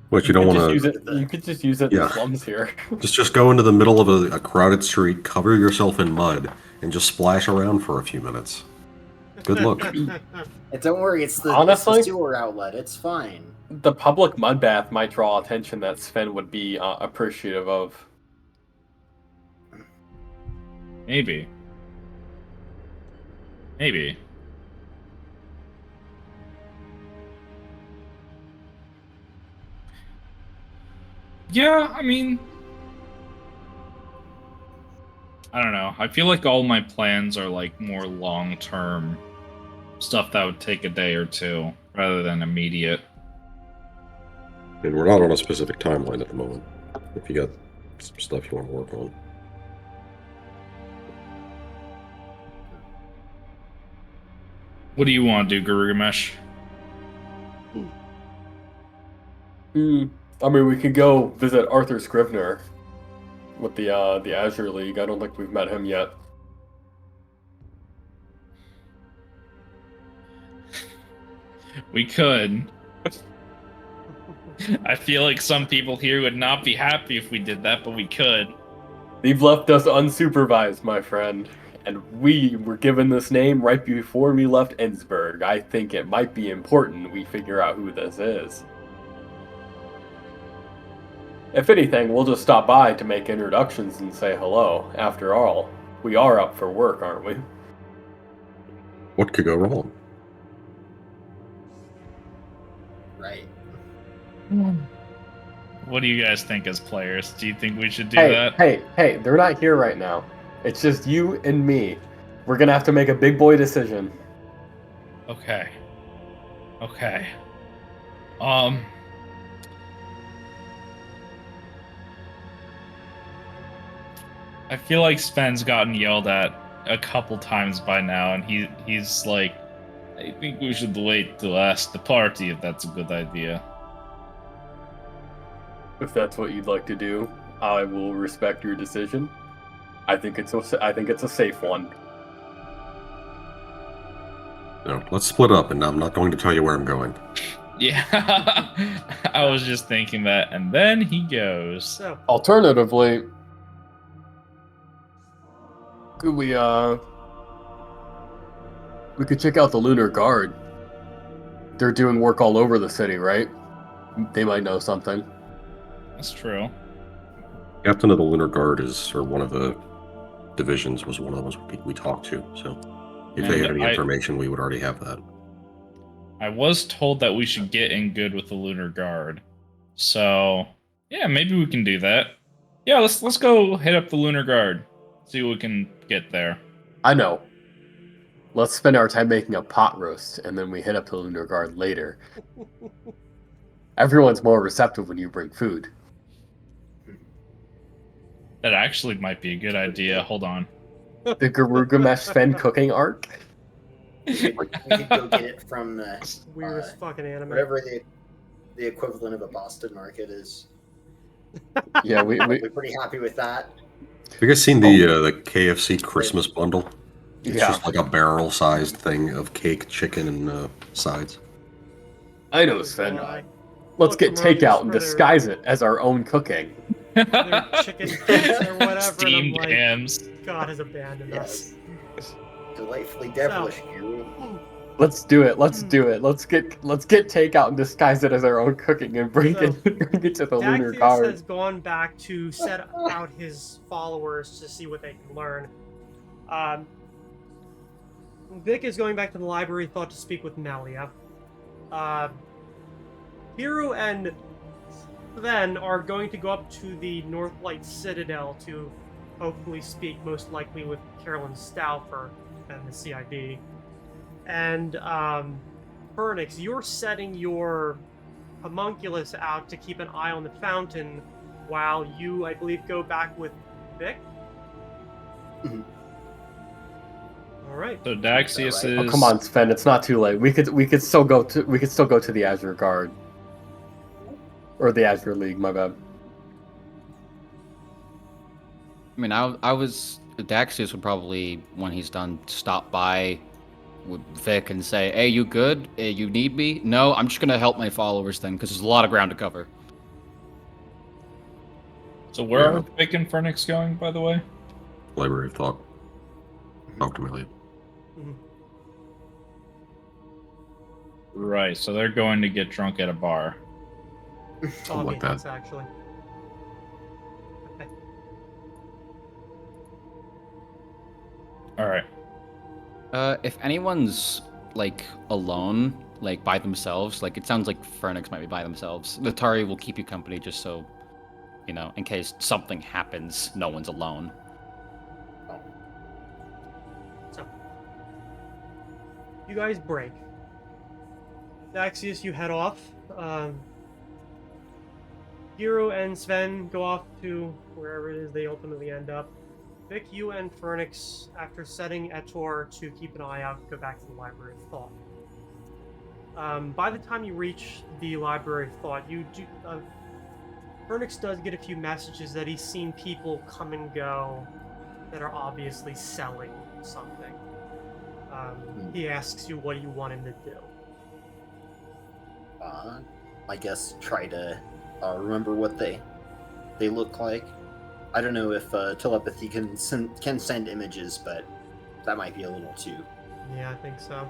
But you don't want to You could just use it in Yeah. the slums here. just go into the middle of a crowded street, cover yourself in mud, and just splash around for a few minutes. Good luck. And don't worry, it's the Honestly? sewer outlet. It's fine. The public mud bath might draw attention that Sven would be appreciative of. Maybe. Maybe. Yeah, I mean, I don't know. I feel like all my plans are like more long-term stuff that would take a day or two rather than immediate. And we're not on a specific timeline at the moment. If you got some stuff you want to work on. What do you want to do, Garugamesh? I mean, we could go visit Arthur Scrivener with the Azure League. I don't think we've met him yet. We could. I feel like some people here would not be happy if we did that, but we could. They've left us unsupervised, my friend. And we were given this name right before we left Innsbruck. I think it might be important we figure out who this is. If anything, we'll just stop by to make introductions and say hello. After all, we are up for work, aren't we? What could go wrong? Right. What do you guys think as players? Do you think we should do Hey, that? hey, they're not here right now. It's just you and me. We're gonna have to make a big boy decision. Okay. Okay. I feel like Sven's gotten yelled at a couple times by now, and he's like, I think we should wait till ask the party if that's a good idea. If that's what you'd like to do, I will respect your decision. I think it's a safe one. No, let's split up, and I'm not going to tell you where I'm going. Yeah, I was just thinking that, and then he goes. So, Alternatively, could we could check out the Lunar Guard. They're doing work all over the city, right? They might know something. That's true. Captain of the Lunar Guard or one of the divisions was one of the ones we talked to, so if they And had any information, we would already have that. I was told that we should get in good with the Lunar Guard. So, yeah, maybe we can do that. Yeah, let's go hit up the Lunar Guard. See what we can get there. I know. Let's spend our time making a pot roast, and then we hit up the Lunar Guard later. Everyone's more receptive when you bring food. That actually might be a good idea. Hold on. The Garugamesh Sven cooking arc? We could go get it from the weirdest fucking anime. whatever the equivalent of a Boston market is. Yeah, we We're pretty happy with that. Have you guys seen the KFC Christmas bundle? It's yeah. just like a barrel-sized thing of cake, chicken, and sides. I know, Sven. Why? Let's get commercials takeout and for their- disguise it as our own cooking. Their chicken cakes or whatever. Steamed and I'm like, hams. God has abandoned us. Yes. Delightfully devilish, you. Let's do it. Let's do it. Let's get takeout and disguise it as our own cooking and bring So, bring it to the Lunar Daxius Guard. has gone back to set out his followers to see what they can learn. Vic is going back to the library, thought to speak with Melia. Hiro and Sven are going to go up to the Northlight Citadel to hopefully speak, most likely with Carolyn Stauffer and the CID. And Fernix, you're setting your homunculus out to keep an eye on the fountain while you, I believe, go back with Vic. Mhm. All right. So Daxius Alright. is. Oh, come on, Sven. It's not too late. We could still go to the Azure Guard. Or the Azure League, my bad. I mean, I was Daxius would probably, when he's done, stop by with Vic and say, "Hey, you good? You need me?" No, I'm just gonna help my followers then, because there's a lot of ground to cover. So where Yeah. are Vic and Fernix going, by the way? Library of Thought. Talk to Melia. Right, so they're going to get drunk at a bar. Something like that. Ambiance, actually. Okay. All right. If anyone's like alone, like by themselves, like it sounds like Phoenix might be by themselves. Latari will keep you company just so, you know, in case something happens, no one's alone. So, you guys break. Daxius, you head off. Hiro and Sven go off to wherever it is they ultimately end up. Vic, you and Phoenix, after setting Etor to keep an eye out, go back to the Library of Thought. By the time you reach the Library of Thought, Phoenix does get a few messages that he's seen people come and go that are obviously selling something. He asks you what you want him to do. I guess try to remember what they look like. I don't know if telepathy can send images, but that might be a little too. Yeah, I think so.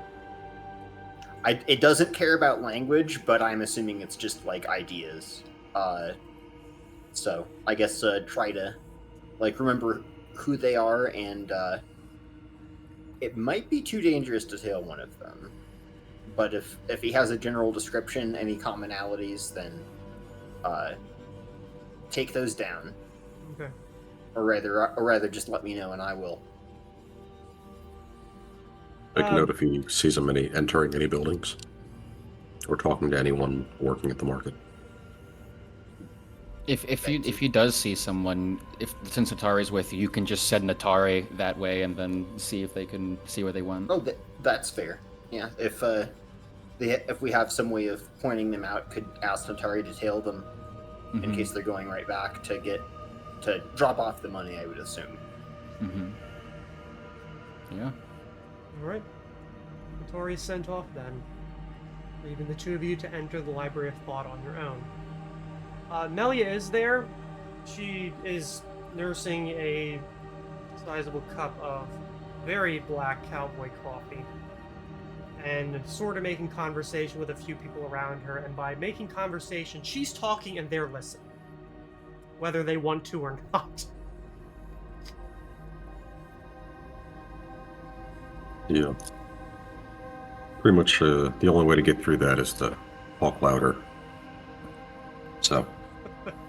It doesn't care about language, but I'm assuming it's just like ideas. So I guess try to like remember who they are, and it might be too dangerous to tail one of them. But if he has a general description, any commonalities, then take those down. Okay. Or rather, just let me know, and I will. Make a note if he sees them entering any buildings, or talking to anyone working at the market. If he does see someone, since Atari's with you, you can just send Atari that way and then see if they can see where they went. Oh, that's fair. Yeah, if we have some way of pointing them out, could ask Atari to tail them in case they're going right back to drop off the money, I would assume. Yeah. Alright. Tori is sent off then, leaving the two of you to enter the Library of Thought on your own. Melia is there. She is nursing a sizable cup of very black cowboy coffee and sort of making conversation with a few people around her, and by making conversation, she's talking and they're listening, whether they want to or not. Yeah. Pretty much the only way to get through that is to talk louder. So,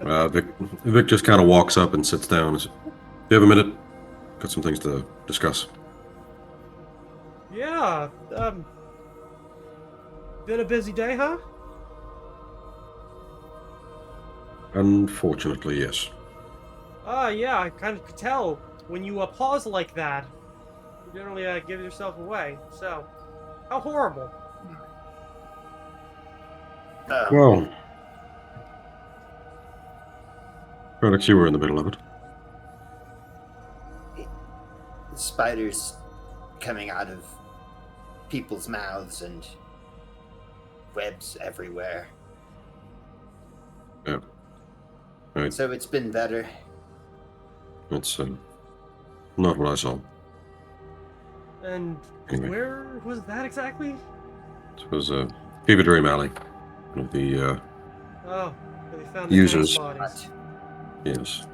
Vic just kind of walks up and sits down and says, "Do you have a minute? Got some things to discuss." Yeah, been a busy day, huh? Unfortunately, yes. Yeah, I kind of could tell when you pause like that. You generally give yourself away. So, how horrible. Well, Felix, you were in the middle of it. Spiders coming out of people's mouths and webs everywhere. Yeah. Right. So it's been better. It's not what I saw. And Anyway. where was that exactly? It was Fever Dream Alley. One of the Oh, they found the Users. dead bodies. yes.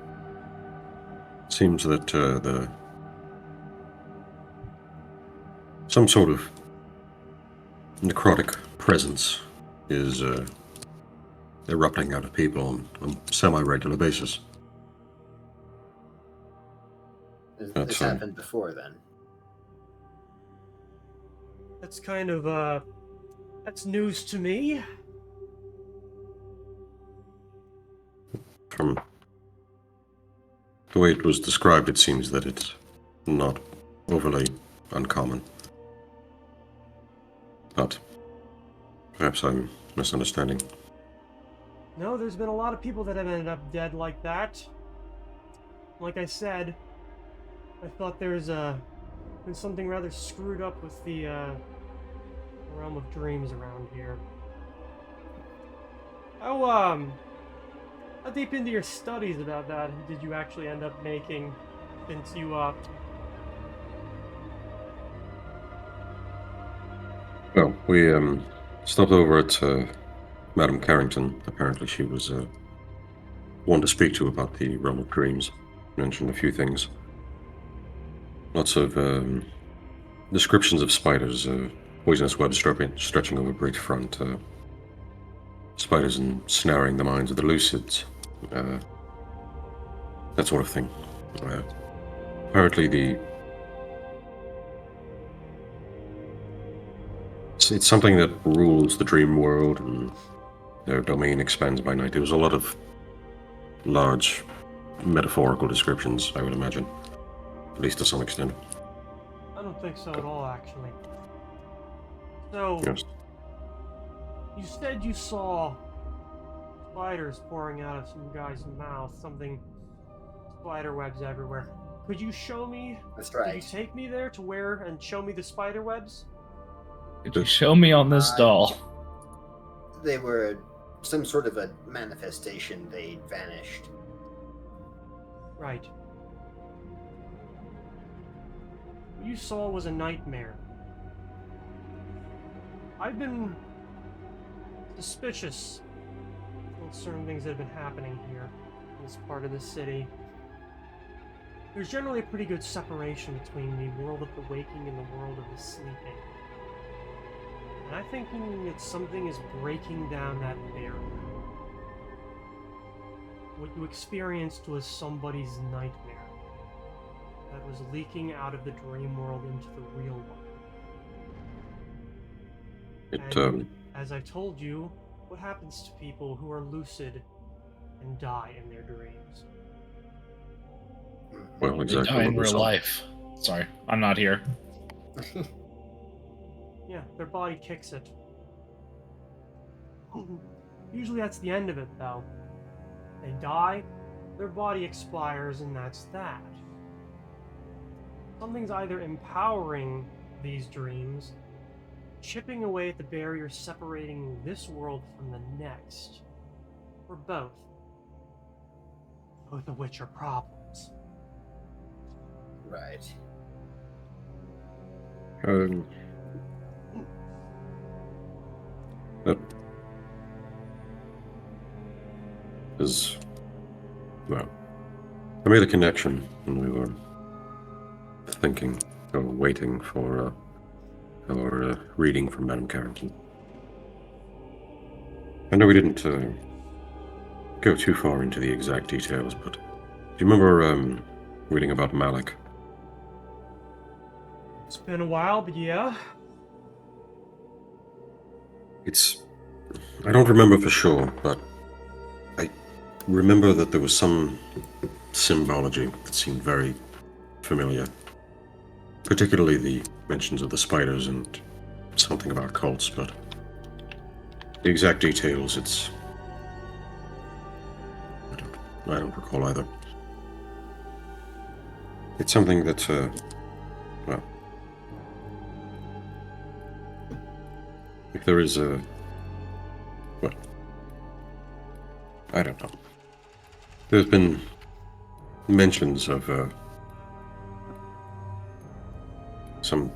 Seems that some sort of necrotic presence is erupting out of people on a semi-regular basis. This That's happened before then. That's kind of that's news to me. From the way it was described, it seems that it's not overly uncommon. But perhaps I'm misunderstanding. No, there's been a lot of people that have ended up dead like that. Like I said, I thought there's been something rather screwed up with the realm of dreams around here. How deep into your studies about that did you actually end up making since you Well, we stopped over at Madame Carrington. Apparently she was one to speak to about the realm of dreams. Mentioned a few things. Lots of descriptions of spiders, poisonous webs stretching over bridge front, spiders ensnaring the minds of the lucids, that sort of thing. Apparently it's something that rules the dream world, and their domain expands by night. There was a lot of large metaphorical descriptions, I would imagine, at least to some extent. I don't think so at all, actually. So, Yes. you said you saw spiders pouring out of some guy's mouth, spider webs everywhere. Could you show me? That's Could you right. take me there to where and show me the spider webs? Could you show me on this doll? They were some sort of a manifestation. They vanished. Right. What you saw was a nightmare. I've been suspicious of certain things that have been happening here in this part of the city. There's generally a pretty good separation between the world of the waking and the world of the sleeping. And I'm thinking that something is breaking down that barrier. What you experienced was somebody's nightmare that was leaking out of the dream world into the real one. And as I told you, what happens to people who are lucid and die in their dreams? Well, They exactly. die in what we real saw. life. Sorry, I'm not here. Yeah, their body kicks it. Usually that's the end of it, though. They die, their body expires, and that's that. Something's either empowering these dreams, chipping away at the barrier separating this world from the next, or both. Both of which are problems. Right. That is, well, I made a connection when we were thinking or waiting for our reading from Madame Carrington. I know we didn't go too far into the exact details, but do you remember reading about Malik? It's been a while, but yeah. I don't remember for sure, but I remember that there was some symbology that seemed very familiar. Particularly the mentions of the spiders and something about cults, but the exact details, I don't recall either. It's something that, well, if there is well, I don't know. There's been mentions of some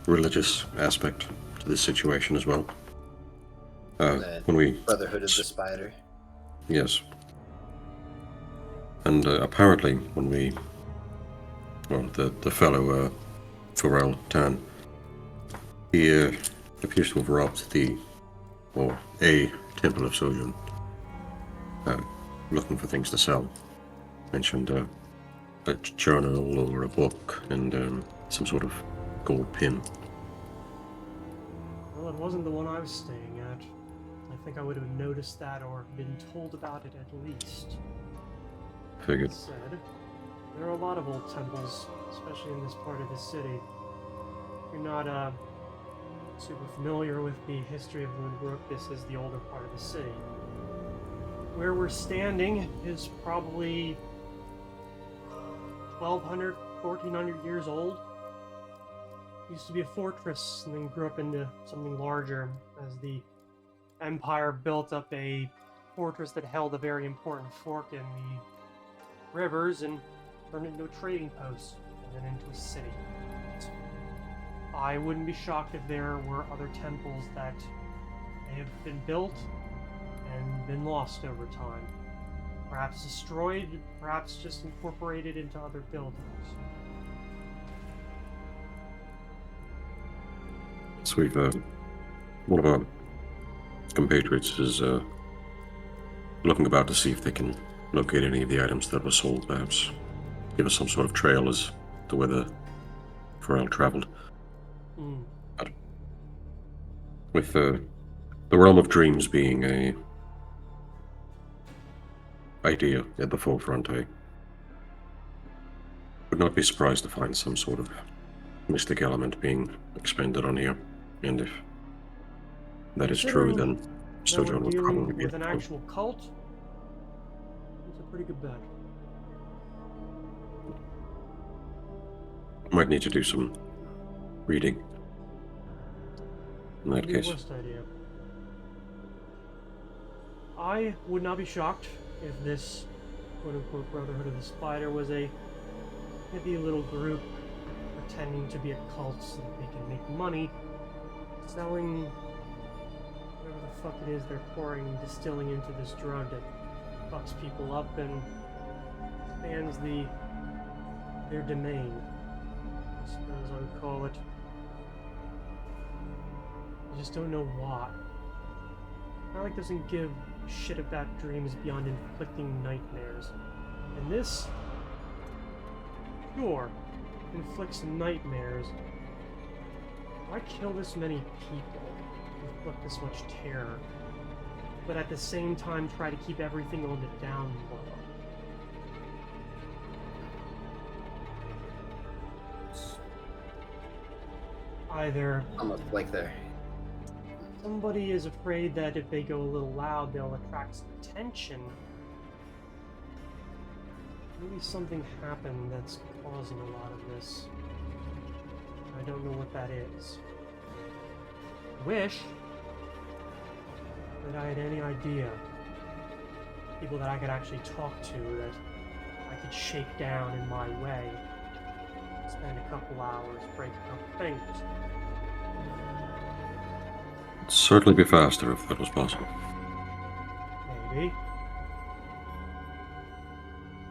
religious aspect to this situation as well. When we Brotherhood of the Spider. Yes. And apparently when the fellow Frell Tan, he appears to have robbed a temple of Sojourn, looking for things to sell. Mentioned a journal or a book and some sort of gold pin. Well, it wasn't the one I was staying at. I think I would have noticed that or been told about it at least. Figured. That said, there are a lot of old temples, especially in this part of the city. If you're not super familiar with the history of Moonbrook, this is the older part of the city. Where we're standing is probably 1,200, 1,400 years old. Used to be a fortress and then grew up into something larger as the Empire built up a fortress that held a very important fork in the rivers and turned it into a trading post and then into a city. I wouldn't be shocked if there were other temples that may have been built and been lost over time. Perhaps destroyed, perhaps just incorporated into other buildings. So we've, one of our compatriots is looking about to see if they can locate any of the items that were sold, perhaps give us some sort of trail as to where the Frell traveled. But with the realm of dreams being a idea at the forefront, I would not be surprised to find some sort of mystic element being expended on here. And if that is true, then Sojourn would probably be with an actual cult. It's a pretty good bet. Might need to do some reading in that case. The worst idea. I would not be shocked if this quote-unquote Brotherhood of the Spider was a hippie little group pretending to be a cult so that they can make money selling whatever the fuck it is they're pouring and distilling into this drug that fucks people up and expands their domain, I suppose I would call it. I just don't know why. Malik doesn't give a shit about dreams beyond inflicting nightmares. And this, sure, inflicts nightmares. Why kill this many people, inflict this much terror, but at the same time try to keep everything on the down low? Either Almost like there. somebody is afraid that if they go a little loud, they'll attract some attention. Maybe something happened that's causing a lot of this. I don't know what that is. I wish that I had any idea. People that I could actually talk to, that I could shake down in my way. Spend a couple hours, break a couple fingers. It'd certainly be faster if that was possible. Maybe.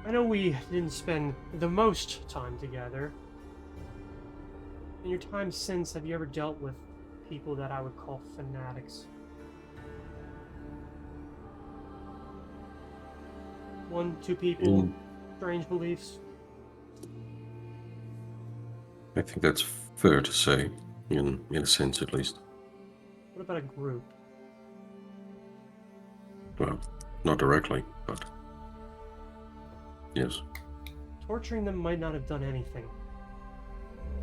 I know we didn't spend the most time together. In your time since, have you ever dealt with people that I would call fanatics? One, two people, strange beliefs? I think that's fair to say, in a sense at least. What about a group? Well, not directly, but yes. Torturing them might not have done anything.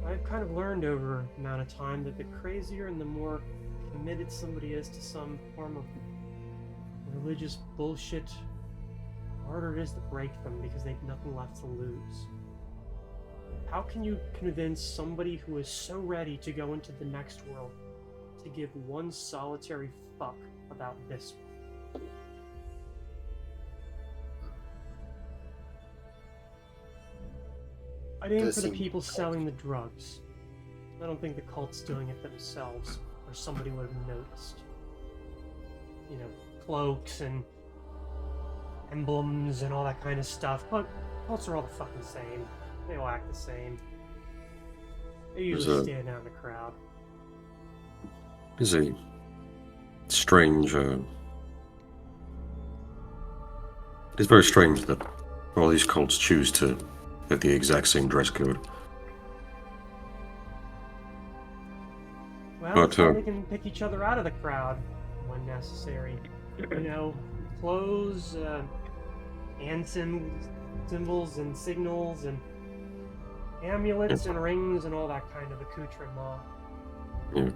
I've kind of learned over an amount of time that the crazier and the more committed somebody is to some form of religious bullshit, the harder it is to break them because they've nothing left to lose. How can you convince somebody who is so ready to go into the next world to give one solitary fuck about this one? I'd aim for the people selling the drugs. I don't think the cult's doing it themselves, or somebody would have noticed. You know, cloaks and emblems and all that kind of stuff, but cults are all the fucking same. They all act the same. They usually stand out in the crowd. It's a strange, it's very strange that all these cults choose to have the exact same dress code. Well, But, they can pick each other out of the crowd when necessary. You know, clothes, hand symbols and signals and amulets and rings and all that kind of accoutrement. Yeah.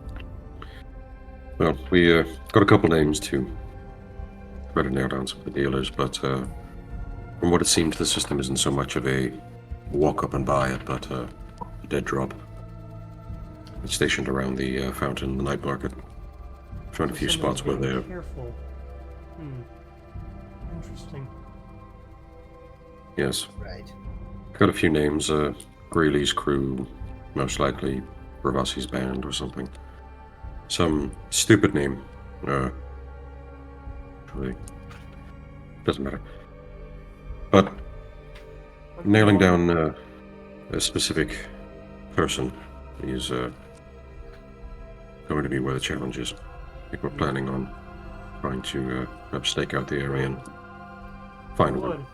Well, we got a couple names to try to nail down some of the dealers, but from what it seems, the system isn't so much of a walk up and buy it, but a dead drop. It's stationed around the fountain, the night market. Found a few spots where they're... Careful. Interesting. Yes. Right. Got a few names. Greeley's crew, most likely Ravasi's band or something. Some stupid name. Actually, doesn't matter. But nailing down a specific person is going to be where the challenge is. I think we're planning on trying to perhaps stake out the area and find one.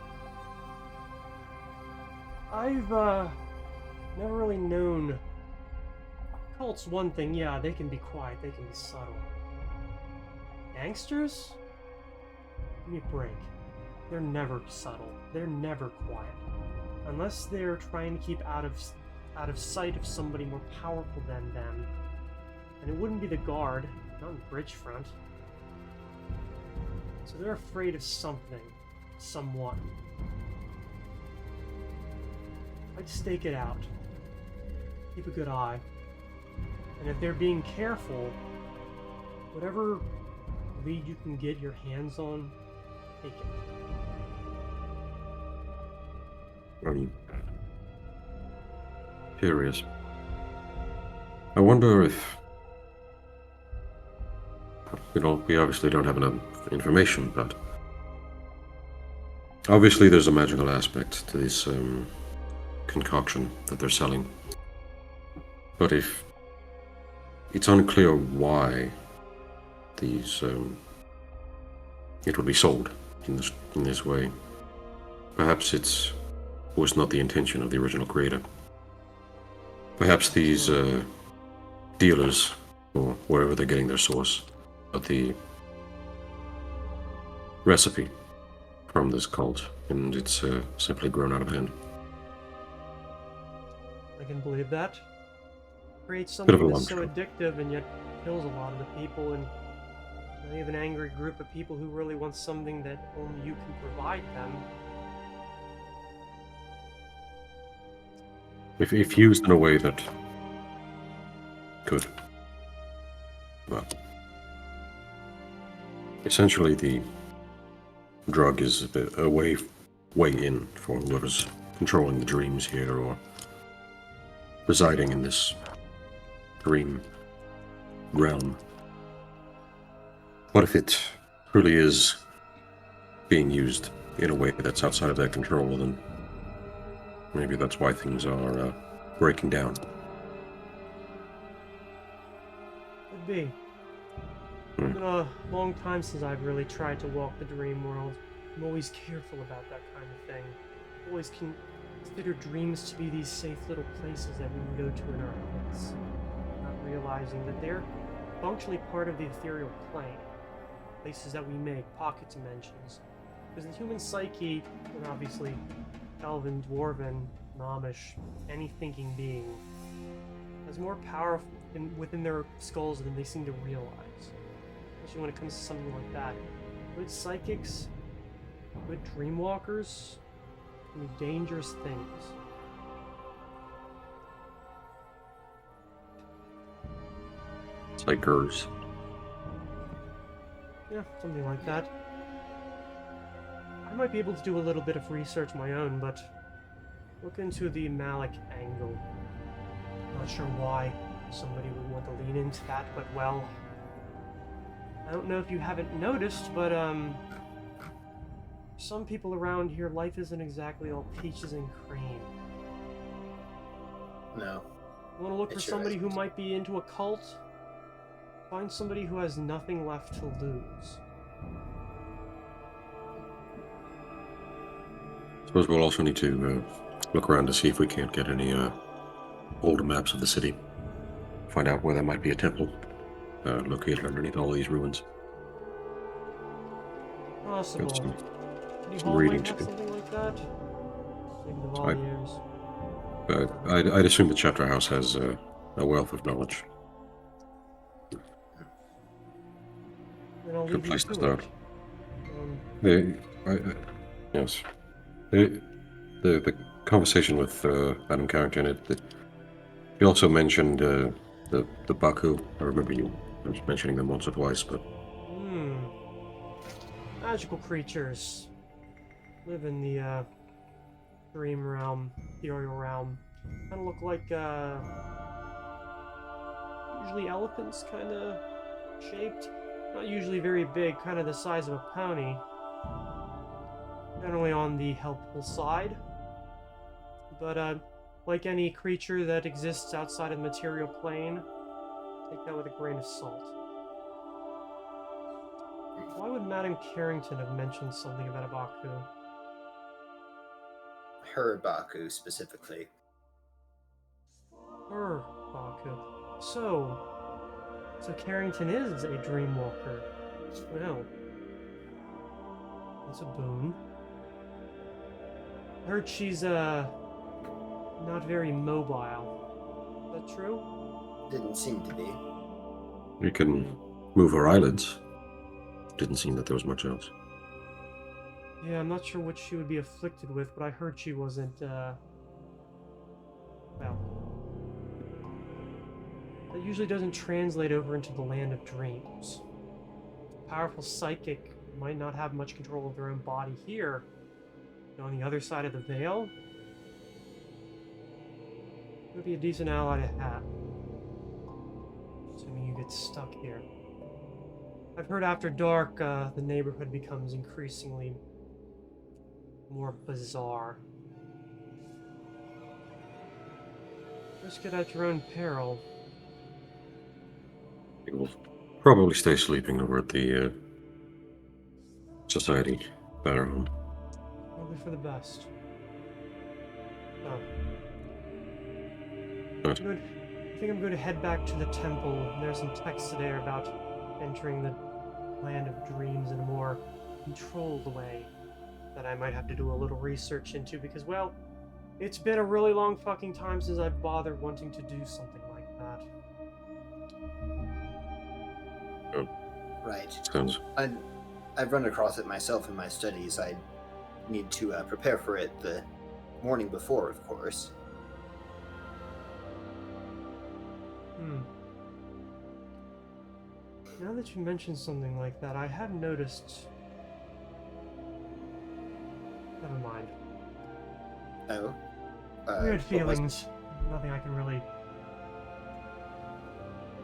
I've never really known. Cults, one thing, yeah, they can be quiet, they can be subtle. Gangsters? Give me a break. They're never subtle. They're never quiet. Unless they're trying to keep out of sight of somebody more powerful than them. And it wouldn't be the guard, not in Bridgefront. So they're afraid of something. Someone. I'd stake it out. Keep a good eye. And if they're being careful, whatever lead you can get your hands on, take it. I'm curious. I wonder if... we obviously don't have enough information, but... Obviously there's a magical aspect to this concoction that they're selling. But if... It's unclear why these... it would be sold in this way. Perhaps it was not the intention of the original creator. Perhaps these dealers, or wherever they're getting their source, got the recipe from this cult, and it's simply grown out of hand. I can believe that. Creates Bit of a something that's so lump. addictive and yet kills a lot of the people, and you have an angry group of people who really want something that only you can provide them. If used in a way that could, well, essentially the drug is a way in for whoever's controlling the dreams here or residing in this dream realm. What if it truly is being used in a way that's outside of their control, then maybe that's why things are breaking down. Could be. It's been a long time since I've really tried to walk the dream world. I'm always careful about that kind of thing. Always consider dreams to be these safe little places that we can go to in our heads, not realizing that they're functionally part of the ethereal plane. Places that we make, pocket dimensions. Because the human psyche, and obviously Elven, Dwarven, Nomish, any thinking being, has more power within their skulls than they seem to realize. Especially when it comes to something like that. Good psychics, good dreamwalkers, can be dangerous things. Psychers. Yeah, something like that. I might be able to do a little bit of research my own, but look into the Malik angle. Not sure why somebody would want to lean into that, but well, I don't know if you haven't noticed, but some people around here, life isn't exactly all peaches and cream. No. You want to look for somebody who might be into a cult? Find somebody who has nothing left to lose. Suppose we'll also need to look around to see if we can't get any old maps of the city. Find out where there might be a temple located underneath all these ruins. Possible. Some City some Hall reading might to have do. something like that. Think of all I- years. I'd assume the chapter house has a wealth of knowledge. Then I'll Good leave you place to to start. it. Yes. The conversation with Adam Carrington, he also mentioned the Baku. I remember you mentioning them once or twice, but Magical creatures live in the dream realm, ethereal realm. Kind of look like usually elephants kind of shaped. Not usually very big, kind of the size of a pony. Generally on the helpful side. But like any creature that exists outside of the material plane, take that with a grain of salt. Why would Madame Carrington have mentioned something about a Baku? Her Baku specifically. Her Baku. So Carrington is a dreamwalker. Well, that's a boon. I heard she's not very mobile. Is that true? Didn't seem to be. You can move her eyelids. Didn't seem that there was much else. Yeah, I'm not sure what she would be afflicted with, but I heard she wasn't, well... That usually doesn't translate over into the land of dreams. A powerful psychic might not have much control of their own body here. But on the other side of the veil, it would be a decent ally to have. Assuming you get stuck here. I've heard after dark, the neighborhood becomes increasingly more bizarre. Risk it at your own peril. You will probably stay sleeping over at the Society Banner Home. Probably for the best. Oh. Right. I think I'm going to head back to the temple. There's some text there about entering the land of dreams in a more controlled way that I might have to do a little research into because, well, it's been a really long fucking time since I've bothered wanting to do something like that. Right. Sounds. I've run across it myself in my studies. I need to prepare for it the morning before, of course. Now that you mention something like that, I have noticed... Never mind. Oh? Weird what was- feelings. Nothing I can really...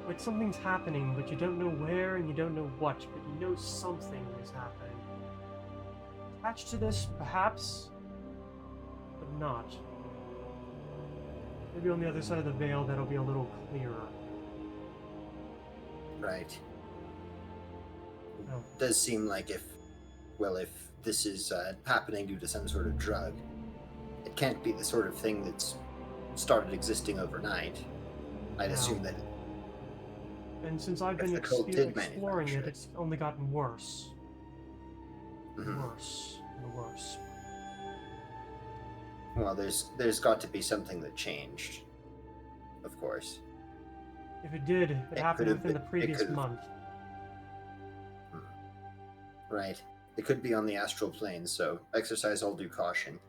Like something's happening, but you don't know where and you don't know what, but you know something is happening. Attached to this, perhaps, but not. Maybe on the other side of the veil that'll be a little clearer. Right. Oh. Does seem like if this is happening due to some sort of drug, it can't be the sort of thing that's started existing overnight. I'd No. assume that. And since I've If been the cult did exploring manufacture it, it. it's only gotten worse. Mhm. Worse and worse. Well, there's got to be something that changed. Of course. If it did, it happened could've within the been- it previous could've- month. Right. It could be on the astral plane, so exercise all due caution.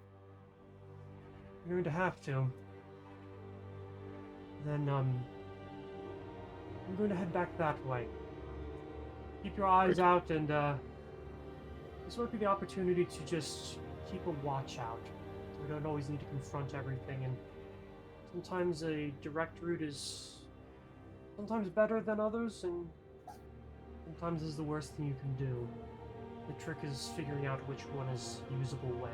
You're going to have to. Then, I'm going to head back that way. Keep your eyes out, and, this might be the opportunity to just keep a watch out. So we don't always need to confront everything, and sometimes a direct route is sometimes better than others, and sometimes is the worst thing you can do. The trick is figuring out which one is usable when.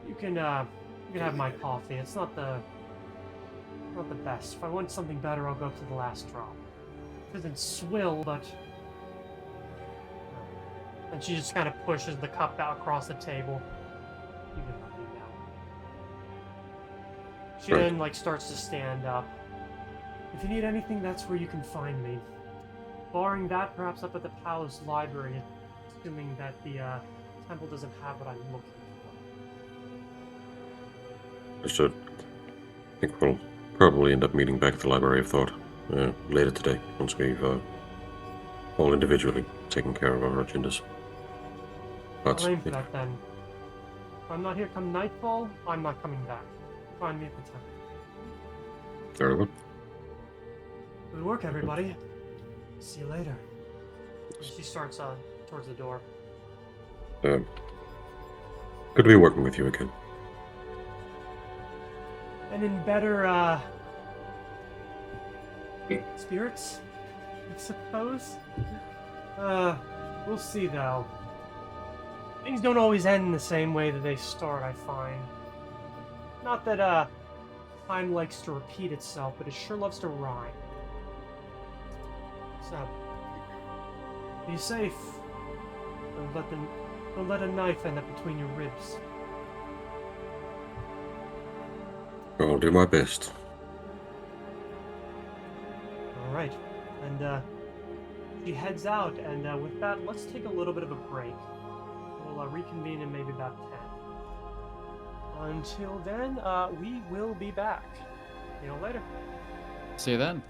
You can have my coffee. It's not the best. If I want something better, I'll go up to the last drop. It doesn't swill, but... And she just kind of pushes the cup out across the table. You can have me now. She Right. then, like, starts to stand up. If you need anything, that's where you can find me. Barring that, perhaps up at the palace library, assuming that the temple doesn't have what I'm looking for. Understood. I think we'll probably end up meeting back at the Library of Thought later today, once we've all individually taken care of our agendas. But I'll aim for that then. If I'm not here come nightfall, I'm not coming back. Find me at the temple. very well. Good work, everybody. See you later. She starts towards the door. Good to be working with you again. And in better Spirits, I suppose. We'll see though. Things don't always end the same way that they start, I find. Not that, time likes to repeat itself, but it sure loves to rhyme. So, be safe. Don't let a knife end up between your ribs. I'll do my best. Alright. And, she heads out, and with that, let's take a little bit of a break. We'll reconvene in maybe about 10. Until then, we will be back. See you later. See you then.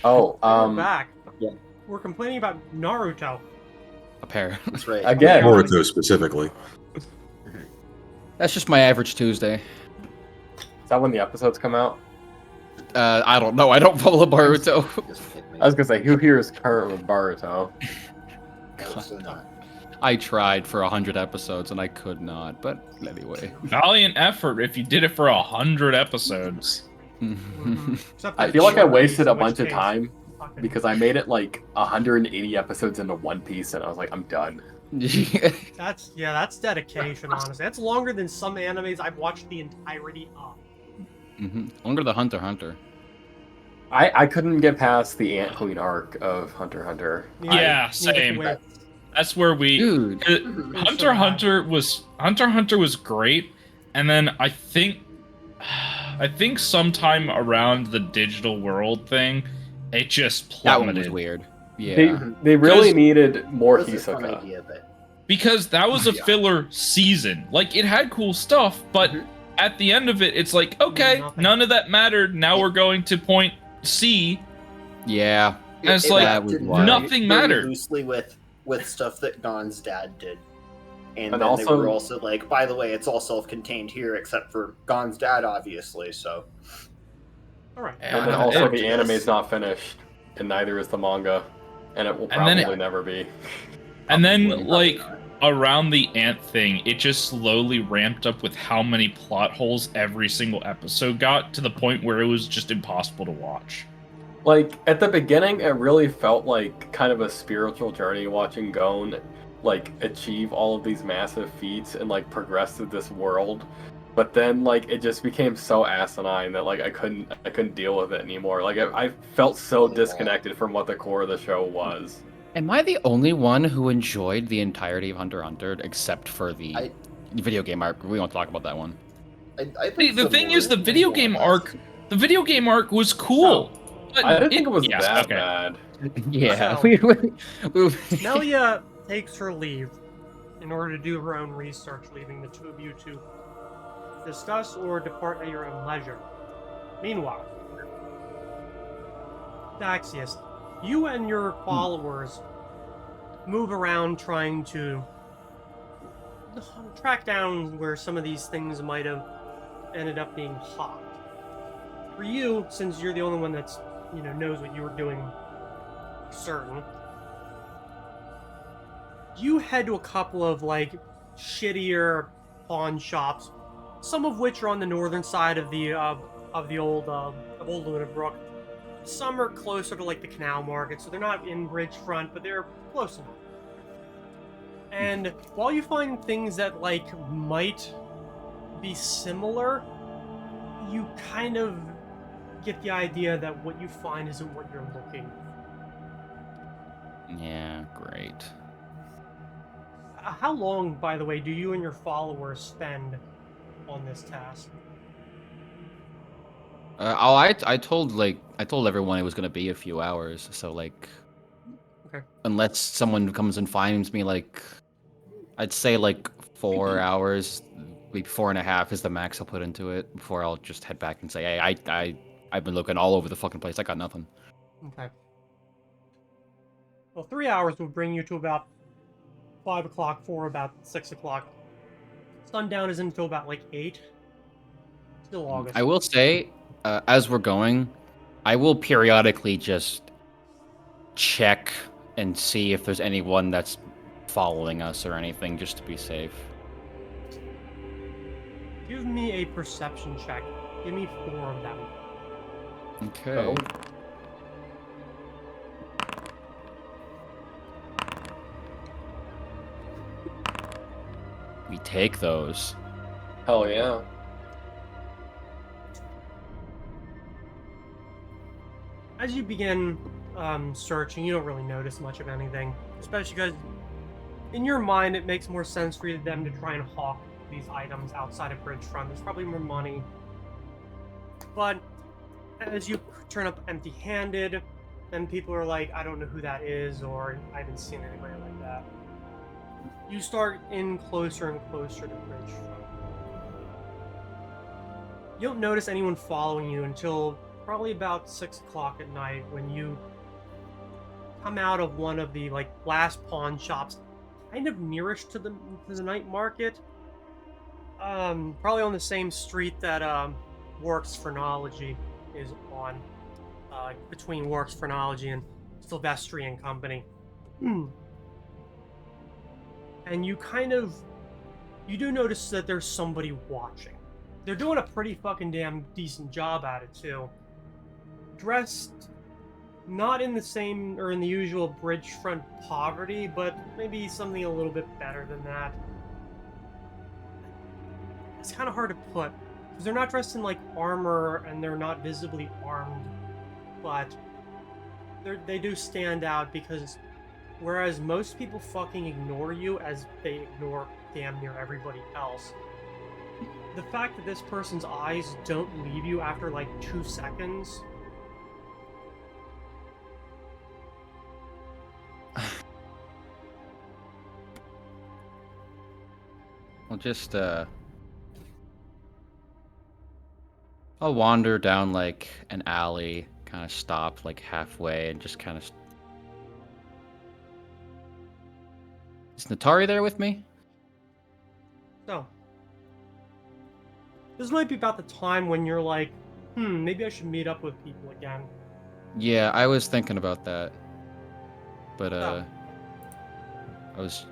Oh, We're back. yeah. We're complaining about Naruto. A pair. That's right. Again. Boruto specifically. That's just my average Tuesday. Is that when the episodes come out? I don't know. I don't follow Boruto. Just hit me. I was gonna say, who here is current with Baruto? Also not. I tried for 100 episodes and I could not. But anyway. Valiant effort if you did it for 100 episodes. Except for I the feel like I short ones, wasted a in which bunch of case, time fucking- because I made it like 180 episodes into One Piece, and I was like, I'm done. that's dedication, honestly. That's longer than some animes I've watched the entirety of. Longer than Hunter x Hunter. I couldn't get past the Ant Queen arc of Hunter x Hunter. Yeah, Neither same. can we. That's where we Dude. Hunter x Hunter was Great, and then I think I think sometime around the digital world thing, it just That one plummeted. was weird. They, Yeah. they really 'Cause- needed more It was a fun Hisoka. idea, but Because that was a Yeah. filler season. Like, it had cool stuff, but Mhm. at the end of it, it's like, okay, Nothing. none of that mattered. Now we're going to point C. Yeah. And it's like, that was acted wild. nothing very mattered. loosely with stuff that Gon's dad did. And And then they also- were also like, by the way, it's all self-contained here, except for Gon's dad, obviously. So All right. And then Yeah, also it- the anime's not finished, and neither is the manga, and it will And then probably it- never be. And then, Probably like, not. around the ant thing, it just slowly ramped up with how many plot holes every single episode got, to the point where it was just impossible to watch. Like, at the beginning, it really felt like kind of a spiritual journey watching Gon, like, achieve all of these massive feats and, like, progress through this world. But then, like, it just became so asinine that, like, I couldn't deal with it anymore. Like, I felt so disconnected from what the core of the show was. Am I the only one who enjoyed the entirety of Hunter x Hunter except for the I- video game arc? We won't talk about that one. I The think thing is, the more- video more or game less. arc, the video game arc was cool. But I didn't think it was yeah, that okay. bad. Yeah. So- we- Melia takes her leave in order to do her own research, leaving the two of you to discuss or depart at your own leisure. Meanwhile, Daxius, you and your followers move around trying to track down where some of these things might have ended up being hot. For you, since you're the only one that's, knows what you were doing for certain, you head to a couple of, like, shittier pawn shops, some of which are on the northern side of the old Lunar Brook. Some are closer to, like, the canal market, so they're not in Bridgefront, but they're close enough. And while you find things that, like, might be similar, you kind of get the idea that what you find isn't what you're looking for. yeah, great. How long, by the way, do you and your followers spend on this task? I told everyone it was gonna be a few hours, so like, Okay. unless someone comes and finds me, like, I'd say like 4 hours, maybe 4.5 is the max I'll put into it before I'll just head back and say, hey, I've been looking all over the fucking place, I got nothing. Okay. Well, 3 hours would bring you to about 5 o'clock, 4 about 6 o'clock. Sundown is until about like 8. Still August. I will say, as we're going, I will periodically just check and see if there's anyone that's following us or anything, just to be safe. Give me a perception check. Give me 4 of them. Okay. Oh. We take those. Hell yeah. As you begin searching, you don't really notice much of anything, especially because in your mind it makes more sense for them to try and hawk these items outside of Bridgefront. There's probably more money. But as you turn up empty-handed, then people are like, I don't know who that is, or I haven't seen anybody like that. You start in closer and closer to Bridgefront. You don't notice anyone following you until probably about 6 o'clock at night, when you come out of one of the last pawn shops, kind of nearest to the night market. Probably on the same street that Works Phrenology is on, between Works Phrenology and Silvestri and Company. And you do notice that there's somebody watching. They're doing a pretty fucking damn decent job at it too. Dressed not in the same or in the usual Bridgefront poverty, but maybe something a little bit better than that. It's kind of hard to put, because they're not dressed in armor and they're not visibly armed, but they do stand out because whereas most people fucking ignore you as they ignore damn near everybody else, the fact that this person's eyes don't leave you after like 2 seconds. I'll just I'll wander down like an alley, kind of stop like halfway, and just kind of. Is Natari there with me? So, this might be about the time when you're like, maybe I should meet up with people again. Yeah, I was thinking about that, but Oh. I was.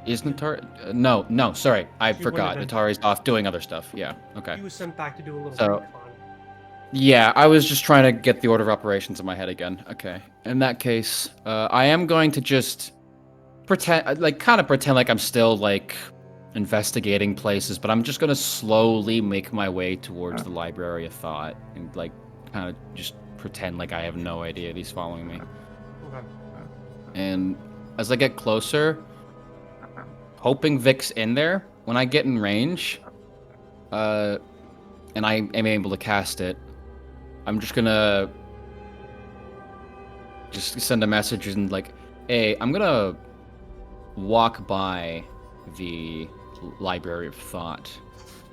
Is Natari? No, sorry, I She forgot. wouldn't have Natari's off doing other stuff. Yeah, okay. He was sent back to do a little So- recon. Yeah, I was just trying to get the order of operations in my head again. Okay. In that case, I am going to just pretend like I'm still like investigating places, but I'm just gonna slowly make my way towards the Library of Thought and like kind of just pretend like I have no idea he's following me. Okay. And as I get closer, hoping Vic's in there, when I get in range, and I am able to cast it, I'm just gonna just send a message and like, hey, I'm gonna walk by the Library of Thought.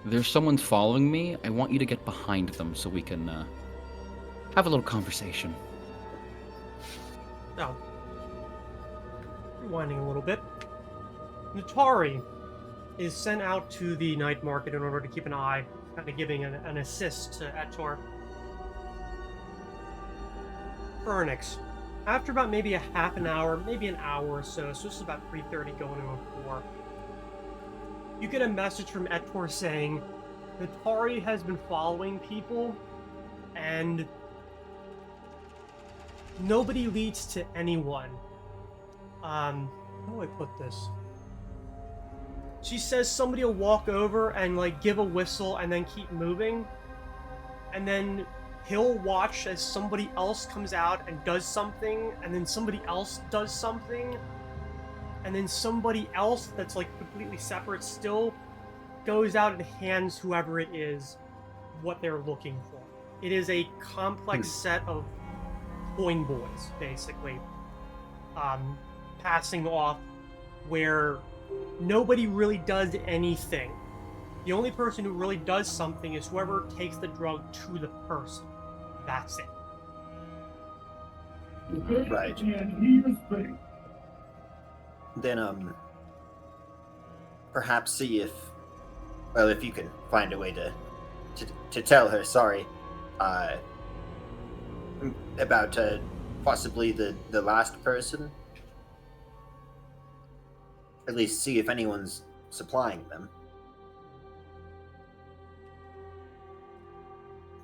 There's someone following me. I want you to get behind them so we can have a little conversation. Now, rewinding a little bit. Natari is sent out to the night market in order to keep an eye, kind of giving an assist to Etor. Phoenix. After about maybe a half an hour, maybe an hour or so this is about 3:30 going to 4, you get a message from Etor saying Natari has been following people, and nobody leads to anyone. How do I put this? She says somebody will walk over and like give a whistle and then keep moving, and then he'll watch as somebody else comes out and does something, and then somebody else does something, and then somebody else that's like completely separate still goes out and hands whoever it is what they're looking for. It is a complex set of coin boys, basically, passing off where nobody really does anything. The only person who really does something is whoever takes the drug to the person. That's it. Right. Then, perhaps see if you can find a way to tell her, sorry, about, possibly the last person. At least see if anyone's supplying them.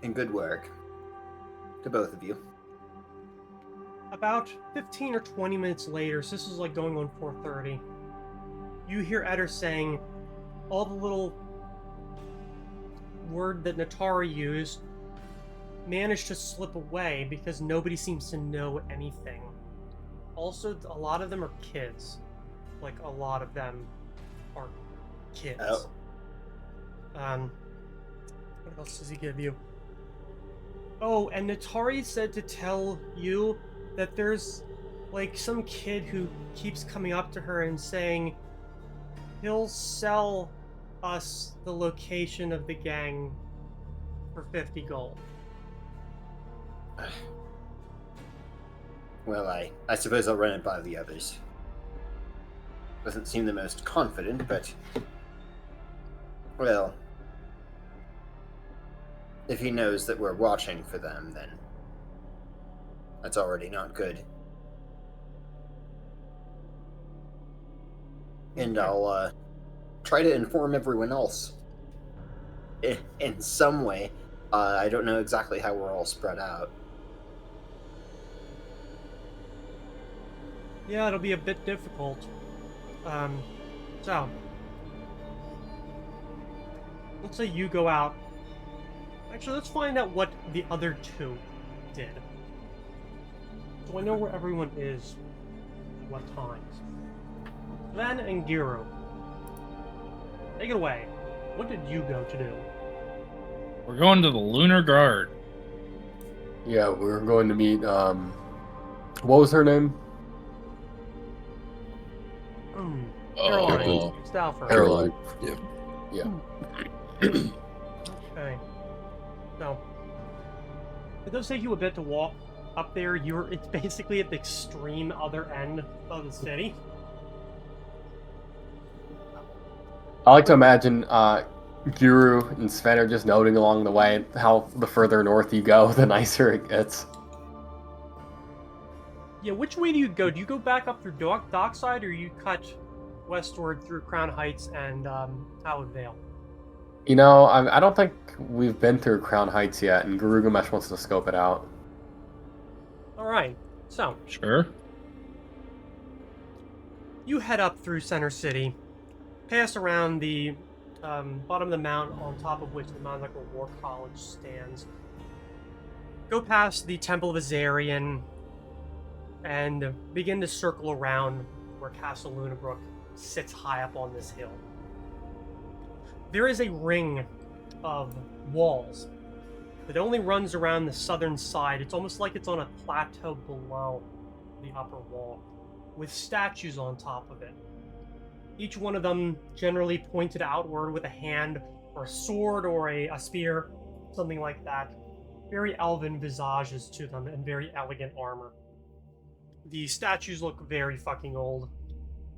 And good work to both of you. About 15 or 20 minutes later, so this is like going on 4:30, you hear Eder saying all the little word that Natari used managed to slip away because nobody seems to know anything. Also, a lot of them are kids. Like, a lot of them are kids. Oh. What else does he give you? Oh, and Natari said to tell you that there's, like, some kid who keeps coming up to her and saying he'll sell us the location of the gang for 50 gold. Well, I suppose I'll run it by the others. Doesn't seem the most confident, but... Well... If he knows that we're watching for them, then... That's already not good. And I'll, try to inform everyone else. In some way. I don't know exactly how we're all spread out. Yeah, it'll be a bit difficult. So... Let's say you go out. Actually, let's find out what the other two did. So I know where everyone is at what times. Ven and Giro. Take it away. what did you go to do? We're going to the Lunar Guard. Yeah, we were going to meet, what was her name? Caroline. Oh. Stauffer. Caroline. Yeah. Yeah. Okay. So, it does take you a bit to walk up there. It's basically at the extreme other end of the city. I like to imagine Guru and Sven are just noting along the way how the further north you go, the nicer it gets. Yeah, which way do you go? Do you go back up through Dockside, or you cut westward through Crown Heights and Howard Vale? You know, I don't think we've been through Crown Heights yet, and Garugamesh wants to scope it out. Alright, so Sure. you head up through Center City, pass around the bottom of the mountain on top of which the Monarchical War College stands. Go past the Temple of Azarian and begin to circle around where Castle Lunabrook sits high up on this hill. There is a ring of walls that only runs around the southern side. It's almost like it's on a plateau below the upper wall, with statues on top of it. Each one of them generally pointed outward with a hand or a sword or a spear, something like that. Very elven visages to them and very elegant armor. The statues look very fucking old,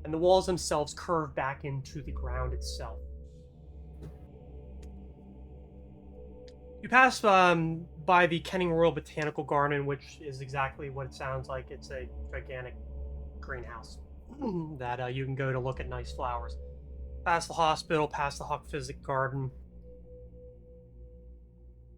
and the walls themselves curve back into the ground itself. You pass by the Kenning Royal Botanical Garden, which is exactly what it sounds like. It's a gigantic greenhouse that you can go to look at nice flowers. Past the hospital, past the Huck Physic Garden.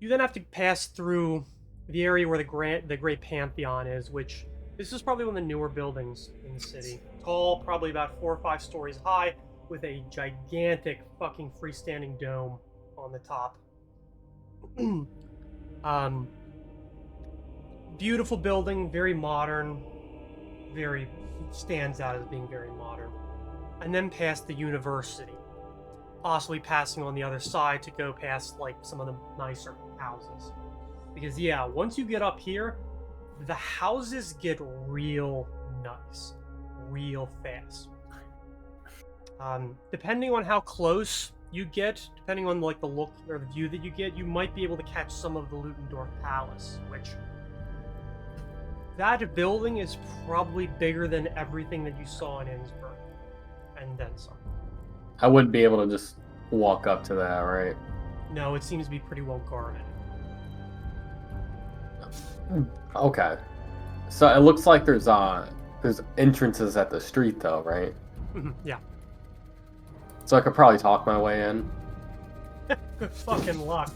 You then have to pass through the area where the Great Pantheon is, which this is probably one of the newer buildings in the city. Tall, probably about 4 or 5 stories high, with a gigantic fucking freestanding dome on the top. Beautiful building, very modern, very stands out as being very modern. And then past the university, possibly passing on the other side to go past like some of the nicer houses. Because yeah, once you get up here, the houses get real nice, real fast. Depending on how close you get, depending on like the look or the view that you get, you might be able to catch some of the Ludendorff Palace, which that building is probably bigger than everything that you saw in Innsbruck, and then some. I wouldn't be able to just walk up to that, right? No, it seems to be pretty well guarded. Okay. So it looks like there's entrances at the street though, right? Yeah. So I could probably talk my way in. Good fucking luck.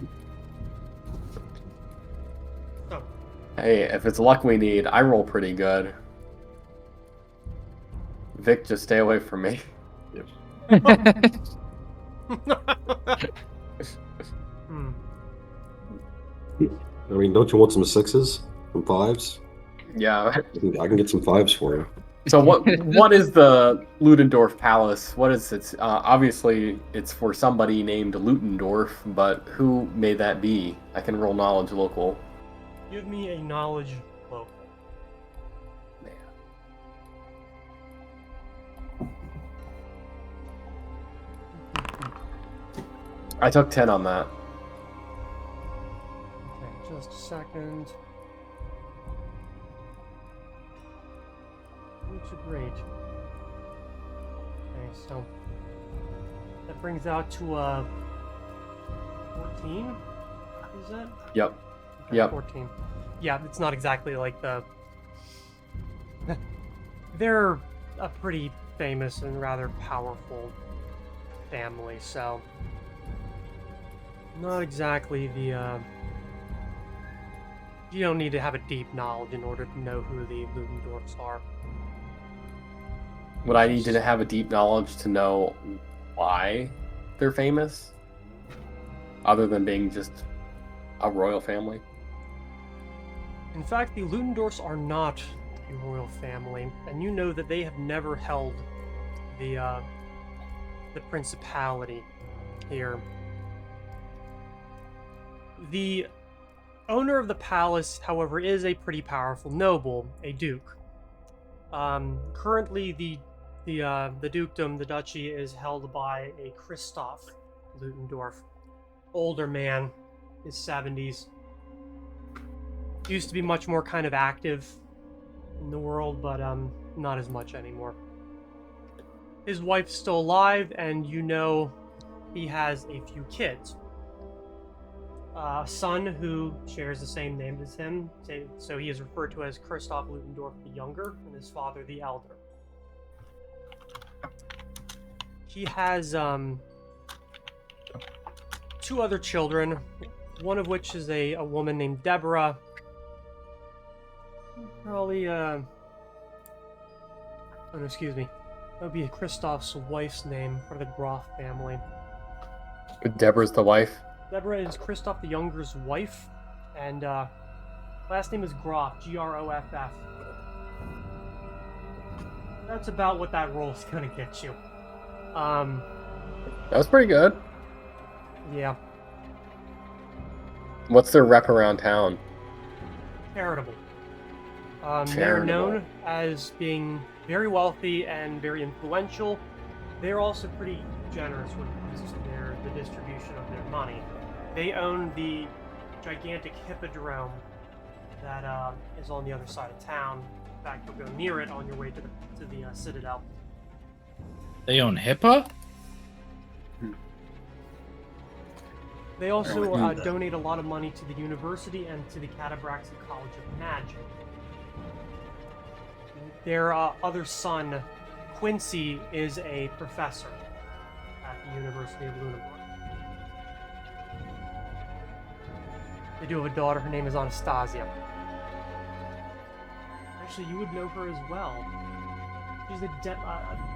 Oh. Hey, if it's luck we need, I roll pretty good. Vic, just stay away from me. I mean, don't you want some 6s and 5s? Yeah. I can get some 5s for you. So what is the Ludendorff Palace? What is it? Obviously, it's for somebody named Ludendorff, but who may that be? I can roll knowledge local. Give me a knowledge local. Man. I took 10 on that. Okay, just a second. Which are great. Okay, so that brings out to 14. Is that? Yep. Okay, Yep. 14. Yeah, it's not exactly like the. They're a pretty famous and rather powerful family, so not exactly the. You don't need to have a deep knowledge in order to know who the Ludendorffs are. Would I need to have a deep knowledge to know why they're famous? Other than being just a royal family? In fact, the Ludendorffs are not a royal family, and you know that they have never held the principality here. The owner of the palace, however, is a pretty powerful noble, a duke. Currently, the dukedom, the duchy, is held by a Christoph Ludendorff, older man, his 70s. Used to be much more kind of active in the world, but not as much anymore. His wife's still alive, and you know he has a few kids. A son who shares the same name as him, so he is referred to as Christoph Ludendorff the Younger, and his father the Elder. He has 2 other children, one of which is a woman named Deborah. Probably, oh no, excuse me. That would be Christoph's wife's name for the Groff family. Deborah's the wife. Deborah is Christoph the Younger's wife, and last name is Groff, Groff. That's about what that roll is gonna get you. That was pretty good. Yeah, What's their rep around town? charitable. They're Charitable. known as being very wealthy and very influential. They're also pretty generous when it comes to the distribution of their money. They own the gigantic hippodrome that is on the other side of town. In fact, you'll go near it on your way to the Citadel. They own HIPAA? They also donate a lot of money to the university and to the Catabraxi College of Magic. Their other son, Quincy, is a professor at the University of Lunar Guard. They do have a daughter. Her name is Anastasia. Actually, you would know her as well. She's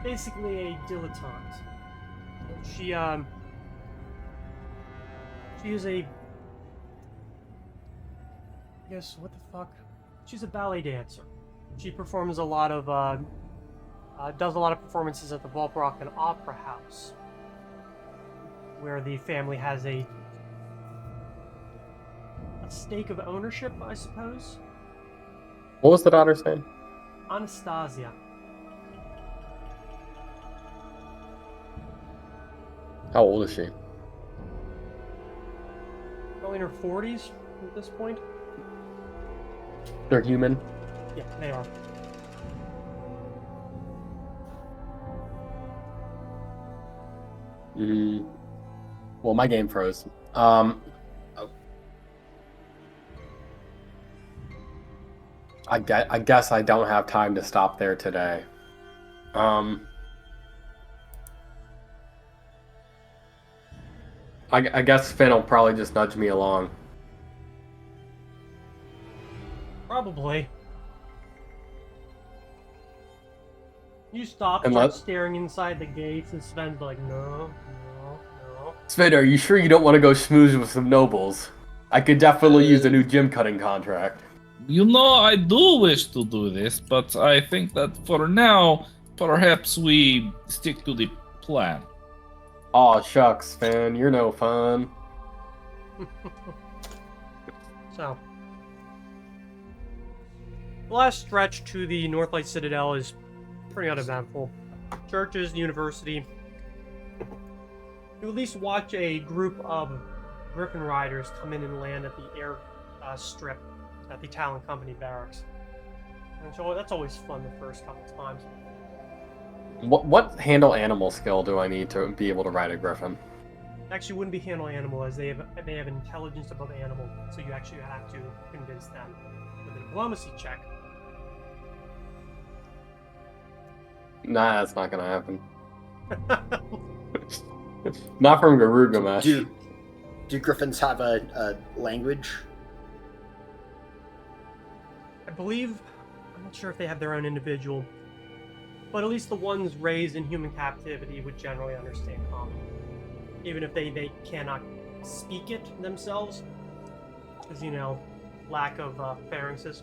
basically a dilettante. She is a... I guess, what the fuck? She's a ballet dancer. She performs a lot of, does a lot of performances at the Volbrocken Opera House, where the family has a stake of ownership, I suppose. What was the daughter's name? Anastasia. How old is she? Probably in her 40s at this point. They're human. Yeah, they are. Well, my game froze. I guess I don't have time to stop there today. I guess Finn will probably just nudge me along. Probably. You stop, And start let- staring inside the gates, and Sven's like, no. Sven, are you sure you don't want to go schmooze with some nobles? I could definitely use a new gym cutting contract. You know, I do wish to do this, but I think that for now, perhaps we stick to the plan. Aw, shucks, Finn, you're no fun. So, the last stretch to the Northlight Citadel is pretty uneventful. Churches, university. You at least watch a group of Griffin riders come in and land at the air strip at the Talon Company barracks. And so that's always fun the first couple times. What handle animal skill do I need to be able to ride a griffin? Actually, wouldn't be handle animal, as they have intelligence above animal, so you actually have to convince them with a diplomacy check. Nah, that's not gonna happen. Not from Garugamesh. Do griffins have a language? I believe, I'm not sure if they have their own individual, but at least the ones raised in human captivity would generally understand common. Even if they cannot speak it themselves, because, lack of pharynxes.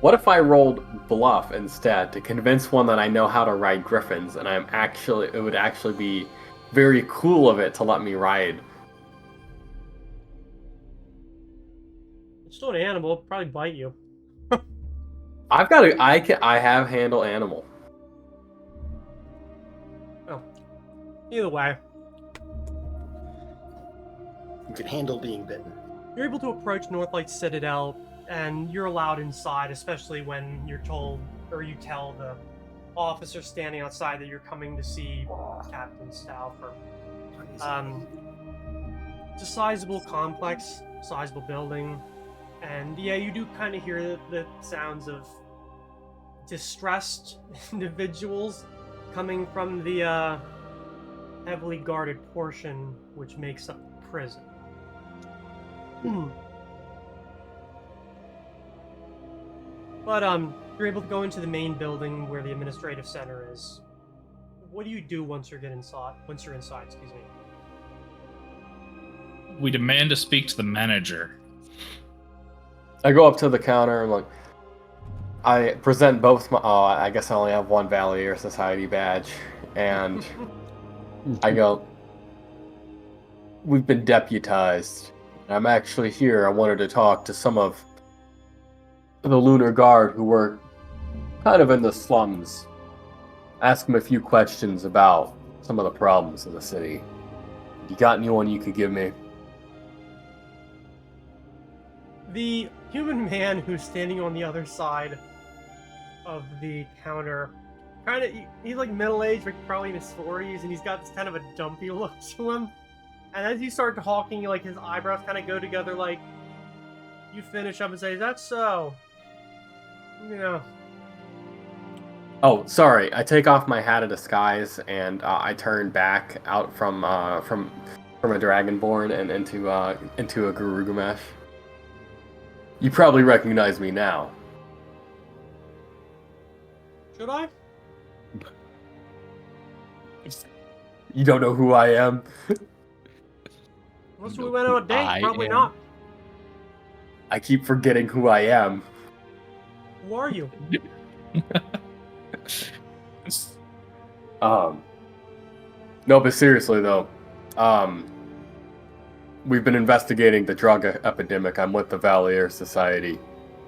What if I rolled bluff instead to convince one that I know how to ride griffins, and it would actually be very cool of it to let me ride. It's still an animal. It'll probably bite you. I have handle animal. Oh. Either way, You can handle being bitten. you're able to approach Northlight Citadel, and you're allowed inside, especially when you're told, or you tell the officer standing outside that you're coming to see Captain Stout. It's a sizable complex, sizable building, and yeah, you do kind of hear the sounds of distressed individuals coming from the heavily guarded portion which makes up the prison. But you're able to go into the main building where the administrative center is. What do you do once you're inside? Excuse me. We demand to speak to the manager. I go up to the counter and I present both my. Oh, I guess I only have one Valier Society badge, and I go. We've been deputized. I'm actually here. I wanted to talk to some of the Lunar Guard who work kind of in the slums. Ask them a few questions about some of the problems in the city. You got anyone you could give me? The human man who's standing on the other side of the counter, he's like middle-aged, like probably in his 40s, and he's got this kind of a dumpy look to him. And as you start talking, like his eyebrows kind of go together, like you finish up and say, "Is that so?" You know. Oh, sorry. I take off my hat of disguise and I turn back out from a Dragonborn and into a Garugamesh. You probably recognize me now. Should I? You don't know who I am? Unless we went on a date, I probably am. not. I keep forgetting who I am. Who are you? No, but seriously though, we've been investigating the drug epidemic. I'm with the Valier Society,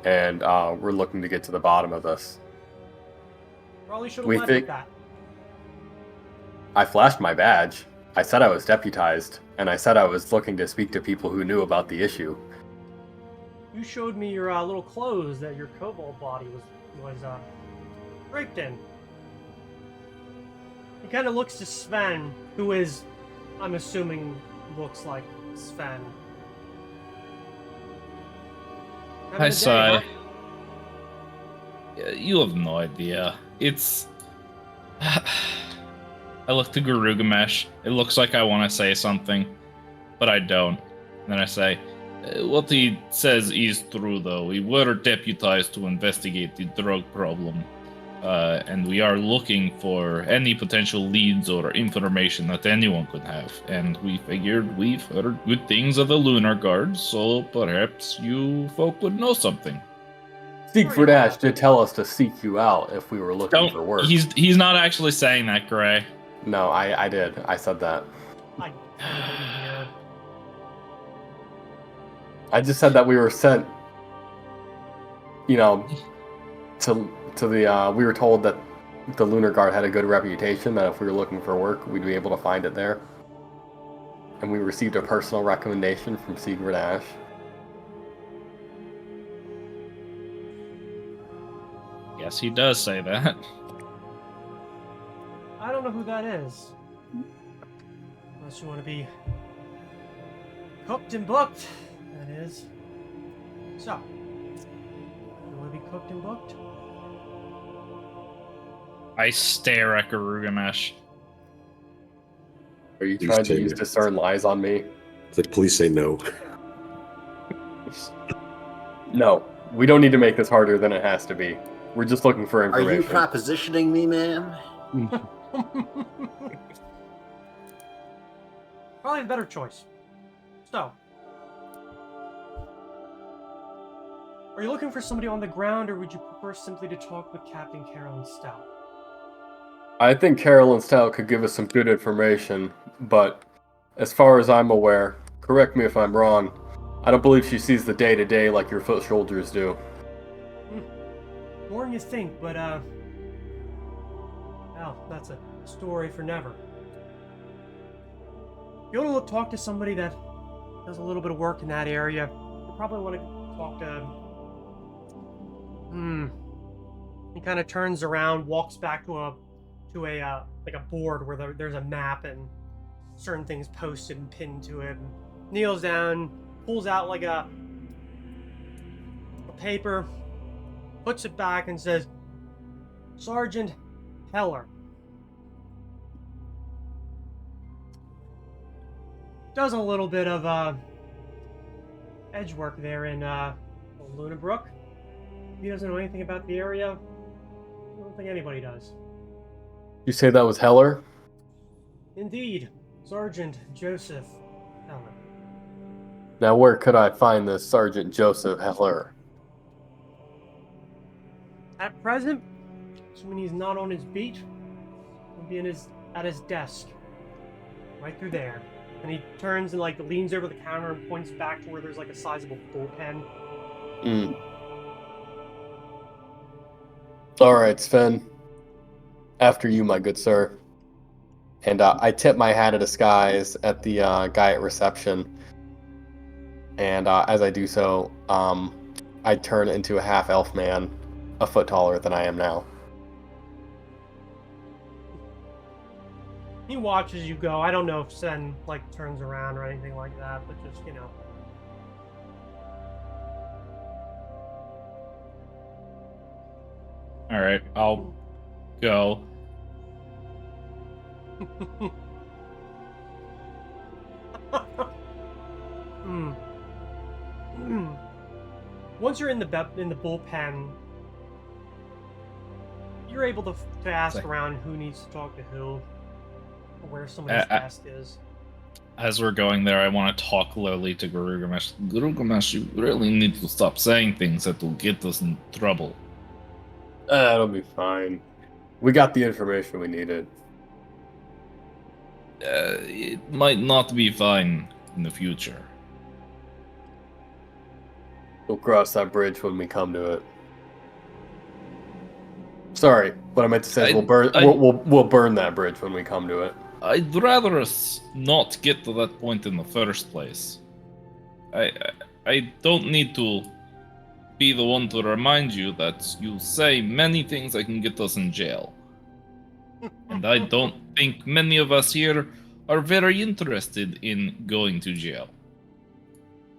and we're looking to get to the bottom of this. Probably should have We led think- with that. I flashed my badge. I said I was deputized, and I said I was looking to speak to people who knew about the issue. You showed me your little clothes that your kobold body was draped in. He kind of looks to Sven, who is, I'm assuming, looks like Sven. Having Hi, a day, Sai. huh? You have no idea. It's. I look to Garugamesh. It looks like I want to say something, but I don't. And then I say, what he says is true, though. We were deputized to investigate the drug problem. And we are looking for any potential leads or information that anyone could have. And we figured we've heard good things of the Lunar Guard, so perhaps you folk would know something. Siegfried Ash did tell us to seek you out if we were looking for work. He's not actually saying that, Gray. No, I did. I said that. I didn't hear. I just said that we were sent, to the, we were told that the Lunar Guard had a good reputation, that if we were looking for work, we'd be able to find it there. And we received a personal recommendation from Siegfried Ash. Yes, he does say that. I don't know who that is. Unless you want to be cooked and booked, that is. So, you want to be cooked and booked? I stare at Garugamesh. Are you Please trying to tell use me. discern lies on me? It's like, please say no. No, we don't need to make this harder than it has to be. We're just looking for Are information. you propositioning me, ma'am? Probably a better choice. So, are you looking for somebody on the ground, or would you prefer simply to talk with Captain Carolyn Stout? I think Carolyn Stout could give us some good information, but as far as I'm aware, correct me if I'm wrong, I don't believe she sees the day-to-day like your foot soldiers do. More than you think, but, well, that's a story for never. You want to talk to somebody that does a little bit of work in that area, you probably want to talk to... He kind of turns around, walks back to a like a board where there's a map and certain things posted and pinned to it. And kneels down, pulls out like a paper, puts it back, and says, "Sergeant Heller." Does a little bit of edge work there in Lunar Brook. He doesn't know anything about the area. I don't think anybody does. You say that was Heller? Indeed, Sergeant Joseph Heller. Now where could I find this Sergeant Joseph Heller? At present, when he's not on his beat, he'll be at his desk, right through there. And he turns and like leans over the counter and points back to where there's like a sizable bullpen. All right, Sven. After you, my good sir. And I tip my hat of disguise at the guy at reception. And as I do so, I turn into a half-elf man, a foot taller than I am now. He watches you go. I don't know if Sen like turns around or anything like that, but just, you know. All right, I'll go. Once you're in the bullpen, you're able to ask around who needs to talk to who, or where somebody's desk is. As we're going there, I want to talk lowly to Gurugamesh. Gurugamesh, you really need to stop saying things that will get us in trouble. That'll be fine. We got the information we needed. It might not be fine in the future. We'll cross that bridge when we come to it. Sorry, what I meant to say is we'll burn that bridge when we come to it. I'd rather us not get to that point in the first place. I don't need to be the one to remind you that you say many things that can get us in jail. And I don't think many of us here are very interested in going to jail.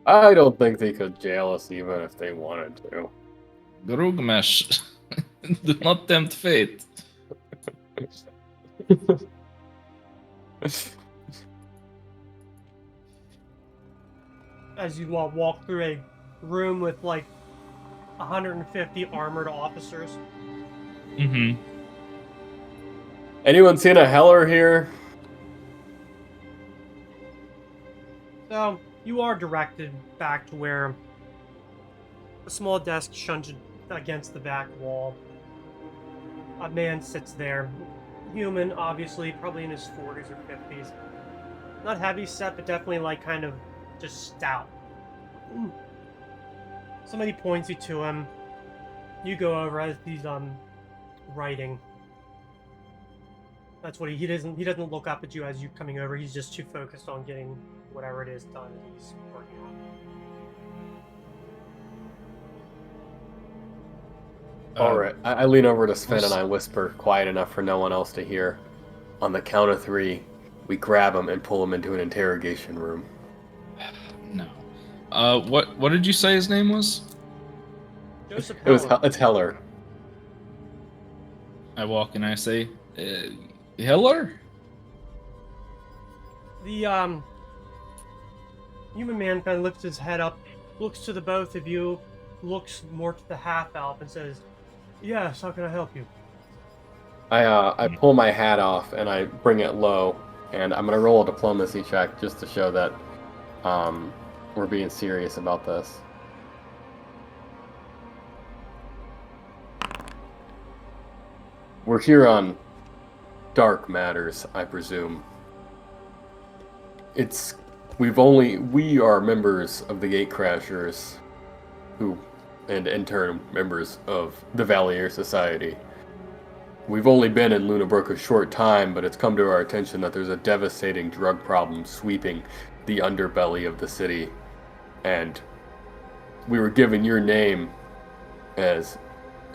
I don't think they could jail us even if they wanted to. Grugmesh, do not tempt fate. As you walk through a room with like 150 armored officers. Mm-hmm. Anyone seen a Heller here? So, you are directed back to where a small desk shunted against the back wall. A man sits there. Human, obviously, probably in his 40s or 50s. Not heavy set, but definitely like kind of just stout. Somebody points you to him. You go over as he's writing. That's what he doesn't look up at you as you coming over. He's just too focused on getting whatever it is done he's working on. Alright, I lean over to Sven and I whisper, quiet enough for no one else to hear. On the count of 3, we grab him and pull him into an interrogation room. No. What did you say his name was? Joseph Heller. It's Heller. I walk and I say, Heller? The human man kind of lifts his head up, looks to the both of you, looks more to the half-elf and says, "Yes, how can I help you?" I pull my hat off and I bring it low, and I'm gonna roll a diplomacy check just to show that we're being serious about this. We're here on dark matters, I presume. We are members of the Gatecrashers, and in turn, members of the Valier Society. We've only been in Lunabrook a short time, but it's come to our attention that there's a devastating drug problem sweeping the underbelly of the city. And we were given your name as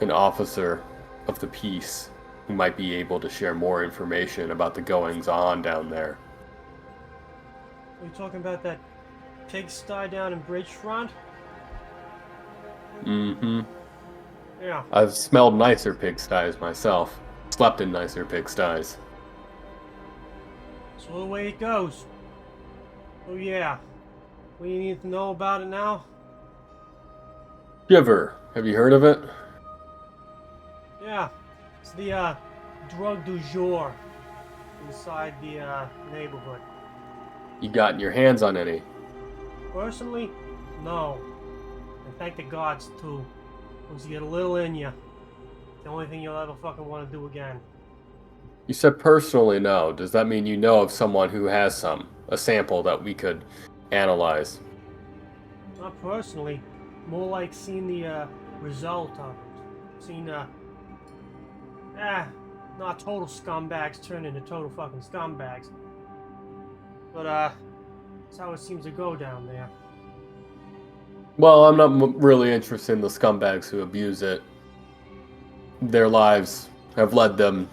an officer of the peace who might be able to share more information about the goings-on down there. Are you talking about that pigsty down in Bridgefront? Mm-hmm. Yeah. I've smelled nicer pigsties myself. Slept in nicer pigsties. So the way it goes. Oh yeah. What do you need to know about it now? Shiver. Have you heard of it? Yeah. It's the drug du jour inside the neighborhood. You gotten your hands on any? Personally, no. And thank the gods too. Once you get a little in you, the only thing you'll ever fucking want to do again. You said personally no. Does that mean you know of someone who has some? A sample that we could analyze? Not personally. More like seeing the result of it. Seeing not total scumbags turn into total fucking scumbags. But that's how it seems to go down there. Well, I'm not really interested in the scumbags who abuse it. Their lives have led them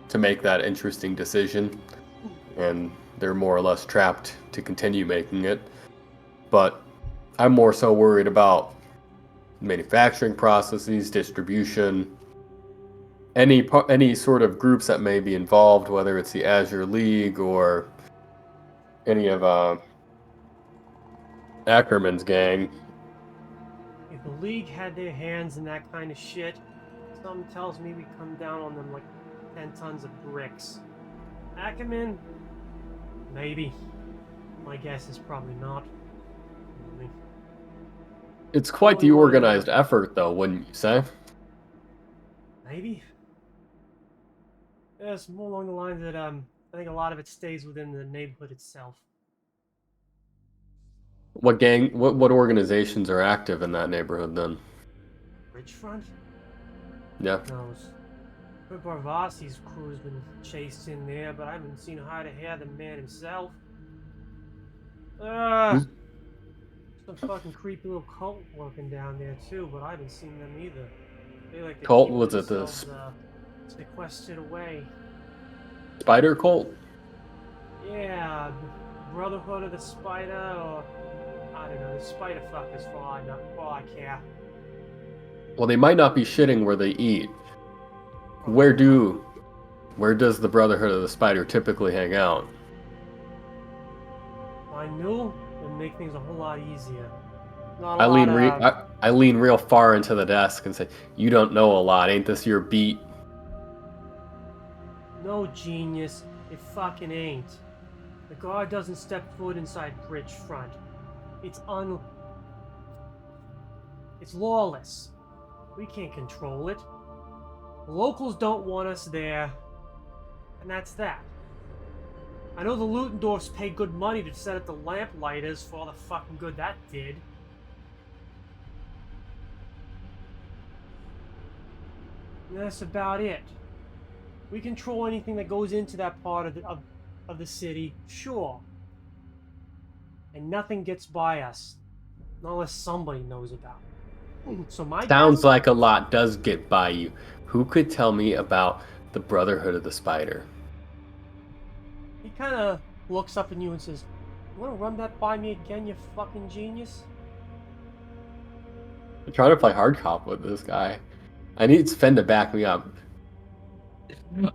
to make that interesting decision, and they're more or less trapped to continue making it. But I'm more so worried about manufacturing processes, distribution, any sort of groups that may be involved, whether it's the Azure League or any of Ackerman's gang. If the League had their hands in that kind of shit, something tells me we come down on them like 10 tons of bricks. Ackerman? Maybe. My guess is probably not. It's quite the organized effort, though, wouldn't you say? Maybe. Yeah, it's more along the lines that I think a lot of it stays within the neighborhood itself. What organizations are active in that neighborhood then? Bridgefront? Yeah. Who knows? Barvasi's crew's been chased in there, but I haven't seen a hide or hair the man himself. Some fucking creepy little cult working down there too, but I haven't seen them either. They like to Cult? keep Was it the themselves, sequestered away. Spider Cult? Yeah, Brotherhood of the Spider, or I don't know, the Spider fuckers for all I care. Well, they might not be shitting where they eat. Where does the Brotherhood of the Spider typically hang out? If I knew, it'd make things a whole lot easier. Not I a lean lot of, I lean real far into the desk and say, "You don't know a lot, ain't this your beat?" No, genius, it fucking ain't. The guard doesn't step foot inside Bridgefront. It's lawless. We can't control it. The locals don't want us there, and that's that. I know the Ludendorffs pay good money to set up the lamplighters for all the fucking good that did. And that's about it. We control anything that goes into that part of the city, sure. And nothing gets by us, not unless somebody knows about it. So my Sounds guess, like a lot does get by you. Who could tell me about the Brotherhood of the Spider? he kind of looks up at you and says, "You want to run that by me again, you fucking genius?" I'm trying to play hard cop with this guy. I need Sven to back me up.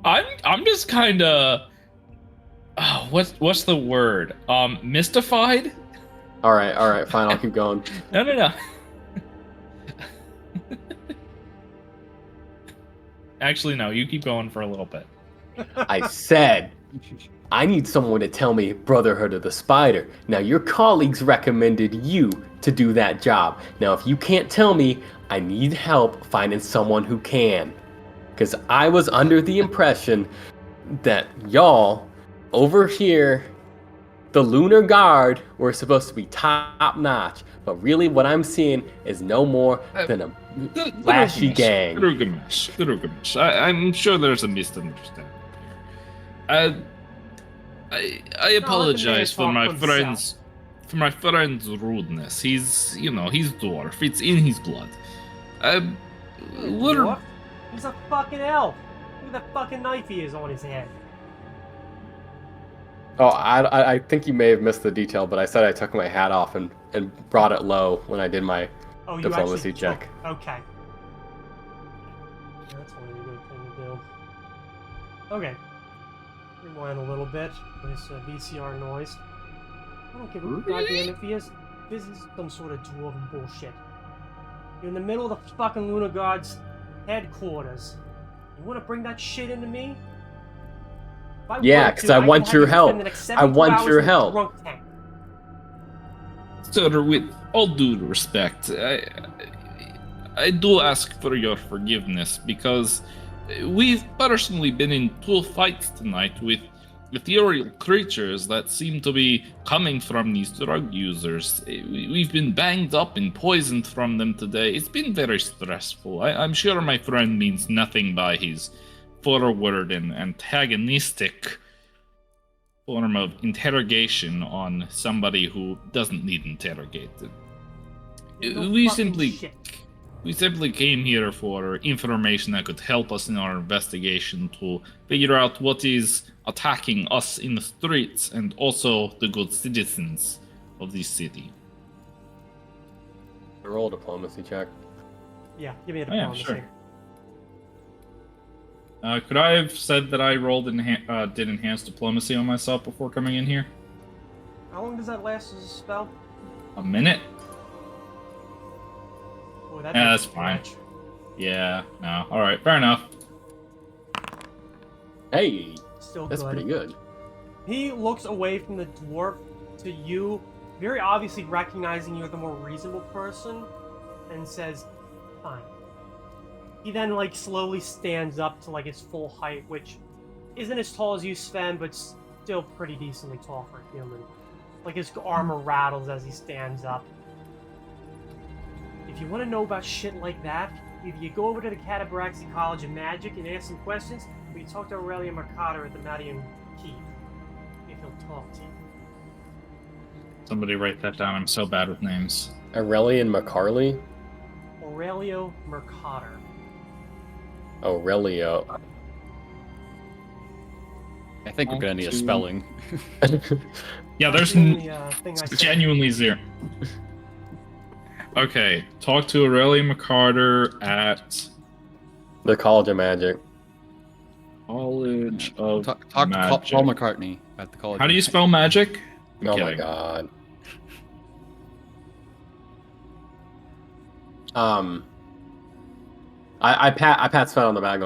I'm just kind of what's the word? Mystified? All right, fine. I'll keep going. No. Actually, no. You keep going for a little bit. I said I need someone to tell me Brotherhood of the Spider. Now, your colleagues recommended you to do that job. Now, if you can't tell me, I need help finding someone who can. Because I was under the impression that y'all over here, the Lunar Guard, were supposed to be top notch, but really what I'm seeing is no more than a flashy gang. Gilgamesh. I'm sure there's a misunderstanding here. I apologize for my friend's rudeness. He's dwarf. It's in his blood. What? He's a fucking elf. Look at that fucking knife he is on his head. Oh, I think you may have missed the detail, but I said I took my hat off and brought it low when I did my Oh, you diplomacy actually check. Okay. That's one of a good thing to do. Okay. Rewind a little bit. This VCR noise. I don't give a goddamn if he is. This is some sort of dwarven bullshit. You're in the middle of the fucking Lunar Guard's headquarters. You want to bring that shit into me? Yeah, because I want your help. I want your help. Sir, with all due respect, I do ask for your forgiveness because we've personally been in 2 fights tonight with ethereal creatures that seem to be coming from these drug users. We've been banged up and poisoned from them today. It's been very stressful. I'm sure my friend means nothing by his forward and antagonistic form of interrogation on somebody who doesn't need interrogated. We simply came here for information that could help us in our investigation to figure out what is attacking us in the streets and also the good citizens of this city. Roll a diplomacy check. Yeah, give me a diplomacy. Yeah, sure. Could I have said that I rolled did enhanced diplomacy on myself before coming in here? How long does that last as a spell? A minute? Oh, that Yeah, that's fine. much. Yeah, no. Alright, fair enough. Hey, Still that's good. pretty good. He looks away from the dwarf to you, very obviously recognizing you're the more reasonable person, and says, "Fine." He then, slowly stands up to, his full height, which isn't as tall as you, Sven, but still pretty decently tall for a human. His armor rattles as he stands up. If you want to know about shit like that, either you go over to the Catabraxi College of Magic and ask some questions, or you talk to Aurelian Mercator at the Madian Keep, if he'll talk to you. Somebody write that down. I'm so bad with names. Aurelian McCarley? Aurelio Mercator. Aurelio. I think we're gonna need a spelling. Yeah, there's Thing I said. genuinely zero. Okay, talk to Aurelian McCarter at The College of Magic. College of Talk to Magic. Paul McCartney at the college. How do you spell magic? I'm Oh my kidding. god. I pat Sven on the back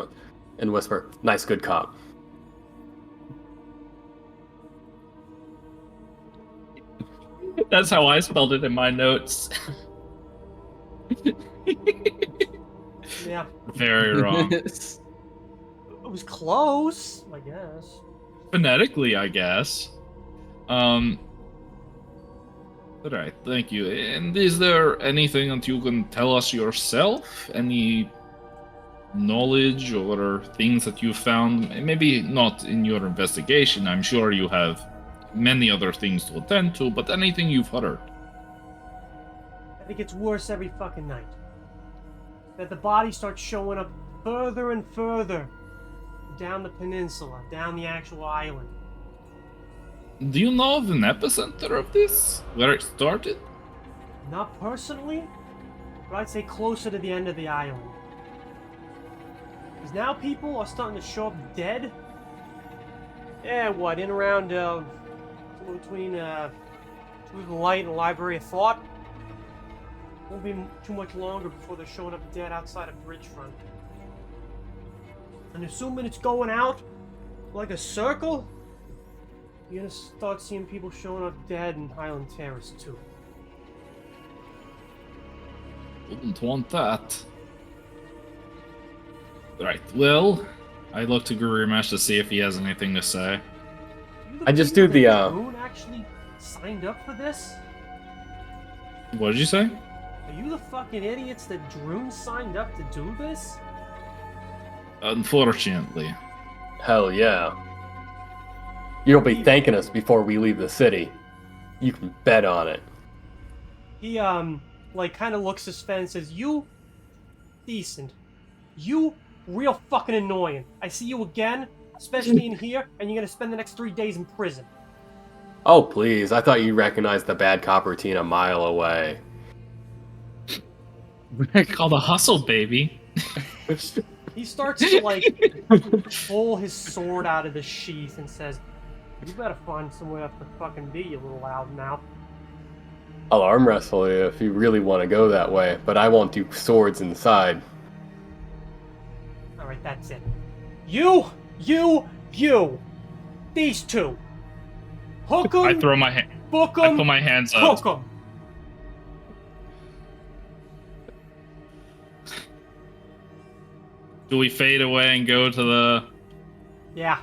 and whisper, "Nice, good cop." That's how I spelled it in my notes. Yeah, Very wrong. it was close, I guess. Phonetically, I guess. Alright, thank you. And is there anything that you can tell us yourself? Any knowledge or things that you found? Maybe not in your investigation. I'm sure you have many other things to attend to, but anything you've heard? It gets worse every fucking night. That the bodies start showing up further and further down the peninsula, down the actual island. Do you know of an epicenter of this? Where it started? Not personally, but I'd say closer to the end of the island. Because now people are starting to show up dead. Yeah, what, in around, between, the Light and Library of Thought? Won't be too much longer before they're showing up dead outside of Bridgefront. And assuming it's going out like a circle, you're gonna start seeing people showing up dead in Highland Terrace too. Wouldn't want that. Right, well, I look to Gurimesh to see if he has anything to say. I just do the, Moon actually signed up for this? What did you say? Are you the fucking idiots that Droon signed up to do this? Unfortunately. Hell yeah. You'll be thanking us before we leave the city. You can bet on it. He, like, kind of looks suspended and says, you, decent. You, real fucking annoying. I see you again, especially in here, and you're gonna spend the next 3 days in prison. Oh, please. I thought you recognized the bad cop routine a mile away. Called a hustle, baby. He starts to, like, pull his sword out of the sheath and says, you better find somewhere else to fucking be, you little loudmouth. I'll arm wrestle you if you really want to go that way, but I won't do swords inside. Alright, that's it. You! These two! Hook 'em! I throw my hand. Book I 'em! put my hands up. Hook 'em! Do we fade away and go to the? Yeah.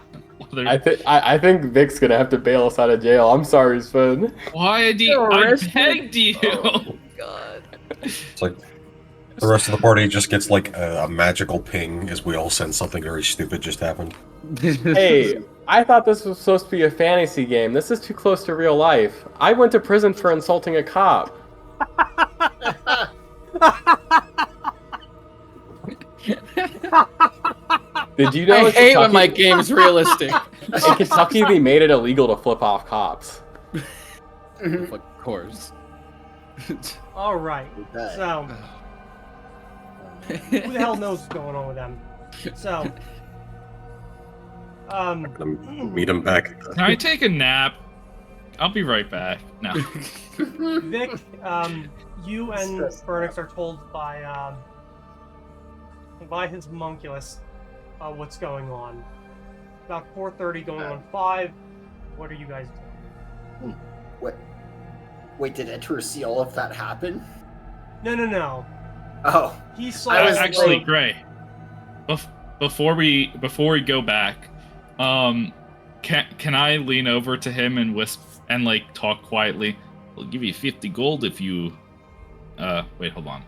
I think Vic's gonna have to bail us out of jail. I'm sorry, Sven. Why did I begged you? Oh, God. It's like the rest of the party just gets like a magical ping as we all sense something very stupid just happened. Hey, I thought this was supposed to be a fantasy game. This is too close to real life. I went to prison for insulting a cop. Did you know I in hate when my Kentucky, game's realistic. in Kentucky they made it illegal to flip off cops? Of course. Alright. Okay. So, who the hell knows what's going on with them? So, Meet him back. Can I take a nap? I'll be right back. No. Vic, you and Burnix are told by his homunculus what's going on. About 4:30 going on 5. What are you guys doing? Wait, did Enter see all of that happen? No. Oh, He saw I was Actually, like- Gray. Before we go back, can I lean over to him and whisper and like talk quietly? I'll give you 50 gold if you. Wait, hold on.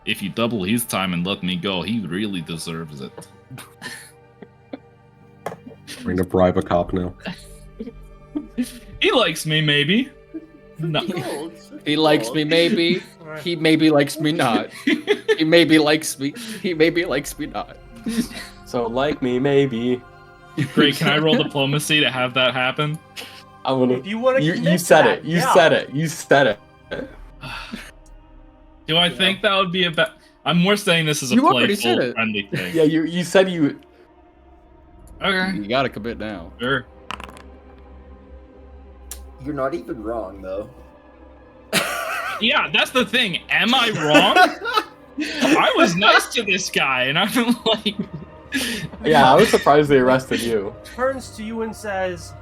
If you double his time and let me go, he really deserves it. Trying to bribe a cop now. He likes me, maybe. No. He likes me, maybe. Alright. He maybe likes me not. He maybe likes me. He maybe likes me not. So like me, maybe. Great. Can I roll diplomacy to have that happen? I'm gonna. If you want to You said it. You said it. You said it. Do I think that would be a bad? I'm more saying this is a You already said playful, it. friendly thing. Yeah, you said you. Okay. You gotta commit now. Sure. You're not even wrong, though. Yeah, that's the thing. Am I wrong? I was nice to this guy, and I'm like, Yeah, I was surprised they arrested you. turns to you and says,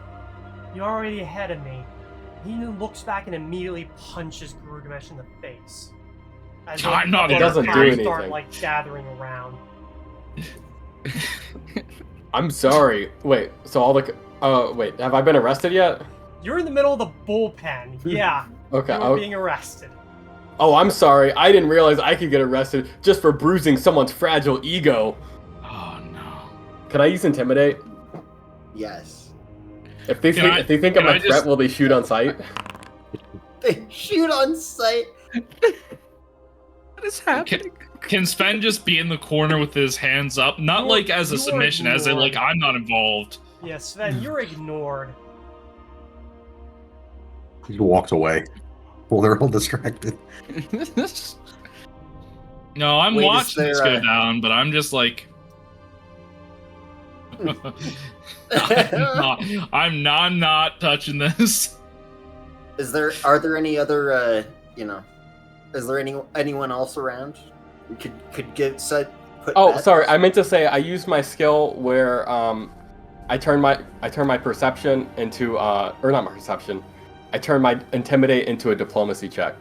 "You're already ahead of me." He looks back and immediately punches Gurugamesh in the face. As I'm not It doesn't do start anything. like gathering around. I'm sorry. Wait. So all the. Wait. Have I been arrested yet? You're in the middle of the bullpen. Yeah, Okay. you were being arrested. Oh, I'm sorry. I didn't realize I could get arrested just for bruising someone's fragile ego. oh no. Can I use intimidate? Yes. If they Can think, if they think I'm can a I threat, just- will they shoot on sight? They shoot on sight. What is happening? Can Sven just be in the corner with his hands up? Not You're- like as a you're submission, as in like ignored. I'm not involved. Yeah, Sven, you're ignored. He walks away. Well, they're all distracted. No, I'm Wait, is watching this there go a- down, but I'm just like. I'm not touching this. Are there any other, is there anyone else around? We could get set. Oh, sorry. I meant to say I used my skill where I turn my perception into or not my perception. I turn my intimidate into a diplomacy check.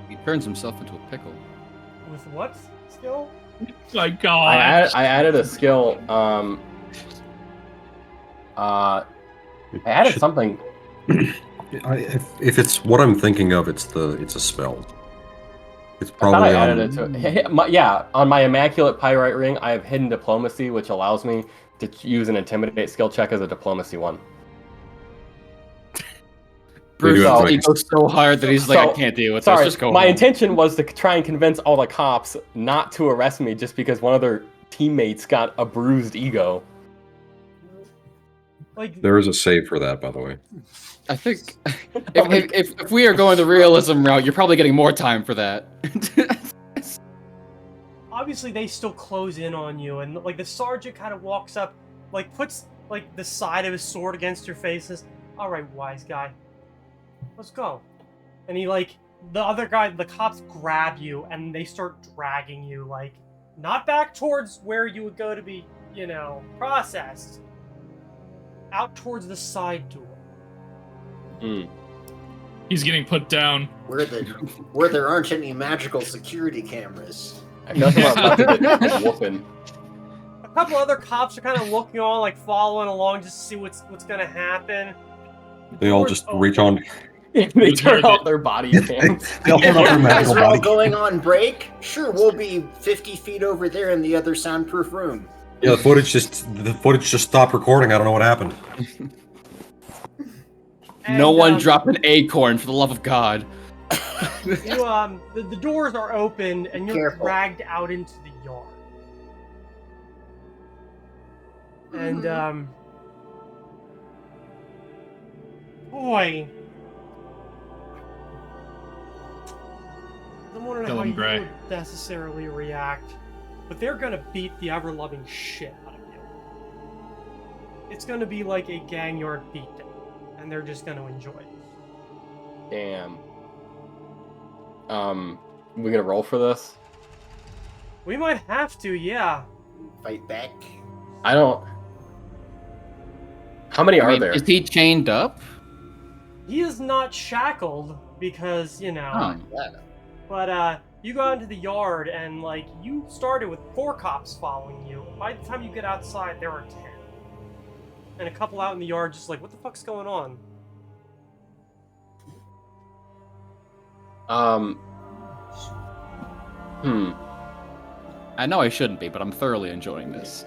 He turns himself into a pickle. With what skill? My God. I added a skill. I added something. If it's what I'm thinking of, it's a spell. It's I thought probably I added it to. Yeah, on my Immaculate Pyrite Ring, I have Hidden Diplomacy, which allows me to use an Intimidate skill check as a Diplomacy one. Bruce have to he make- goes so hard that he's like, I can't deal with Sorry, this. Just go my home. intention was to try and convince all the cops not to arrest me just because one of their teammates got a bruised ego. Like, There is a save for that, by the way. I think if we are going the realism route, you're probably getting more time for that. obviously they still close in on you, and like the sergeant kind of walks up, like puts like the side of his sword against your face and says, "All right, wise guy, let's go." And he like the other guy, the cops grab you and they start dragging you, like not back towards where you would go to be, you know, processed, out towards the side door. He's getting put down. Where there aren't any magical security cameras. I feel like I'm about to get whooping. A couple other cops are kind of looking on, like following along, just to see what's gonna happen. They all just reach on. They turn off their body cams. They all turn off their As magical we're all body. going on break, sure, we'll be 50 feet over there in the other soundproof room. Yeah, the footage just stopped recording. I don't know what happened. No And, one drop an acorn, for the love of God. You, the doors are open and you're Careful. dragged out into the yard. And boy, I'm wondering Kill how him, you Gray. would necessarily react, but they're gonna beat the ever-loving shit out of you. It's gonna be like a gang yard beatdown, and they're just gonna enjoy it. Damn. We gonna roll for this? We might have to, yeah. Fight back. I don't. How many I are mean, there? is he chained up? He is not shackled because, you know, Oh. Yeah. but you go out into the yard and like you started with 4 cops following you. By the time you get outside, there are 10. And a couple out in the yard just like, what the fuck's going on? I know I shouldn't be, but I'm thoroughly enjoying this.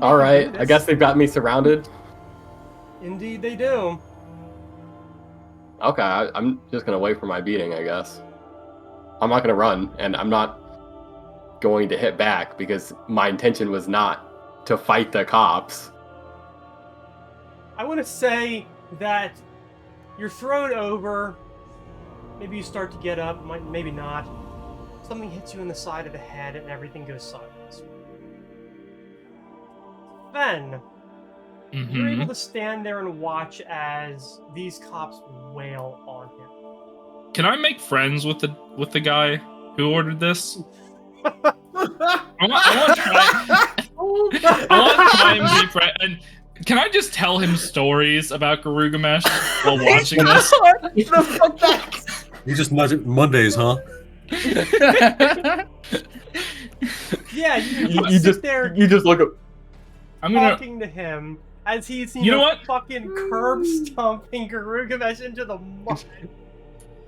All right. I guess they've got me surrounded. Indeed they do. Okay, I'm just gonna wait for my beating, I guess. I'm not gonna run, and I'm not going to hit back because my intention was not to fight the cops. I want to say that you're thrown over. Maybe you start to get up, maybe not. Something hits you in the side of the head and everything goes sideways. Then, you're able to stand there and watch as these cops wail on him. Can I make friends with the guy who ordered this? I want to try and be friends. And can I just tell him stories about Garugamesh while watching this? The fuck back! You just Mondays, huh? Yeah, you You sit just there you just look at. I'm gonna. talking to him as he's You know what? fucking curb stomping Garugamesh into the mud.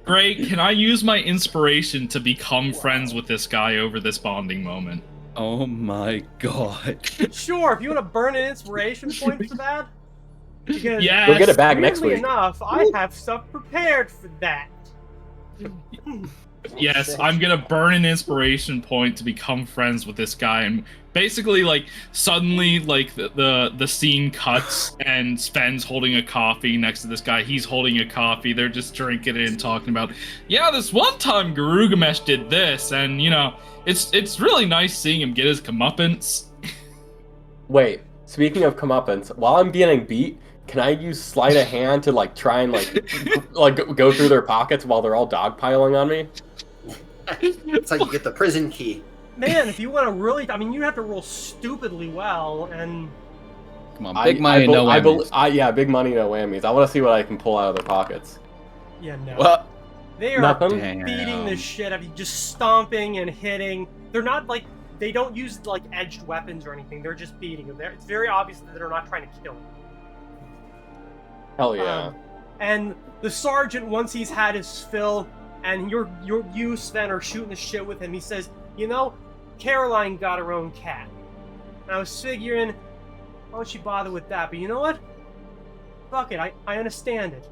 Gray, can I use my inspiration to become friends with this guy over this bonding moment? Oh my god. Sure, if you want to burn an inspiration point for that. Because Yes. You'll get it back next weirdly week. enough, I have stuff prepared for that. Yes, I'm gonna burn an inspiration point to become friends with this guy, and basically, like, suddenly, like, the scene cuts, and Sven's holding a coffee next to this guy. He's holding a coffee. They're just drinking it and talking about, yeah, this one time Garugamesh did this, and you know, it's really nice seeing him get his comeuppance. Wait. Speaking of comeuppance, while I'm getting beat, can I use sleight of hand to like try and like go through their pockets while they're all dogpiling on me? It's like you get the prison key. Man, if you want to really, I mean, you have to roll stupidly well, and Come on, big money, no whammies. yeah, big money, no whammies. I want to see what I can pull out of their pockets. yeah, no. Well, They are Nothing? beating the shit out of you, just stomping and hitting. They're not like, they don't use like edged weapons or anything. They're just beating you. It's very obvious that they're not trying to kill you. Hell yeah. And the sergeant, once he's had his fill, and you, Sven, are shooting the shit with him, he says, you know, Caroline got her own cat. And I was figuring, why don't she bother with that? But you know what? Fuck it, I understand it.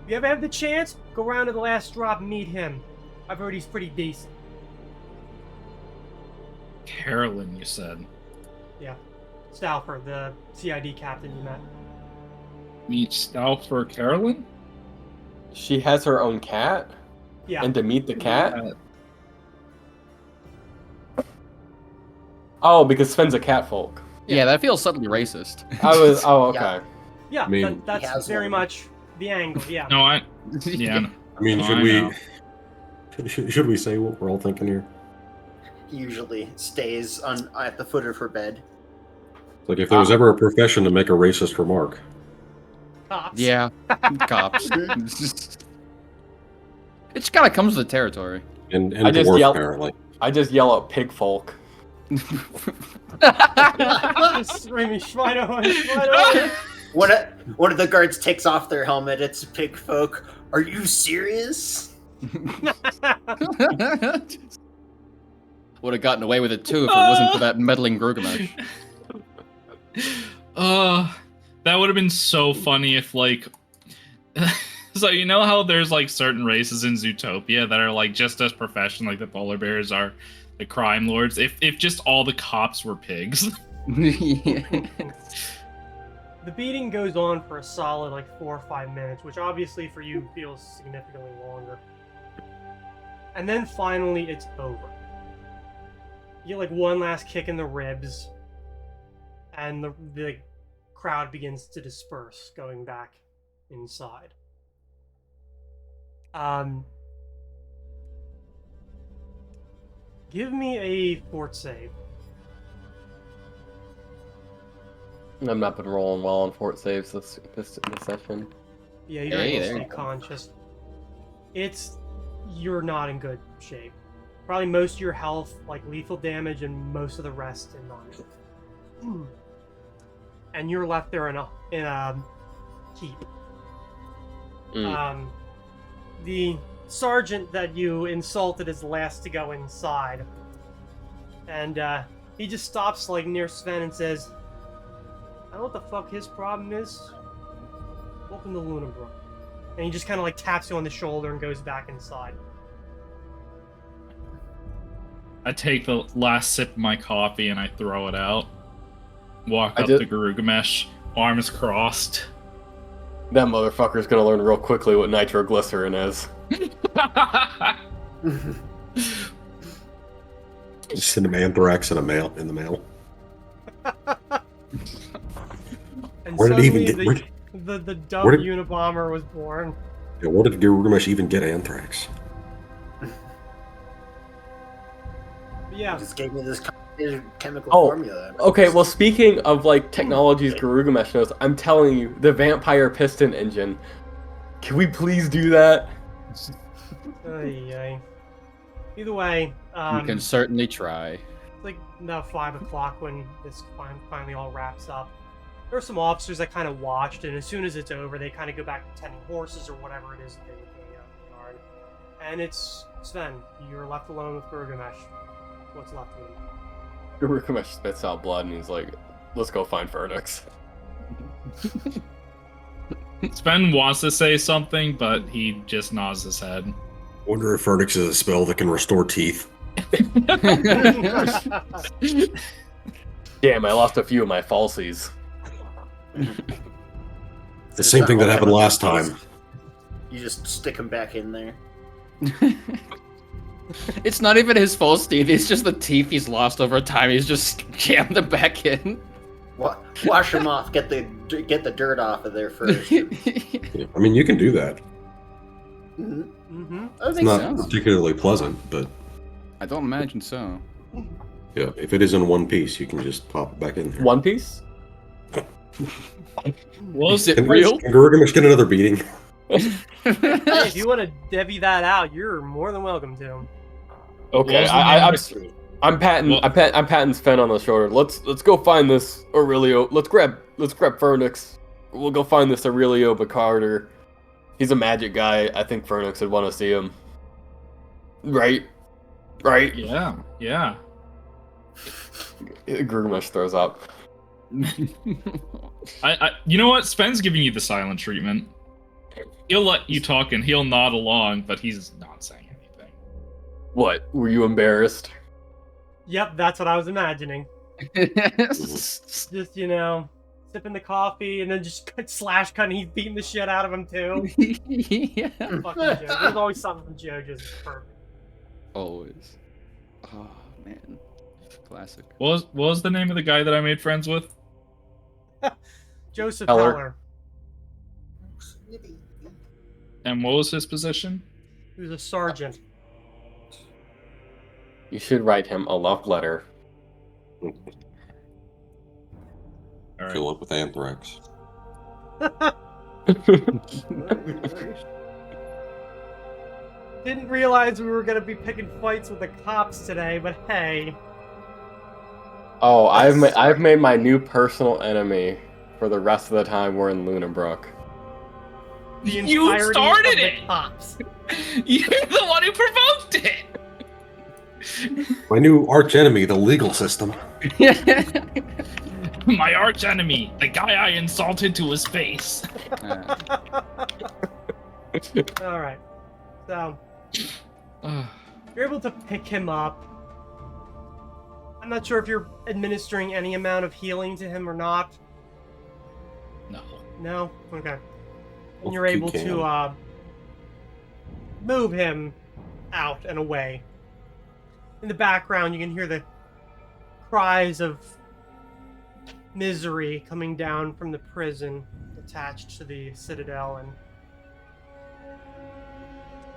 If you ever have the chance, go round to the last drop and meet him. I've heard he's pretty decent. Carolyn, you said. Yeah. Stalfer, the CID captain you met. Meet Stalfer Carolyn? She has her own cat? Yeah. And to meet the cat? Oh, because Sven's a cat folk. Yeah, that feels subtly racist. Oh, okay. Yeah, I mean- that's very much the angle, yeah. No, yeah. I mean, Oh, should I we know. should we say what we're all thinking here? Usually stays at the foot of her bed. Like, if there was ever a profession to make a racist remark, Cops. Yeah, cops. It just kind of comes with the territory. and I just dwarf, yell- apparently. I just yell out pig folk. Just screaming, Schweinehund, Schweinehund. One of the guards takes off their helmet. It's pig folk. Are you serious? Would have gotten away with it too if it wasn't for that meddling Gilgamesh. That would have been so funny if, like, so you know how there's like certain races in Zootopia that are like just as professional, like the polar bears are the crime lords. If just all the cops were pigs. Yeah. The beating goes on for a solid like 4 or 5 minutes, which obviously for you feels significantly longer. And then finally it's over. You get like one last kick in the ribs, and the crowd begins to disperse, going back inside. Give me a fort save. I've not been rolling well on fort saves this session. Yeah, you're Hey, able to there stay you go. conscious. You're not in good shape. Probably most of your health, like lethal damage, and most of the rest in non. And you're left there in a keep. Mm. The sergeant that you insulted is the last to go inside, and he just stops like near Sven and says, "I don't know what the fuck his problem is. Welcome to Lunar Guard." And he just kind of like taps you on the shoulder and goes back inside. I take the last sip of my coffee and I throw it out. Walk I up did- to Gilgamesh, arms crossed. That motherfucker's gonna learn real quickly what nitroglycerin is. Send him anthrax in the mail. And Where did he even suddenly get? the dumb where did- Unabomber was born. Yeah, where did Gilgamesh even get anthrax? But yeah, Just gave me this complicated chemical Oh, formula. Okay, well, speaking of like technologies Gilgamesh knows, I'm telling you, the vampire piston engine. Can we please do that? ay. Either way, You can certainly try. it's like about 5 o'clock when this finally all wraps up. There are some officers that kind of watched, and as soon as it's over, they kind of go back to tending horses or whatever it is that they were doing out in the yard. And it's Sven. You're left alone with Gilgamesh. What's left of him? Gilgamesh spits out blood and he's like, "Let's go find Ferdix." Sven wants to say something, but he just nods his head. Wonder if Ferdix is a spell that can restore teeth. Damn, I lost a few of my falsies. The same thing that happened last time. You just stick them back in there. It's not even his false teeth, it's just the teeth he's lost over time. He's just jammed them back in. Wash them off. Get the dirt off of there first. Yeah, I mean, you can do that. Mm-hmm. I It's think not so. particularly pleasant, but I don't imagine so. yeah, if it is in one piece, you can just pop it back in there. One Piece? Well, Is it Can real? Can Gilgamesh get another beating? Hey, if you want to divvy that out, you're more than welcome to. Okay, What was the name I'm of the- I'm patting Well- I'm patting Sven on the shoulder. Let's go find this Aurelio. Let's grab Fernix. We'll go find this Aurelio Bacarder. He's a magic guy. I think Fernix would want to see him. Right? Yeah, yeah. Grumish throws up. You know what? Sven's giving you the silent treatment. He'll let you talk and he'll nod along, but he's not saying anything. What? Were you embarrassed? Yep, that's what I was imagining. Just, sipping the coffee and then just slash cutting. He's beating the shit out of him too. Yeah. Fucking Joe. There's always something from JoJo's. It's perfect. Always. Oh man, classic. What was the name of the guy that I made friends with? Joseph Heller. Heller. And what was his position? He was a sergeant. You should write him a love letter. All right. Fill up with anthrax. Didn't realize we were gonna be picking fights with the cops today, but hey. Oh, I've made my new personal enemy for the rest of the time we're in Lunabrook. The You entirety started of the it! cops. You're the one who provoked it! My new arch enemy, the legal system. My arch enemy, the guy I insulted to his face. Alright. So, you're able to pick him up. I'm not sure if you're administering any amount of healing to him or not. No. No? Okay. And Well, you're you able to move him out and away. In the background, you can hear the cries of misery coming down from the prison attached to the Citadel, and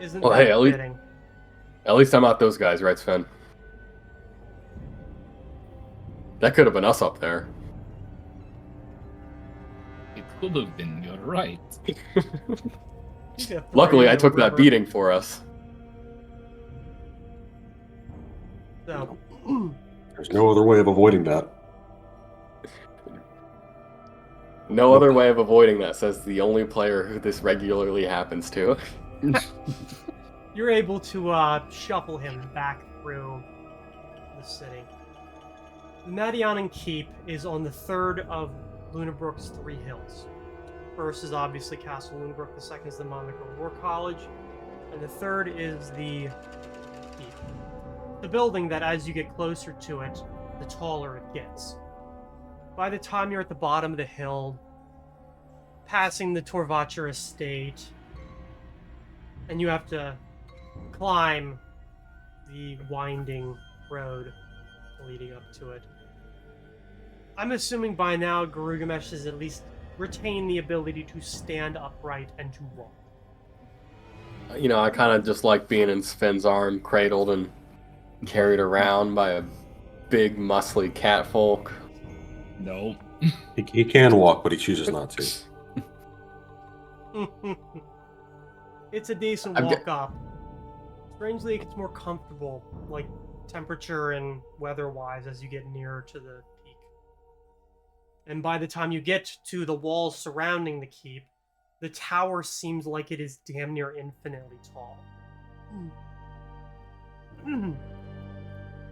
isn't Well, that hey, at least- fitting? At least I'm not those guys, right, Sven? That could have been us up there. It could have been, you're right. You could Luckily, throw I him took that over. beating for us. So, There's no other way of avoiding that. No other way of avoiding that, says the only player who this regularly happens to. you're able to shuffle him back through the city. The Madianan Keep is on the third of Lunabrook's three hills. First is obviously Castle Lunabrook, the second is the Monaco War College, and the third is the Keep. The building that, as you get closer to it, the taller it gets. By the time you're at the bottom of the hill, passing the Torvacher estate, and you have to climb the winding road leading up to it. I'm assuming by now Garugamesh has at least retained the ability to stand upright and to walk. You know, I kind of just like being in Sven's arm, cradled and carried around by a big, muscly catfolk. No. He can walk, but he chooses not to. It's a decent I'm walk up. Strangely, it gets more comfortable, like temperature and weather-wise, as you get nearer to the peak. And by the time you get to the walls surrounding the keep, the tower seems like it is damn near infinitely tall.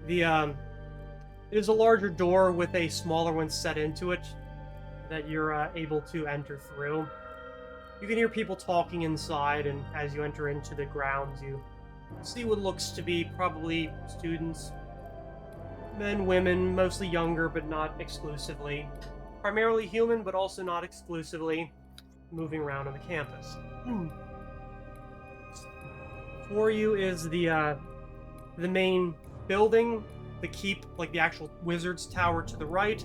It is a larger door with a smaller one set into it that you're able to enter through. You can hear people talking inside, and as you enter into the grounds, you see what looks to be probably students. Men, women, mostly younger, but not exclusively. Primarily human, but also not exclusively, moving around on the campus. For you is the main building, the keep, like the actual wizard's tower to the right,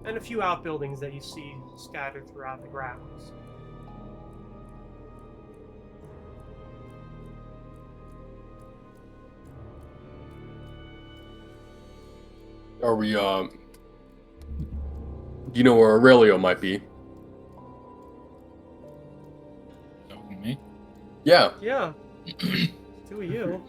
and a few outbuildings that you see scattered throughout the grounds. Are we, you know where Aurelio might be? Talking to me? Yeah. Yeah. Two of you.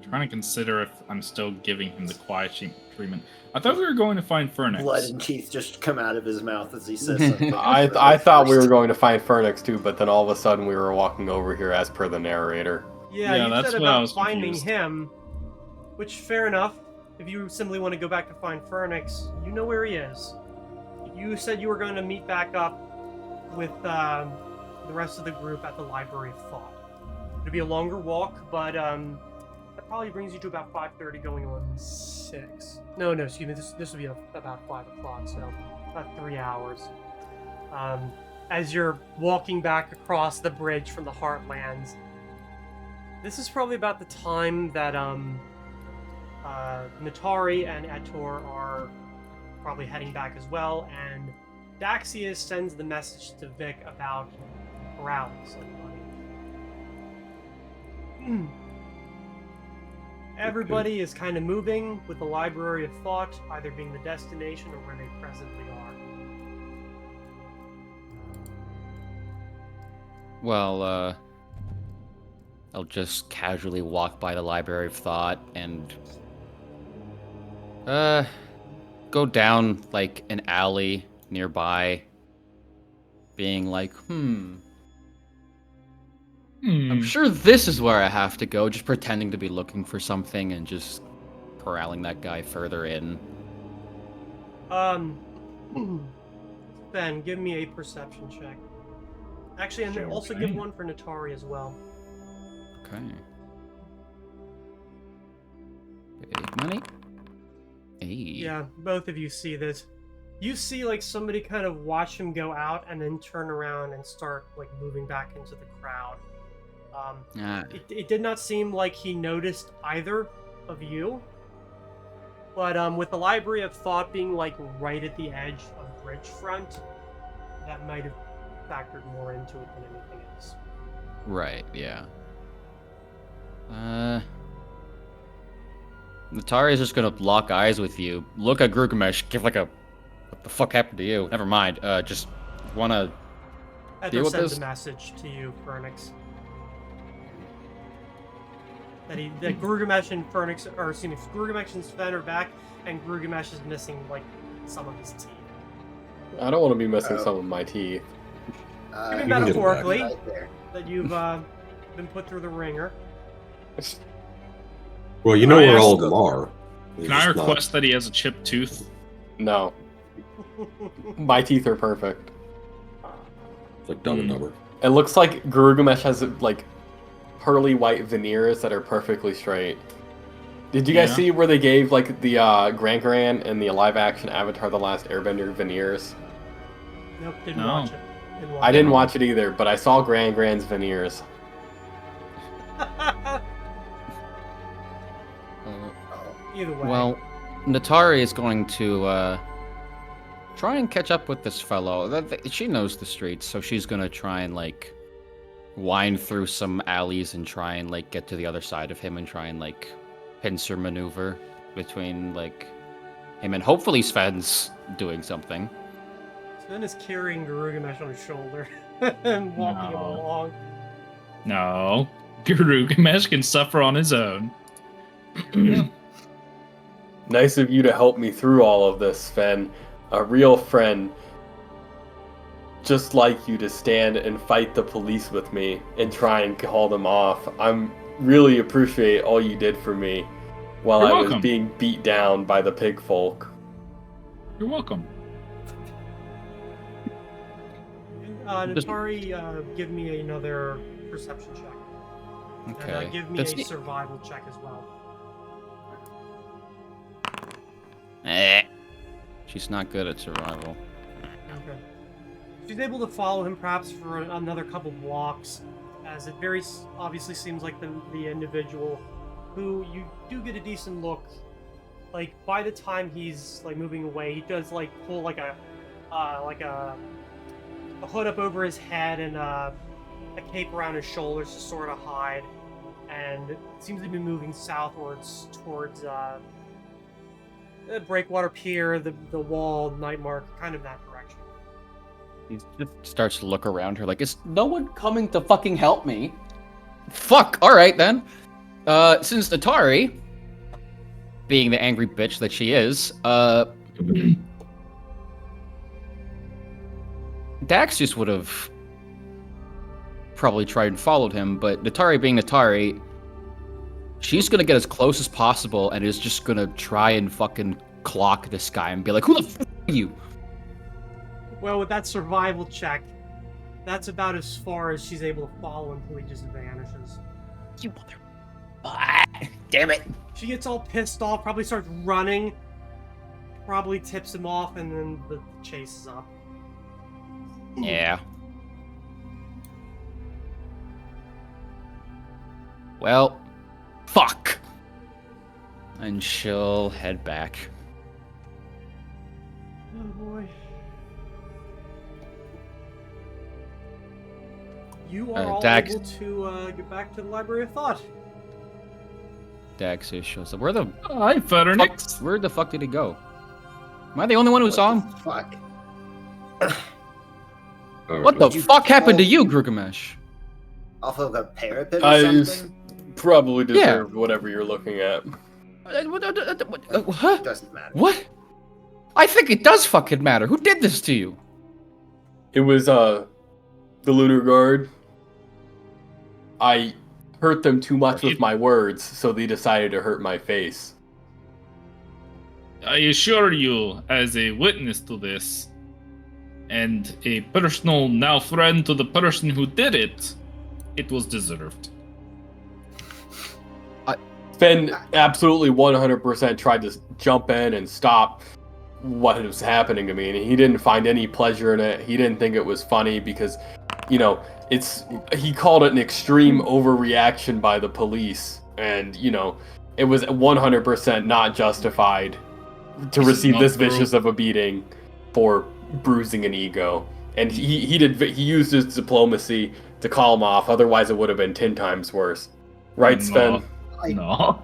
Trying to consider if I'm still giving him the quiet treatment. I thought we were going to find Fernix. Blood and teeth just come out of his mouth as he says something. I thought we were going to find Fernix too, but then all of a sudden we were walking over here as per the narrator. Yeah, Yeah, you that's said what I about was finding confused. him, which fair enough. If you simply want to go back to find Fernix, you know where he is. You said you were going to meet back up with the rest of the group at the Library of Thought. It'll be a longer walk, but that probably brings you to about 5:30, going on 6. No, excuse me. This will be about 5 o'clock, so about 3 hours. As you're walking back across the bridge from the Heartlands, this is probably about the time that Natari and Etor are probably heading back as well, and Daxius sends the message to Vic about corralling somebody. Everybody is kind of moving, with the Library of Thought either being the destination or where they presently are. Well, I'll just casually walk by the Library of Thought and go down like an alley nearby, being like, I'm sure this is where I have to go, just pretending to be looking for something and just corralling that guy further in. Ben, give me a perception check. Actually, and then also give one for Natari as well. Okay. Big money. Hey. Yeah, both of you see this. You see, like, somebody kind of watch him go out and then turn around and start, like, moving back into the crowd. It did not seem like he noticed either of you. But with the Library of Thought being, like, right at the edge of the bridge front, that might have factored more into it than anything else. Right, yeah. Natari's just gonna lock eyes with you, look at Grugamesh, give like a, what the fuck happened to you? Never mind, just wanna deal Edgar with sends this? a message to you, Fernix. That Grugamesh and Fernix, or excuse me, Grugamesh and Sven are back, and Grugamesh is missing, like, some of his teeth. I don't want to be missing some of my teeth. I mean, You can get it back. metaphorically, Right there. that you've been put through the ringer. Well, you know Can I where all ask- of them are. Can I request that he has a chipped tooth? No, my teeth are perfect. It's like Dumb and Dumber. It looks like Gurugamesh has like pearly white veneers that are perfectly straight. Did you guys Yeah. see where they gave like the Gran and the live action Avatar: The Last Airbender veneers? Nope, didn't No. watch it. I didn't watch it either, but I saw Gran's veneers. Either way. Well, Natari is going to try and catch up with this fellow. She knows the streets, so she's gonna try and like wind through some alleys and try and like get to the other side of him and try and like pincer maneuver between like him and hopefully Sven's doing something. Sven is carrying Gurugamesh on his shoulder and walking him No. along. No. Gurugamesh can suffer on his own. Nice of you to help me through all of this, Sven. A real friend. Just like you to stand and fight the police with me and try and call them off. I'm really appreciate all you did for me while You're I was welcome. being beat down by the pig folk. You're welcome. Natari, give me another perception check. Okay. And give me That's a survival check as well. She's not good at survival. Okay. She's able to follow him perhaps for another couple blocks, as it very obviously seems like the individual who you do get a decent look. Like, by the time he's like moving away, he does like pull like a hood up over his head and a cape around his shoulders to sort of hide, and seems to be moving southwards towards the Breakwater Pier, the wall, Night Mark, kind of that direction. He just starts to look around her like, is no one coming to fucking help me? Fuck, alright then. Since Natari, being the angry bitch that she is, Daxius would have probably tried and followed him, but Natari being Natari, she's gonna get as close as possible and is just gonna try and fucking clock this guy and be like, who the f*** are you? Well, with that survival check, that's about as far as she's able to follow until he just vanishes. You mother... Damn it. She gets all pissed off, probably starts running, probably tips him off, and then the chase is up. Yeah. Well, fuck. And she'll head back. Oh boy. You are all Dax- able to get back to the Library of Thought. Daxius shows up. Where the Hi, Feternix. where the fuck did he go? Am I the only one who saw him? Fuck. What the you fuck happened to fall- you, Grugamesh? Off of a parapet or I something? probably deserve whatever you're looking at. Huh? Doesn't matter. What? I think it does fucking matter. Who did this to you? It was the Lunar Guard. I hurt them too much with my words, so they decided to hurt my face. I assure you, as a witness to this, and a personal now friend to the person who did it, it was deserved. Sven absolutely 100% tried to jump in and stop what was happening to me, and he didn't find any pleasure in it. He didn't think it was funny because, you know, he called it an extreme overreaction by the police, and, you know, it was 100% not justified to This is receive not this true. vicious of a beating for bruising an ego. And he used his diplomacy to call him off, otherwise it would have been 10 times worse. Right, Sven? No.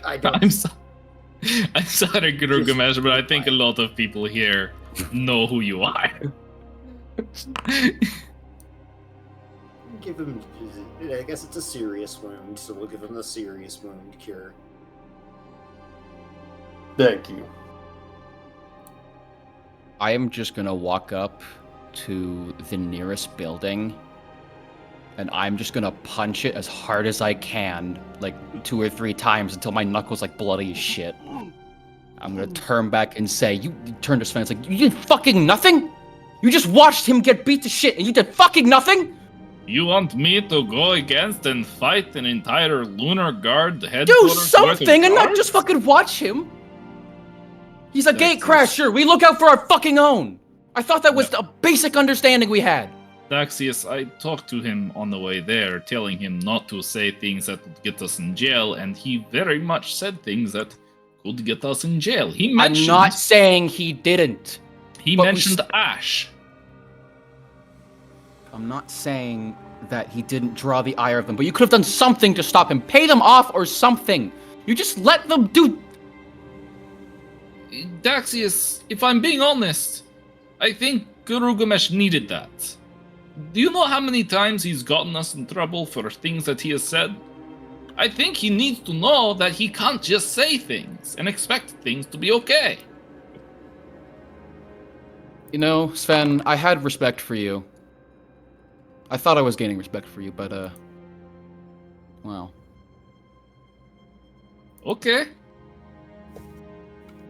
I don't. I'm sorry, Grugamesh, but I think a lot of people here know who you are. Give him. I guess it's a serious wound, so we'll give him the serious wound cure. Thank you. I am just gonna walk up to the nearest building and I'm just gonna punch it as hard as I can, like 2 or 3 times until my knuckles like bloody as shit. I'm gonna turn back and say, you turn to Sven, it's like, you did fucking nothing? You just watched him get beat to shit and you did fucking nothing? You want me to go against and fight an entire Lunar Guard Do headquarters worth of something and not guards? just fucking watch him. He's a That's gatecrasher. We look out for our fucking own. I thought that was a basic understanding we had. Daxius, I talked to him on the way there, telling him not to say things that would get us in jail, and he very much said things that could get us in jail. He mentioned I'm not saying he didn't. he but we mentioned Ash. I'm not saying that he didn't draw the ire of them, but you could have done something to stop him. Pay them off or something. You just let them do... Daxius, if I'm being honest, I think Gurugamesh needed that. Do you know how many times he's gotten us in trouble for things that he has said? I think he needs to know that he can't just say things and expect things to be okay. You know, Sven, I had respect for you. I thought I was gaining respect for you, but, well. Okay.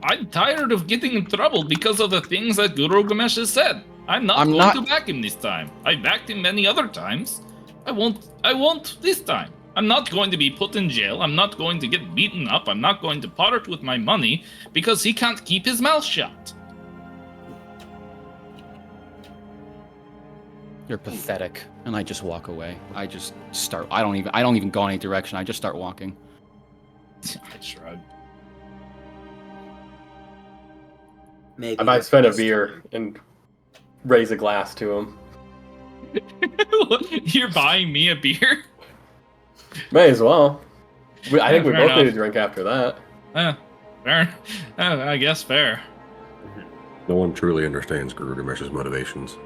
I'm tired of getting in trouble because of the things that Gurugamesh has said. I'm not going to back him this time. I backed him many other times. I won't this time. I'm not going to be put in jail. I'm not going to get beaten up. I'm not going to part with my money because he can't keep his mouth shut. You're pathetic. And I just walk away. I just start... I don't even go any direction. I just start walking. I shrug. Maybe I might spend a beer and raise a glass to him. You're buying me a beer? May as well. I think we fair both need a enough. drink after that. Fair. I guess fair. No one truly understands Gilgamesh's motivations.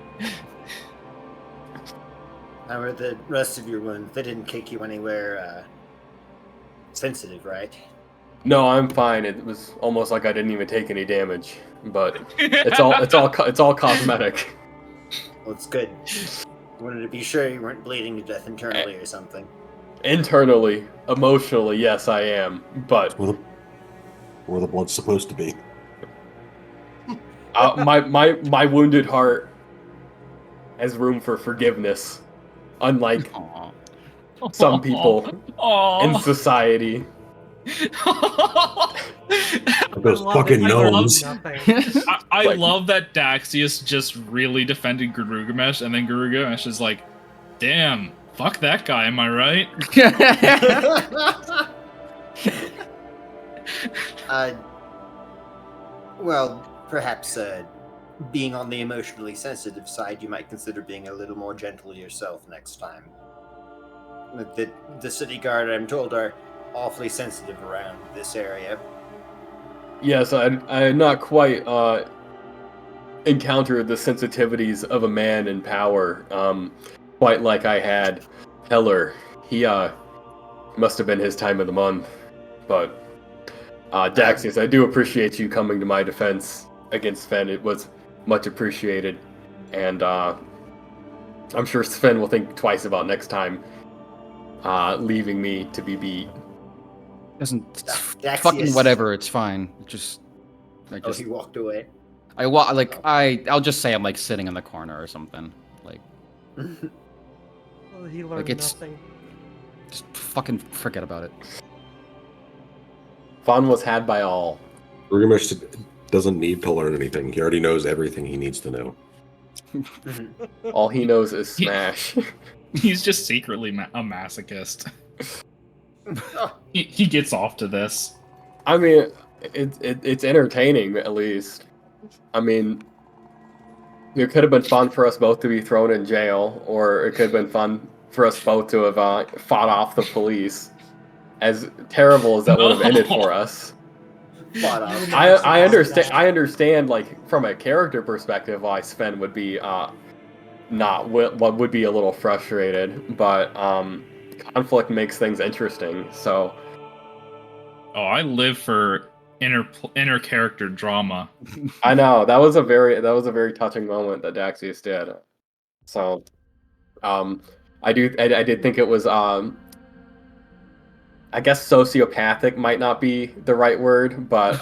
How are the rest of your wounds? They didn't kick you anywhere sensitive, right? No, I'm fine. It was almost like I didn't even take any damage, but it's all cosmetic. Well, it's good. Wanted to be sure you weren't bleeding to death internally or something. Internally, emotionally, yes, I am, but Where the blood's supposed to be. my wounded heart has room for forgiveness, unlike Aw. some people in society. Those love fucking it. I love gnomes. nothing. I Like- love that Daxius just really defended Gilgamesh, and then Gilgamesh is like, damn, fuck that guy, am I right? Well, perhaps being on the emotionally sensitive side, you might consider being a little more gentle yourself next time. The city guard, I'm told, are awfully sensitive around this area. Yes, I had not quite encountered the sensitivities of a man in power, quite like I had Heller. He must have been his time of the month. But Daxius, I do appreciate you coming to my defense against Sven. It was much appreciated, and I'm sure Sven will think twice about next time leaving me to be beat. Doesn't Daxius. fucking whatever. It's fine. Oh, he walked away. I'll just say I'm like sitting in the corner or something. Like, Well, he learned Like, it's- nothing. just fucking forget about it. Fun was had by all. Gilgamesh doesn't need to learn anything. He already knows everything he needs to know. All he knows is smash. He's just secretly a masochist. He gets off to this. I mean, it's entertaining at least. I mean, it could have been fun for us both to be thrown in jail, or it could have been fun for us both to have fought off the police. As terrible as that would have ended for us. Fought off. I understand, like, from a character perspective, why Sven would be would be a little frustrated, but conflict makes things interesting. So Oh, I live for inner character drama. I know that was a very touching moment that Daxius did. So I did think it was I guess sociopathic might not be the right word, but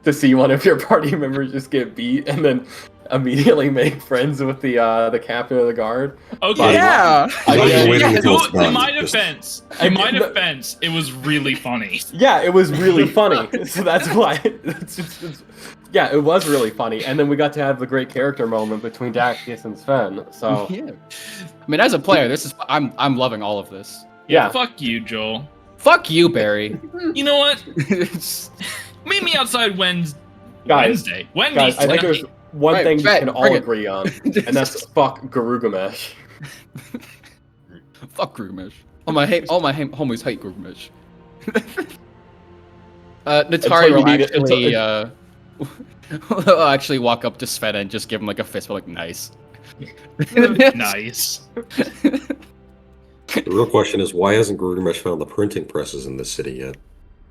to see one of your party members just get beat and then immediately make friends with the captain of the guard. Okay. Yeah. Not even waiting Yeah, until it's In done. my Just- defense, it was really funny. Yeah, it was really funny. So that's why. Yeah, it was really funny, and then we got to have the great character moment between Daxius and Sven. So Yeah. I mean, as a player, I'm loving all of this. yeah, Fuck you, Joel. Fuck you, Barry. You know what? Meet me outside Wednesday. guys, Wendy's guys, I think tonight. there's one Right, thing we right, can all bring it. agree on, and that's fuck Gilgamesh. Fuck Gilgamesh. All my homies hate Gilgamesh. Natari you will need it- will actually walk up to Sven and just give him like a fist, but like nice. Nice. The real question is, why hasn't Gilgamesh found the printing presses in this city yet?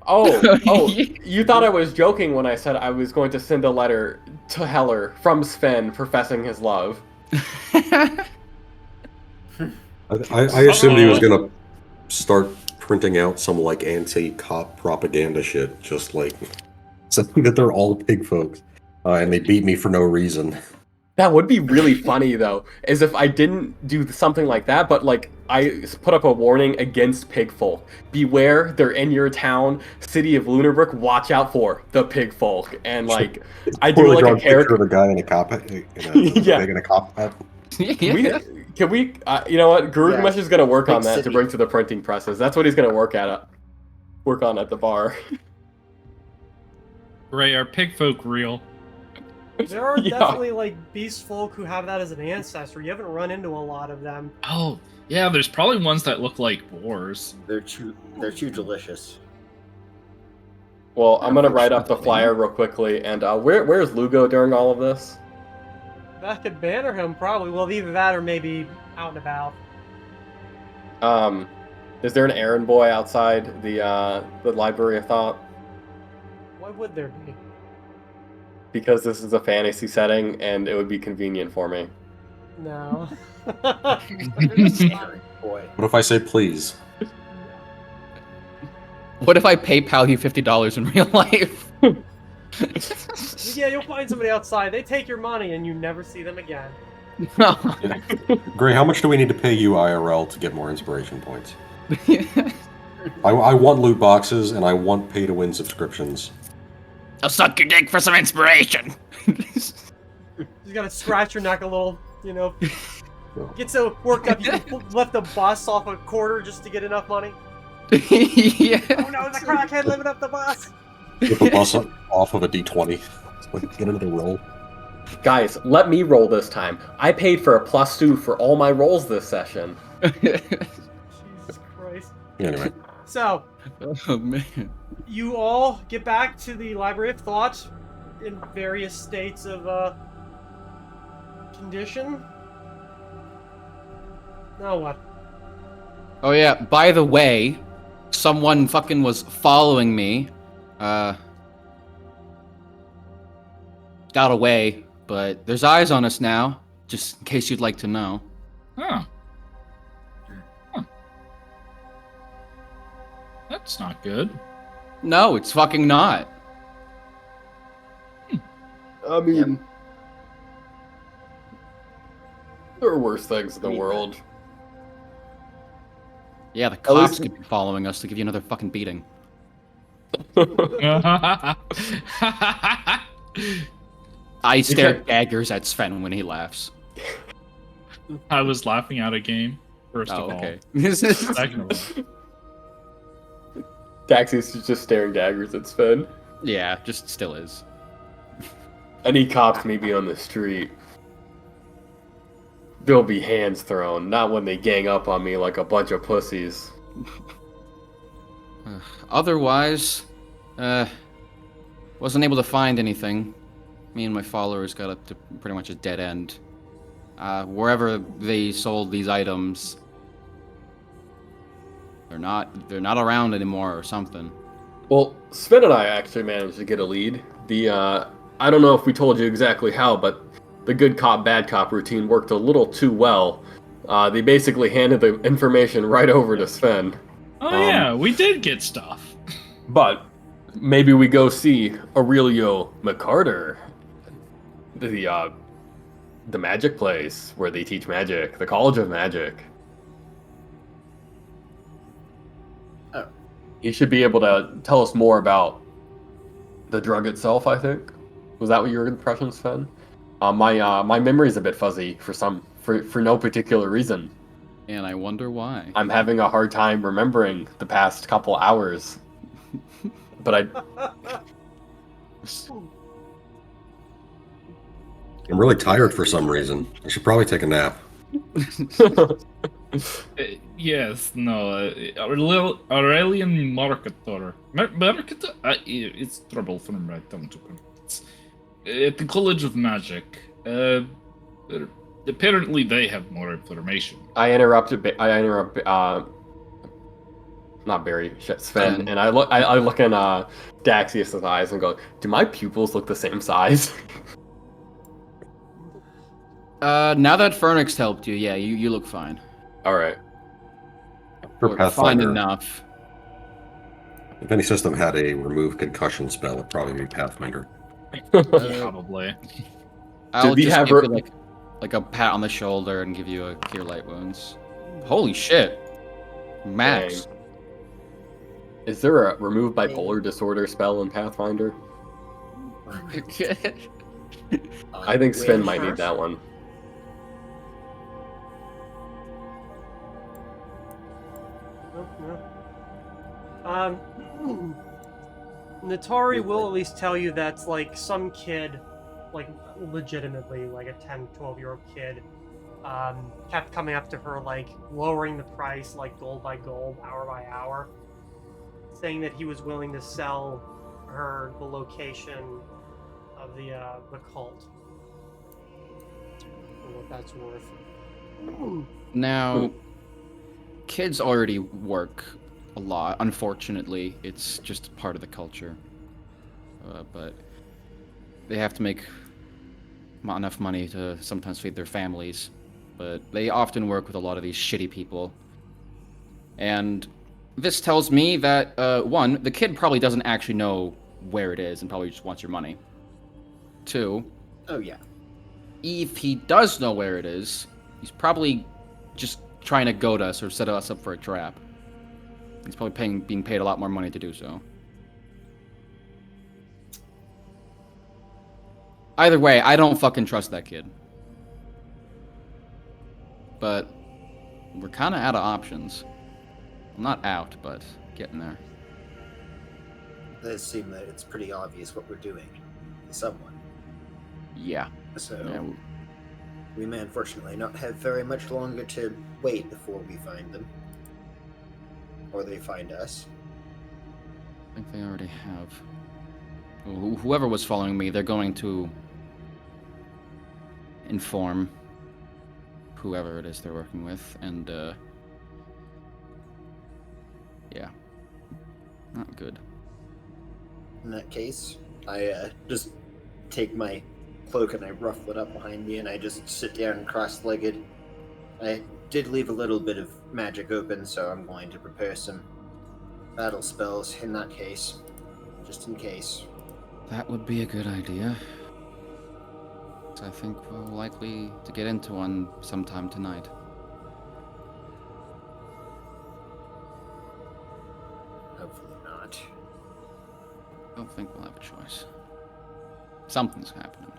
Oh, you thought I was joking when I said I was going to send a letter to Heller from Sven professing his love. I assumed he was gonna start printing out some like anti-cop propaganda shit, just like saying that they're all pig folks, and they beat me for no reason. That would be really funny, though, is if I didn't do something like that, but, like, I put up a warning against pig folk. Beware, they're in your town, city of Lunarbrook, watch out for the pig folk. And, like, I do, Poorly like, drawn a picture character... of a guy in a cop hat, Yeah. in a cop hat. Can we you know what, Gilgamesh is going to work Big on that to city. bring to the printing presses. That's what he's going to work on at the bar. Ray, are pig folk real? There are Yeah. definitely like beast folk who have that as an ancestor. You haven't run into a lot of them. Oh, yeah, there's probably ones that look like boars. They're too delicious. Well, I'm gonna write up the Unfortunately. flyer real quickly. And where's Lugo during all of this? Back at Bannerham, probably. Well, either that or maybe out and about. Is there an errand boy outside the Library of Thought? Why would there be? Because this is a fantasy setting, and it would be convenient for me. No. Boy. What if I say please? What if I PayPal you $50 in real life? Yeah, you'll find somebody outside. They take your money and you never see them again. Gray, how much do we need to pay you IRL to get more inspiration points? I want loot boxes and I want pay-to-win subscriptions. I'll suck your dick for some inspiration. You gotta scratch your neck a little, you know. Get so worked up you left the bus off a quarter just to get enough money. Yeah. Oh no, the crackhead living up the bus! Get the bus off of a D20. Like, get another roll. Guys, let me roll this time. I paid for a +2 for all my rolls this session. Jesus Christ. Anyway, So, Oh man. you all get back to the Library of Thought in various states of, condition. Now what? Oh yeah, by the way, someone fucking was following me. Got away, but there's eyes on us now, just in case you'd like to know. Huh. That's not good. No, it's fucking not. I mean, there are worse things in the world. Yeah, the At cops least- could be following us to give you another fucking beating. I stare daggers at Sven when he laughs. I was laughing out a game, first Oh, of all. okay. Second of all. Taxi's just staring daggers at Sven. Yeah, just still is. Any cops may be on the street. There'll be hands thrown, not when they gang up on me like a bunch of pussies. Otherwise, wasn't able to find anything. Me and my followers got up to pretty much a dead end. Wherever they sold these items, they're not around anymore or something. Well, Sven and I actually managed to get a lead. I don't know if we told you exactly how, but the good cop, bad cop routine worked a little too well. They basically handed the information right over to Sven. Oh yeah, we did get stuff. But maybe we go see Aurelio McCarter, the magic place where they teach magic, the College of Magic. Oh. He should be able to tell us more about the drug itself, I think. Was that what your impression, Sven? My memory's a bit fuzzy for no particular reason. And I wonder why. I'm having a hard time remembering the past couple hours. But I'm really tired for some reason. I should probably take a nap. Yes, no, Aurelian Marketer. Marketer? It's trouble from right down to pronounce. At the College of Magic. Apparently they have more information. I interrupt, not Barry, shit, Sven, and I look in Daxius' eyes and go, do my pupils look the same size? Now that Fernix helped you, yeah, you look fine. Alright. For Or fine Pathfinder, enough. if any system had a remove concussion spell, it'd probably be Pathfinder. Probably. I'll we just have give her- you like a pat on the shoulder and give you a cure light wounds. Holy shit. Max. Dang. Is there a remove bipolar disorder spell in Pathfinder? I think Sven might need that one. Natari will at least tell you that's like some kid, like legitimately like a 10, 12-year-old kid, kept coming up to her like lowering the price like gold by gold, hour by hour, saying that he was willing to sell her the location of the cult. And what that's worth. Now, kids already work a lot. Unfortunately, it's just part of the culture. But they have to make enough money to sometimes feed their families. But they often work with a lot of these shitty people. And this tells me that, one, the kid probably doesn't actually know where it is and probably just wants your money. Two, Oh, yeah. if he does know where it is, he's probably just trying to goad us or set us up for a trap. He's probably being paid a lot more money to do so. Either way, I don't fucking trust that kid. But we're kind of out of options. I'm not out, but getting there. It does seem that it's pretty obvious what we're doing to someone. Yeah. So Yeah, we may unfortunately not have very much longer to wait before we find them. Or they find us. I think they already have. Whoever was following me, they're going to inform whoever it is they're working with, and yeah, not good. In that case, I just take my cloak and I ruffle it up behind me and I just sit down cross-legged. I did leave a little bit of magic open, so I'm going to prepare some battle spells in that case, just in case. That would be a good idea. I think we're likely to get into one sometime tonight. Hopefully not. I don't think we'll have a choice. Something's happening.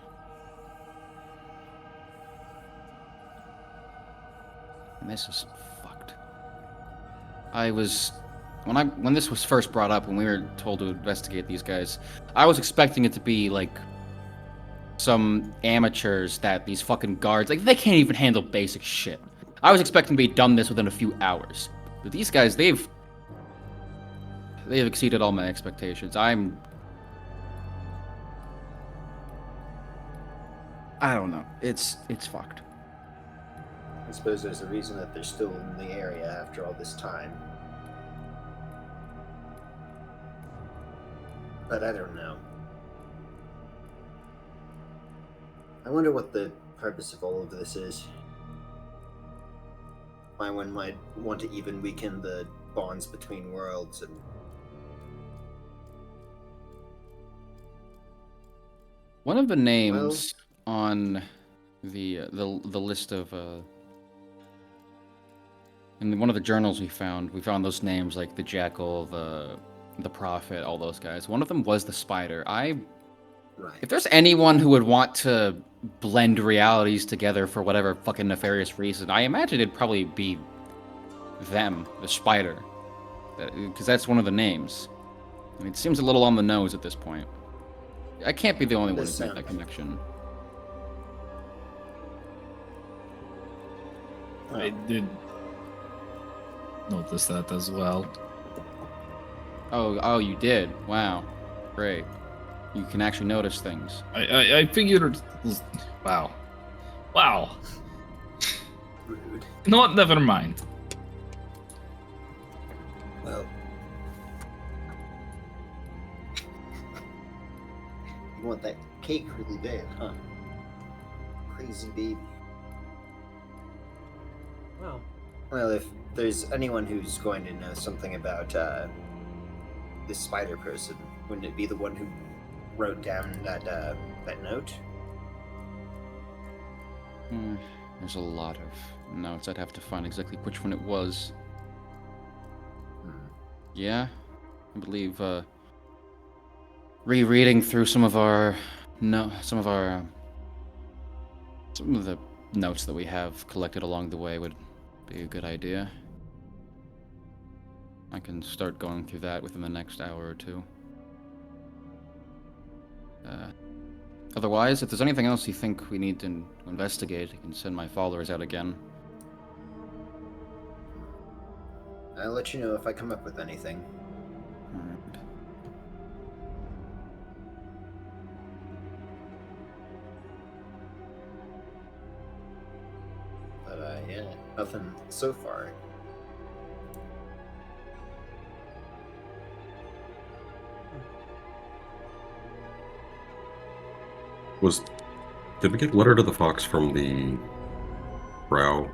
And this is fucked. When this was first brought up, when we were told to investigate these guys, I was expecting it to be like some amateurs that these fucking guards, like, they can't even handle basic shit. I was expecting to be done this within a few hours. But these guys, they've exceeded all my expectations. I don't know. It's fucked. I suppose there's a reason that they're still in the area after all this time. But I don't know. I wonder what the purpose of all of this is. Why one might want to even weaken the bonds between worlds and... One of the names on the list of in one of the journals we found those names like the Jackal, the Prophet, all those guys. One of them was the Spider. Right. If there's anyone who would want to blend realities together for whatever fucking nefarious reason, I imagine it'd probably be them, the Spider, because that's one of the names. I mean, it seems a little on the nose at this point. I can't be the only one who's made that connection. I did notice that as well. Oh, you did? Wow. Great. You can actually notice things. I figured. Wow. Rude. You know what? Never mind. Well... You want that cake really bad, huh? Crazy baby. Wow. Well, if there's anyone who's going to know something about this spider person, wouldn't it be the one who wrote down that note? There's a lot of notes. I'd have to find exactly which one it was. Yeah, I believe rereading through some of the notes that we have collected along the way would be a good idea. I can start going through that within the next hour or two. Otherwise, if there's anything else you think we need to investigate, I can send my followers out again. I'll let you know if I come up with anything. Alright. Nothing so far. Did we get letter to the fox from the Frell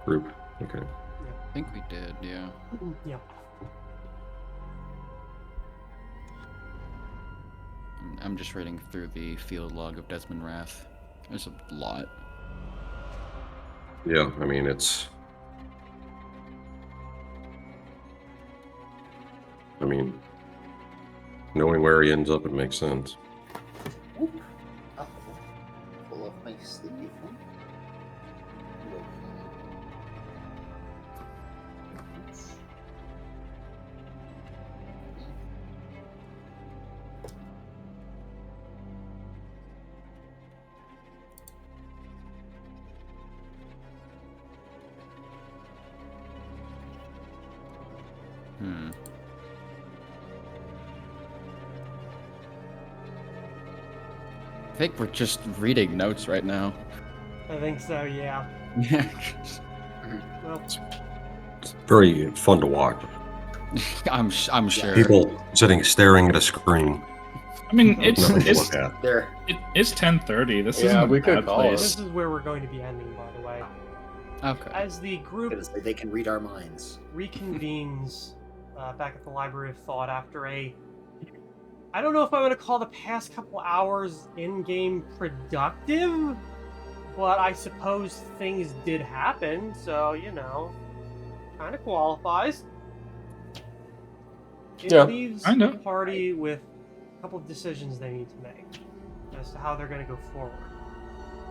group? Okay. I think we did, yeah. Yeah. I'm just reading through the field log of Desmond Wrath. There's a lot. Yeah, I mean, it's... I mean, knowing where he ends up, it makes sense. Oh, pull up my sleeve. Hmm. I think we're just reading notes right now. I think so, yeah. Yeah. Well, It's very fun to watch. I'm sure. People staring at a screen. I mean, Nothing to it's look at. There. it's 10:30. This Yeah, isn't a we could bad call it. place. this is where we're going to be ending, by the way. Okay. As the group Because they can read our minds. reconvenes back at the Library of Thought after I don't know if I want to call the past couple hours in-game productive, but I suppose things did happen, so, you know, kind of qualifies. It Yeah, leaves I know. the party with a couple of decisions they need to make as to how they're going to go forward.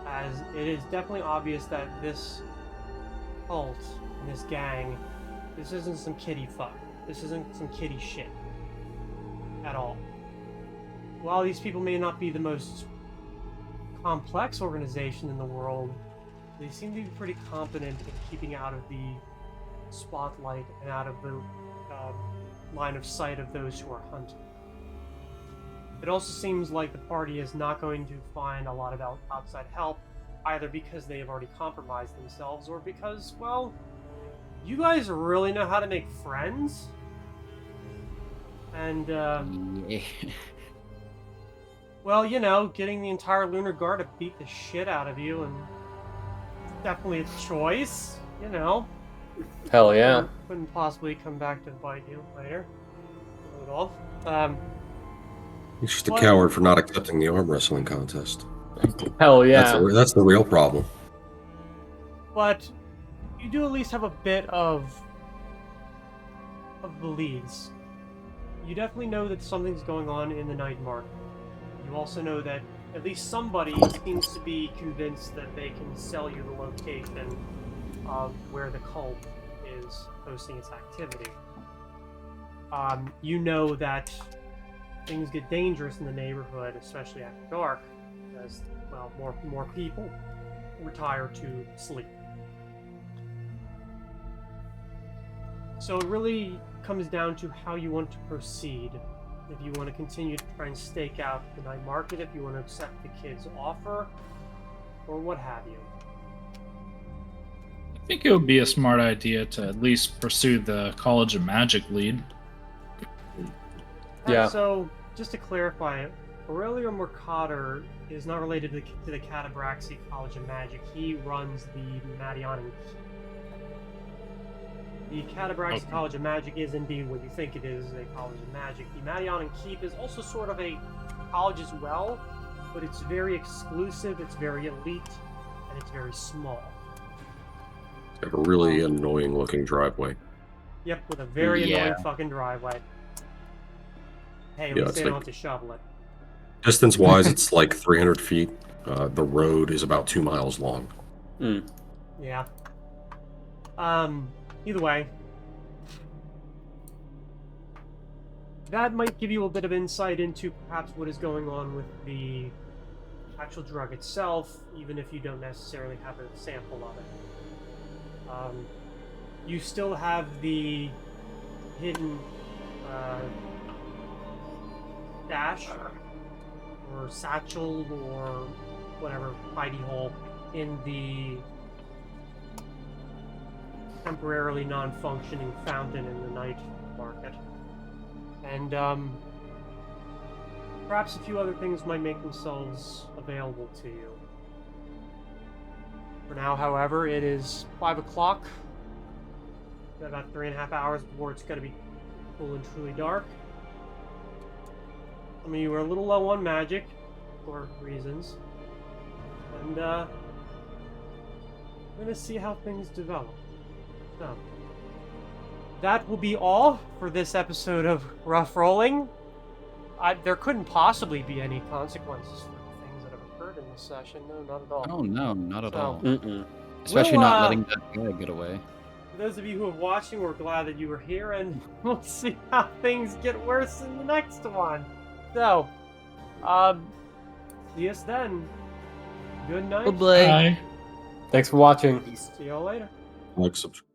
As it is definitely obvious that this cult and this gang, this isn't some kiddie fuck. This isn't some kiddie shit. At all. While these people may not be the most complex organization in the world, they seem to be pretty competent in keeping out of the spotlight and out of the line of sight of those who are hunted. It also seems like the party is not going to find a lot of outside help, either because they have already compromised themselves or because, well, you guys really know how to make friends? And, Yeah. well, you know, getting the entire Lunar Guard to beat the shit out of you, and it's definitely a choice, you know. Hell yeah. Couldn't possibly come back to bite you later. Not at all. He's just a What? coward for not accepting the arm wrestling contest. Hell yeah. That's the real problem. But you do at least have a bit of the leads. You definitely know that something's going on in the night market. You also know that at least somebody seems to be convinced that they can sell you the location of where the cult is hosting its activity. You know that things get dangerous in the neighborhood, especially after dark, as, well, more people retire to sleep. So it really comes down to how you want to proceed. If you want to continue to try and stake out the night market, if you want to accept the kid's offer, or what have you. I think it would be a smart idea to at least pursue the College of Magic lead. Yeah. So, just to clarify, Aurelio Mercader is not related to the Catabraxi College of Magic. He runs the Madianan Keep. The Catabraxi Okay. College of Magic is indeed what you think it is, a College of Magic. The Madianan Keep is also sort of a college as well, but it's very exclusive, it's very elite, and it's very small. It's got a really annoying looking driveway. Yep, with a very Yeah. annoying fucking driveway. Hey, at Yeah, least it's they don't like- have to shovel it. Distance wise, it's like 300 feet. The road is about 2 miles long. Mm. Yeah. Either way, that might give you a bit of insight into perhaps what is going on with the actual drug itself, even if you don't necessarily have a sample of it. You still have the hidden dash or satchel or whatever hidey hole in the temporarily non-functioning fountain in the night market. And, perhaps a few other things might make themselves available to you. For now, however, it is 5 o'clock. Got about 3.5 hours before it's going to be full and truly dark. Some of you are a little low on magic, for reasons. And, we're going to see how things develop. So, that will be all for this episode of Rough Rolling. There couldn't possibly be any consequences for the things that have occurred in this session. No, not at all. Oh no, not at So, all. Mm-mm. Especially we'll, not letting that guy get away. For those of you who are watching, we're glad that you were here, and we'll see how things get worse in the next one. So, see us then. Good night. Bye. Thanks for watching. Peace. See y'all later. Like, subscribe.